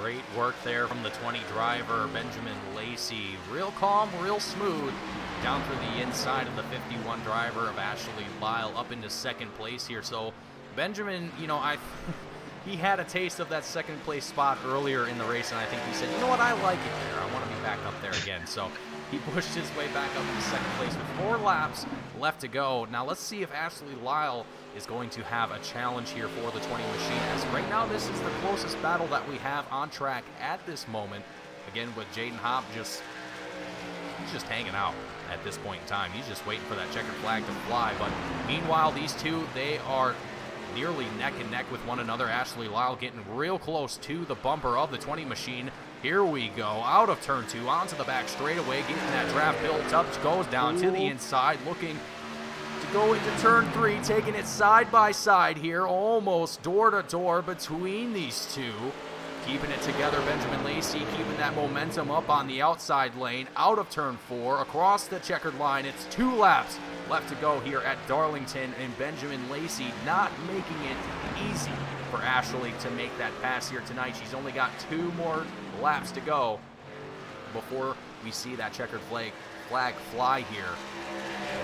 Great work there from the 20 driver, Benjamin Lacy. Real calm, real smooth. Down through the inside of the 51 driver of Ashley Lyle up into second place here. So Benjamin, you know, he had a taste of that second place spot earlier in the race, and I think he said, you know what, I like it there. I want to be back up there again. So he pushed his way back up to second place with 4 laps left to go. Now let's see if Ashley Lyle is going to have a challenge here for the 20 machine, as right now this is the closest battle that we have on track at this moment. Again, with Jaden Hopp he's just hanging out at this point in time. He's just waiting for that checkered flag to fly. But meanwhile, these two, they are nearly neck and neck with one another. Ashley Lyle getting real close to the bumper of the 20 machine. Here we go, out of turn 2, onto the back straightaway, getting that draft built up, goes down to the inside, looking to go into turn 3, taking it side by side here, almost door to door between these two. Keeping it together, Benjamin Lacy keeping that momentum up on the outside lane, out of turn 4, across the checkered line. It's 2 laps left to go here at Darlington, and Benjamin Lacy not making it easy for Ashley to make that pass here tonight. She's only got 2 more laps to go before we see that checkered flag fly here.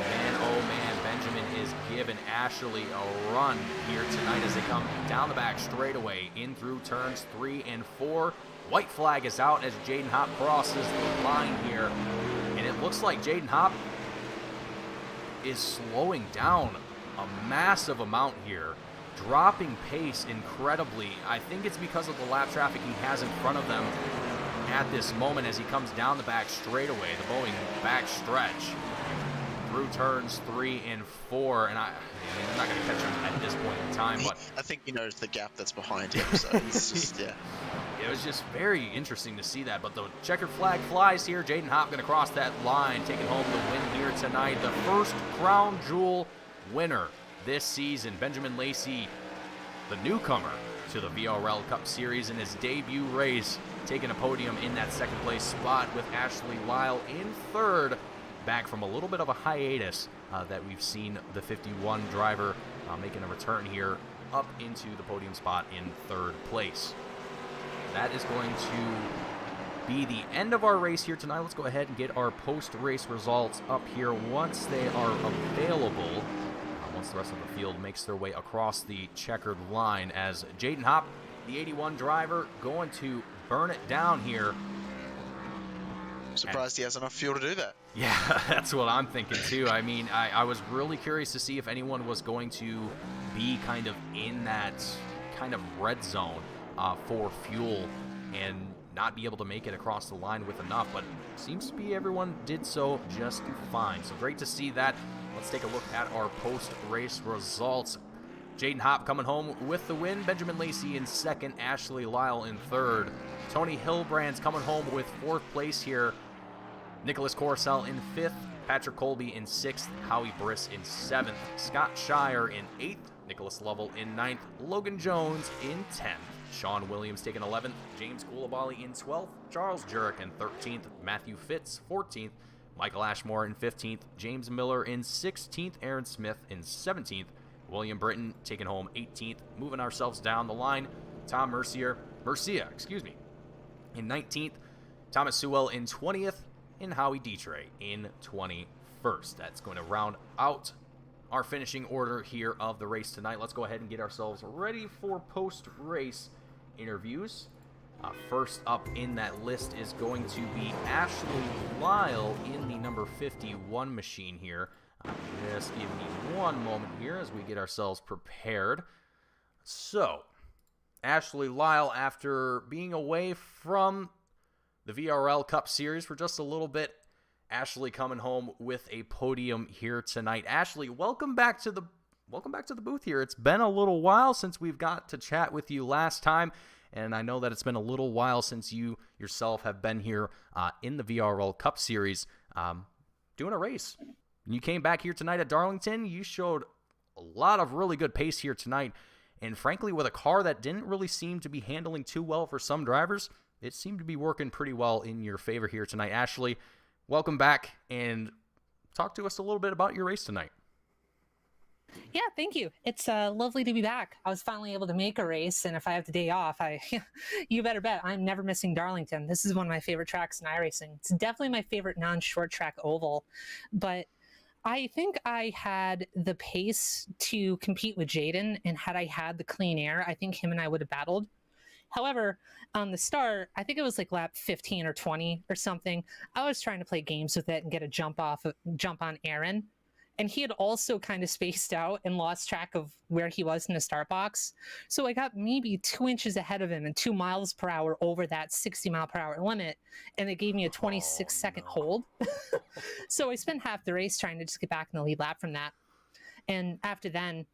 Man, oh man, Benjamin is giving Ashley a run here tonight as they come down the back straightaway in through turns 3 and 4. White flag is out as Jaden Hopp crosses the line here, and it looks like Jaden Hopp is slowing down a massive amount here, dropping pace incredibly. I think it's because of the lap traffic he has in front of them at this moment as he comes down the back straightaway, the Boeing back stretch through turns 3 and 4, and I'm not going to catch him at this point in time, but I think he knows the gap that's behind him, so it's just, yeah. It was just very interesting to see that, but the checkered flag flies here. Jaden Hopp going to cross that line, taking home the win here tonight. The first crown jewel winner this season. Benjamin Lacy, the newcomer to the VRL Cup Series in his debut race, taking a podium in that second place spot with Ashley Lyle in third, back from a little bit of a hiatus that we've seen the 51 driver making a return here up into the podium spot in third place. That is going to be the end of our race here tonight. Let's go ahead and get our post-race results up here once they are available. Once the rest of the field makes their way across the checkered line, as Jaden Hopp, the 81 driver, going to burn it down here. Surprised he has enough fuel to do that. Yeah, that's what I'm thinking too. I mean, I was really curious to see if anyone was going to be kind of in that kind of red zone for fuel and not be able to make it across the line with enough, but it seems to be everyone did so just fine. So great to see that. Let's take a look at our post-race results. Jaden Hopp coming home with the win. Benjamin Lacy in second. Ashley Lyle in third. Tony Hilbrand's coming home with fourth place here. Nicholas Corcel in fifth. Patrick Colby in sixth. Howie Briss in seventh. Scott Shire in eighth. Nicholas Lovell in ninth. Logan Jones in 10th. Sean Williams taking 11th. James Koulibaly in 12th. Charles Jurek in 13th. Matthew Fitz 14th. Michael Ashmore in 15th, James Miller in 16th, Aaron Smith in 17th, William Britton taking home 18th. Moving ourselves down the line, Tom Mercia, in 19th, Thomas Sewell in 20th, and Howie Dietrich in 21st. That's going to round out our finishing order here of the race tonight. Let's go ahead and get ourselves ready for post-race interviews. First up in that list is going to be Ashley Lyle in the number 51 machine here. Just give me one moment here as we get ourselves prepared. So, Ashley Lyle, after being away from the VRL Cup Series for just a little bit, Ashley coming home with a podium here tonight. Ashley, welcome back to the booth here. It's been a little while since we've got to chat with you last time. And I know that it's been a little while since you yourself have been here in the VRL Cup Series doing a race. And you came back here tonight at Darlington. You showed a lot of really good pace here tonight. And frankly, with a car that didn't really seem to be handling too well for some drivers, it seemed to be working pretty well in your favor here tonight. Ashley, welcome back, and talk to us a little bit about your race tonight. Yeah, thank you. It's lovely to be back. I was finally able to make a race, and if I have the day off, you better bet I'm never missing Darlington. This is one of my favorite tracks in iRacing. It's definitely my favorite non-short track oval, but I think I had the pace to compete with Jaden, and had I had the clean air, I think him and I would have battled. However, on the start, I think it was like lap 15 or 20 or something, I was trying to play games with it and get a jump on Aaron. And he had also kind of spaced out and lost track of where he was in the start box. So I got maybe 2 inches ahead of him and 2 miles per hour over that 60 mile per hour limit. And it gave me a 26-second hold. So I spent half the race trying to just get back in the lead lap from that. And after then,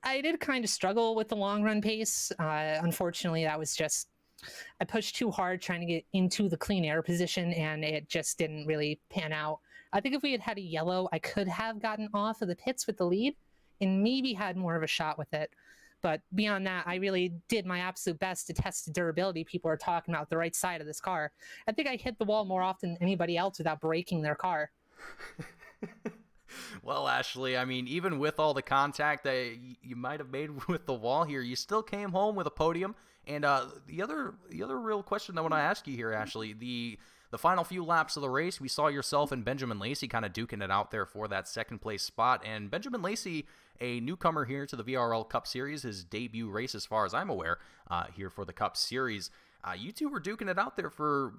I did kind of struggle with the long run pace. Unfortunately, that was just, I pushed too hard trying to get into the clean air position, and it just didn't really pan out. I think if we had had a yellow, I could have gotten off of the pits with the lead and maybe had more of a shot with it. But beyond that, I really did my absolute best to test the durability people are talking about the right side of this car. I think I hit the wall more often than anybody else without breaking their car. Well, Ashley, I mean, even with all the contact that you might have made with the wall here, you still came home with a podium. And the other real question I want to ask you here, Ashley, the final few laps of the race, we saw yourself and Benjamin Lacy kind of duking it out there for that second place spot. And Benjamin Lacy, a newcomer here to the VRL Cup Series, his debut race as far as I'm aware, here for the Cup Series. You two were duking it out there for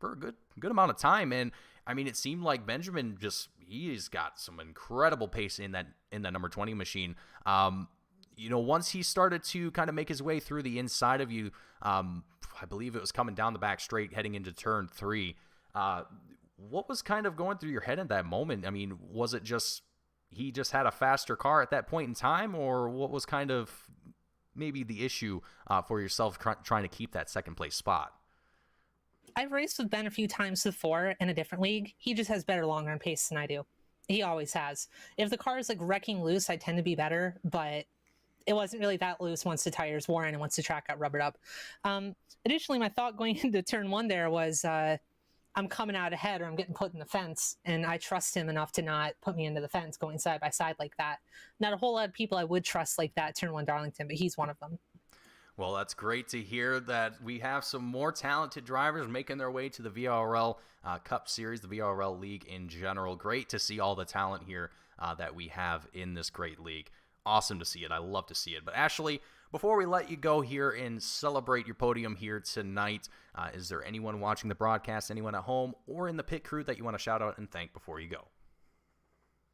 a good amount of time. And I mean, it seemed like Benjamin he's got some incredible pace in that number 20 machine. Once he started to kind of make his way through the inside of you, I believe it was coming down the back straight heading into turn 3. What was kind of going through your head at that moment? I mean, was it just he just had a faster car at that point in time, or what was kind of maybe the issue for yourself trying to keep that second place spot? I've raced with Ben a few times before in a different league. He just has better long run pace than I do. He always has. If the car is like wrecking loose, I tend to be better, but it wasn't really that loose once the tires wore in and once the track got rubbered up. Additionally, my thought going into turn 1 there was I'm coming out ahead or I'm getting put in the fence, and I trust him enough to not put me into the fence going side by side like that. Not a whole lot of people I would trust like that turn 1 Darlington, but he's one of them. Well, that's great to hear that we have some more talented drivers making their way to the VRL Cup Series, the VRL League in general. Great to see all the talent here that we have in this great league. Awesome to see it. I love to see it. But Ashley, before we let you go here and celebrate your podium here tonight, is there anyone watching the broadcast, anyone at home, or in the pit crew that you want to shout out and thank before you go?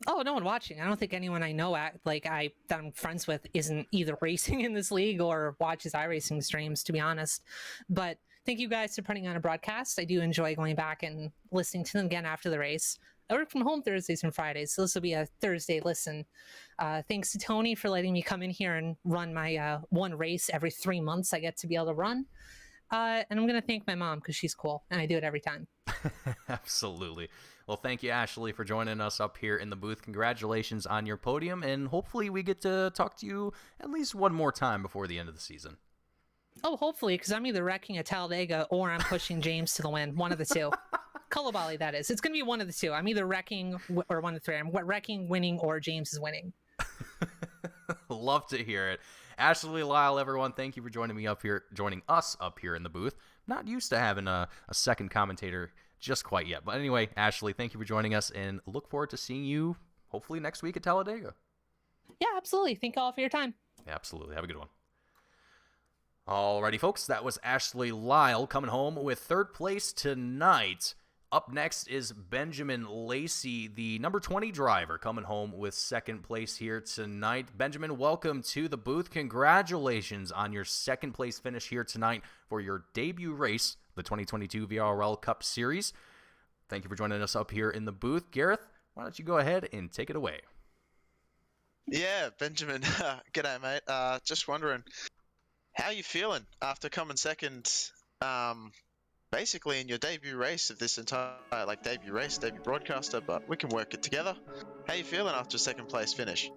Oh, no one watching. I don't think anyone I know that I'm friends with isn't either racing in this league or watches iRacing streams, to be honest. But thank you guys for putting on a broadcast. I do enjoy going back and listening to them again after the race. I work from home Thursdays and Fridays, so this will be a Thursday listen. Thanks to Tony for letting me come in here and run my one race every 3 months I get to be able to run. And I'm going to thank my mom because she's cool, and I do it every time. Absolutely. Well, thank you, Ashley, for joining us up here in the booth. Congratulations on your podium, and hopefully we get to talk to you at least one more time before the end of the season. Oh, hopefully, because I'm either wrecking at Talladega or I'm pushing James to the win. One of the two. Kulabali, that is. It's going to be one of the two. I'm either wrecking or one of the three. I'm wrecking, winning, or James is winning. Love to hear it. Ashley Lyle, everyone, thank you for joining us up here in the booth. Not used to having a second commentator just quite yet. But anyway, Ashley, thank you for joining us, and look forward to seeing you hopefully next week at Talladega. Yeah, absolutely. Thank you all for your time. Yeah, absolutely. Have a good one. Alrighty, folks, that was Ashley Lyle coming home with third place tonight. Up next is Benjamin Lacy, the number 20 driver, coming home with second place here tonight. Benjamin, welcome to the booth. Congratulations on your second place finish here tonight for your debut race, the 2022 VRL Cup Series. Thank you for joining us up here in the booth. Gareth, why don't you go ahead and take it away? Yeah, Benjamin, g'day, mate. Just wondering, how you feeling after coming second, basically in your debut race of this entire, debut broadcaster, but we can work it together. How you feeling after a second place finish?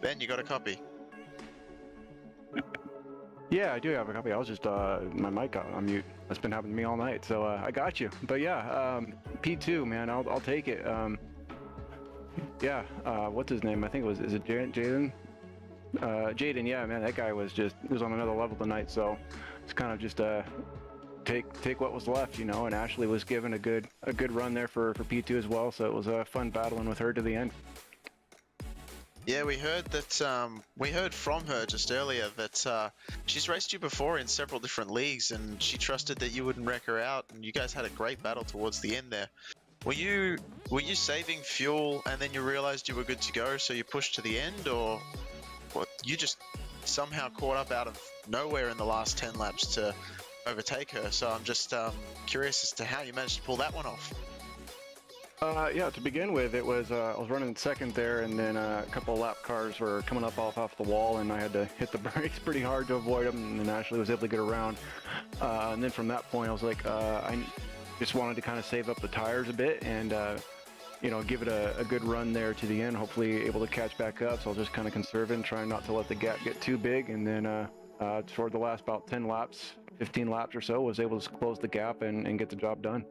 Ben, you got a copy? Yeah, I do have a copy. I was just, my mic got on mute. That's been happening to me all night, so I got you. But yeah, P2, man, I'll take it. Yeah, what's his name? I think is it Jaden? Jaden, yeah, man, that guy was on another level tonight, so it's kind of just take what was left, and Ashley was given a good run there for P2 as well, so it was fun battling with her to the end. Yeah, we heard from her just earlier that she's raced you before in several different leagues, and she trusted that you wouldn't wreck her out, and you guys had a great battle towards the end there. Were you saving fuel and then you realized you were good to go, so you pushed to the end, or what? You just somehow caught up out of nowhere in the last 10 laps to overtake her? So I'm just curious as to how you managed to pull that one off. Yeah, to begin with, it was I was running second there, and then a couple of lap cars were coming up off the wall, and I had to hit the brakes pretty hard to avoid them, and then Ashley was able to get around. And then from that point, I was like, I just wanted to kind of save up the tires a bit and give it a good run there to the end, hopefully able to catch back up. So I was just kind of conserving, trying not to let the gap get too big, and then toward the last about 10 laps, 15 laps or so, was able to close the gap and get the job done.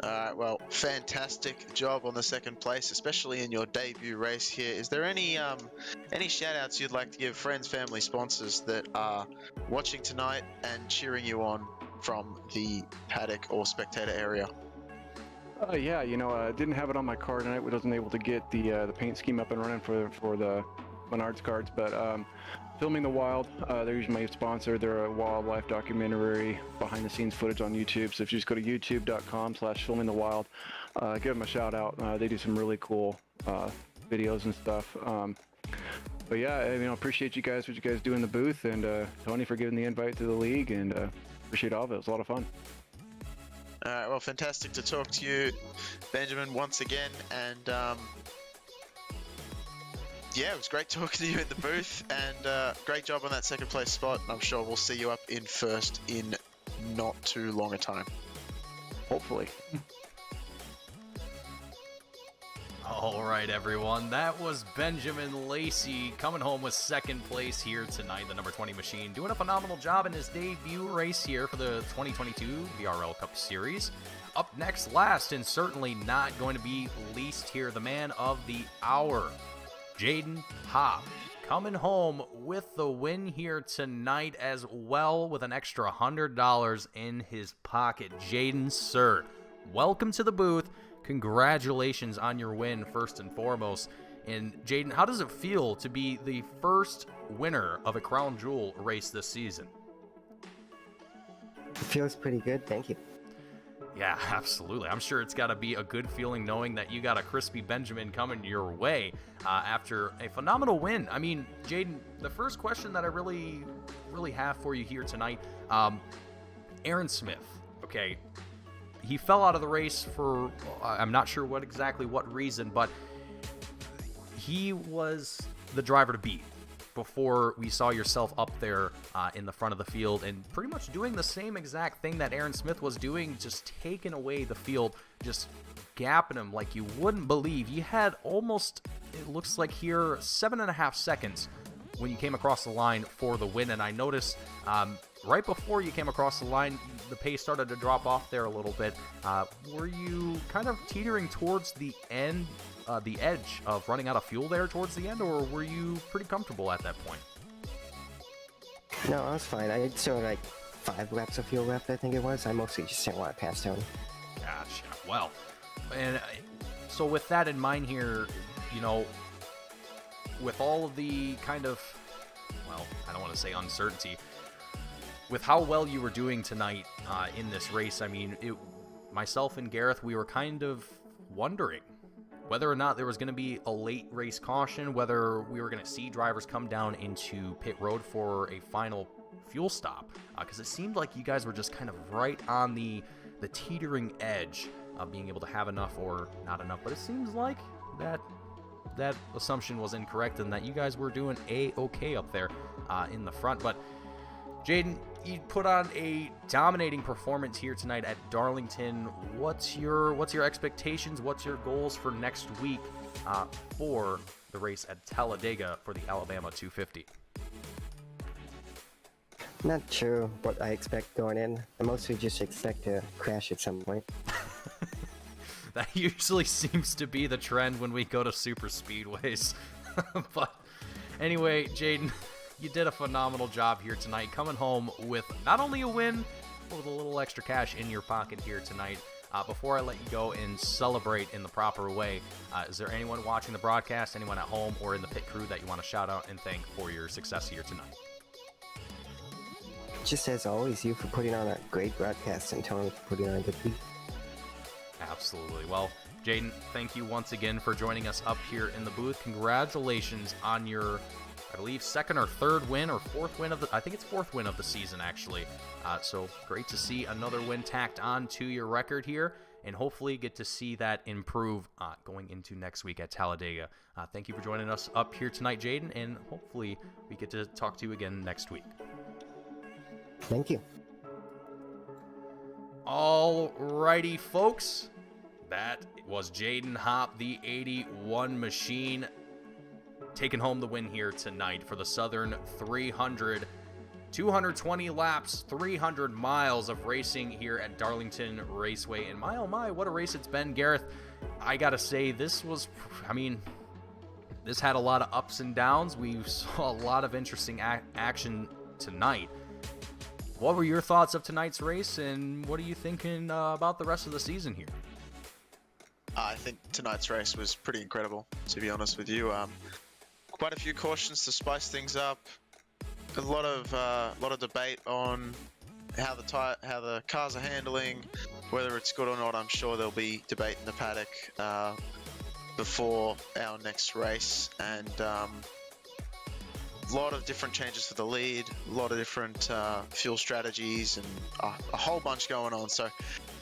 Alright, well, fantastic job on the second place, especially in your debut race here. Is there any shout outs you'd like to give friends, family, sponsors that are watching tonight and cheering you on from the paddock or spectator area? Yeah, I didn't have it on my car tonight. We wasn't able to get the paint scheme up and running for the Menards cards, but Filming the Wild, they're usually my sponsor. They're a wildlife documentary, behind-the-scenes footage on YouTube. So if you just go to youtube.com/filmingthewild, give them a shout out. They do some really cool videos and stuff. But yeah, appreciate you guys, what you guys do in the booth, and Tony for giving the invite to the league, and appreciate all of it. It was a lot of fun. All right, well, fantastic to talk to you, Benjamin, once again, and yeah, it was great talking to you in the booth, and great job on that second place spot. I'm sure we'll see you up in first in not too long a time. Hopefully. All right, everyone. That was Benjamin Lacy coming home with second place here tonight. The number 20 machine doing a phenomenal job in his debut race here for the 2022 VRL Cup Series. Up next, last, and certainly not going to be least here, the man of the hour. Jaden Hopp coming home with the win here tonight as well, with an extra $100 in his pocket. Jaden, sir, welcome to the booth. Congratulations on your win, first and foremost. And Jaden, how does it feel to be the first winner of a Crown Jewel race this season? It feels pretty good, thank you. Yeah, absolutely. I'm sure it's got to be a good feeling knowing that you got a crispy Benjamin coming your way after a phenomenal win. I mean, Jaden, the first question that I really have for you here tonight, Aaron Smith, okay, he fell out of the race for, I'm not sure what reason, but he was the driver to beat before we saw yourself up there in the front of the field and pretty much doing the same exact thing that Aaron Smith was doing, just taking away the field, just gapping him like you wouldn't believe. You had almost, it looks like here, 7.5 seconds when you came across the line for the win. And I noticed right before you came across the line, the pace started to drop off there a little bit. Were you kind of teetering towards the end, the edge of running out of fuel there towards the end, or were you pretty comfortable at that point? No, I was fine. I had still like 5 laps of fuel left, I think it was. I mostly just didn't want to pass Tony. Gotcha. Well, and so with that in mind here, you know, with all of the kind of, well, I don't want to say uncertainty, with how well you were doing tonight in this race, I mean, myself and Gareth, we were kind of wondering whether or not there was going to be a late race caution, whether we were going to see drivers come down into pit road for a final fuel stop, because it seemed like you guys were just kind of right on the teetering edge of being able to have enough or not enough. But it seems like that assumption was incorrect and that you guys were doing A-okay up there in the front. But Jaden, you put on a dominating performance here tonight at Darlington. What's your expectations? What's your goals for next week for the race at Talladega for the Alabama 250? Not sure what I expect going in. I mostly just expect to crash at some point. That usually seems to be the trend when we go to super speedways. But anyway, Jaden, you did a phenomenal job here tonight, coming home with not only a win, but with a little extra cash in your pocket here tonight. Before I let you go and celebrate in the proper way, is there anyone watching the broadcast, anyone at home, or in the pit crew that you want to shout out and thank for your success here tonight? Just as always, you for putting on a great broadcast and Tony for putting on a good beat. Absolutely. Well, Jaden, thank you once again for joining us up here in the booth. Congratulations on your, I believe, second or third win or fourth win of the, I think it's fourth win of the season, actually. So great to see another win tacked on to your record here, and hopefully get to see that improve going into next week at Talladega. Thank you for joining us up here tonight, Jaden, and hopefully we get to talk to you again next week. Thank you. Alrighty, folks. That was Jaden Hopp, the 81 machine, taking home the win here tonight for the Southern 300. 220 laps, 300 miles of racing here at Darlington Raceway. And my, oh my, what a race it's been, Gareth. I gotta say, this was, I mean, this had a lot of ups and downs. We saw a lot of interesting action tonight. What were your thoughts of tonight's race, and what are you thinking about the rest of the season here? I think tonight's race was pretty incredible, to be honest with you. Quite a few cautions to spice things up. A lot of debate on how the cars are handling, whether it's good or not. I'm sure there'll be debate in the paddock before our next race, and a lot of different changes for the lead, a lot of different fuel strategies, and a whole bunch going on. So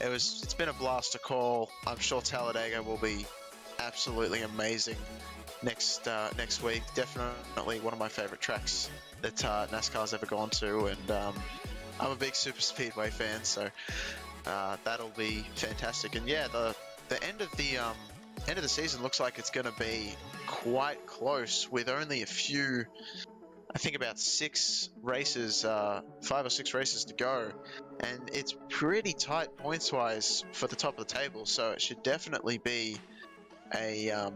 it's been a blast to call. I'm sure Talladega will be absolutely amazing next week. Definitely one of my favorite tracks that NASCAR's ever gone to, and I'm a big super speedway fan, so that'll be fantastic. And yeah, the end of the season looks like it's going to be quite close, with only a few, I think about 6 races, 5 or 6 races to go, and it's pretty tight points wise for the top of the table. So it should definitely be a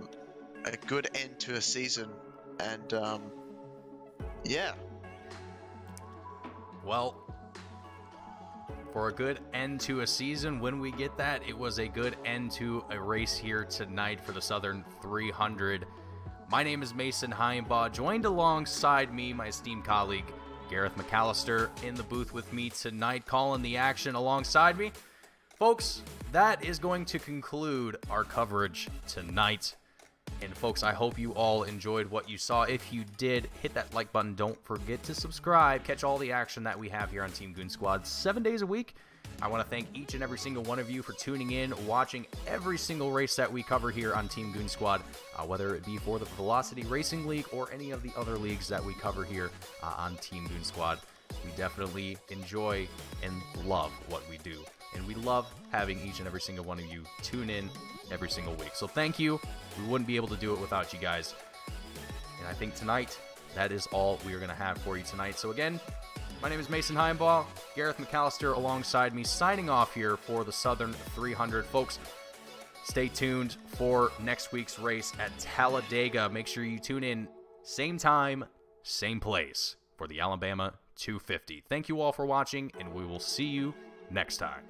a good end to a season. And yeah, Well, for a good end to a season, when we get that, it was a good end to a race here tonight for the Southern 300. My name is Mason Heimbaugh, joined alongside me, my esteemed colleague, Gareth McAllister, in the booth with me tonight, calling the action alongside me. Folks, that is going to conclude our coverage tonight. And folks, I hope you all enjoyed what you saw. If you did, hit that like button. Don't forget to subscribe. Catch all the action that we have here on Team Goon Squad 7 days a week. I want to thank each and every single one of you for tuning in, watching every single race that we cover here on Team Goon Squad, whether it be for the Velocity Racing League or any of the other leagues that we cover here on Team Goon Squad. We definitely enjoy and love what we do. And we love having each and every single one of you tune in every single week. So thank you. We wouldn't be able to do it without you guys. And I think tonight, that is all we are going to have for you tonight. So again, my name is Mason Heimbaugh, Gareth McAllister alongside me, signing off here for the Southern 300. Folks, stay tuned for next week's race at Talladega. Make sure you tune in same time, same place for the Alabama 250. Thank you all for watching, and we will see you next time.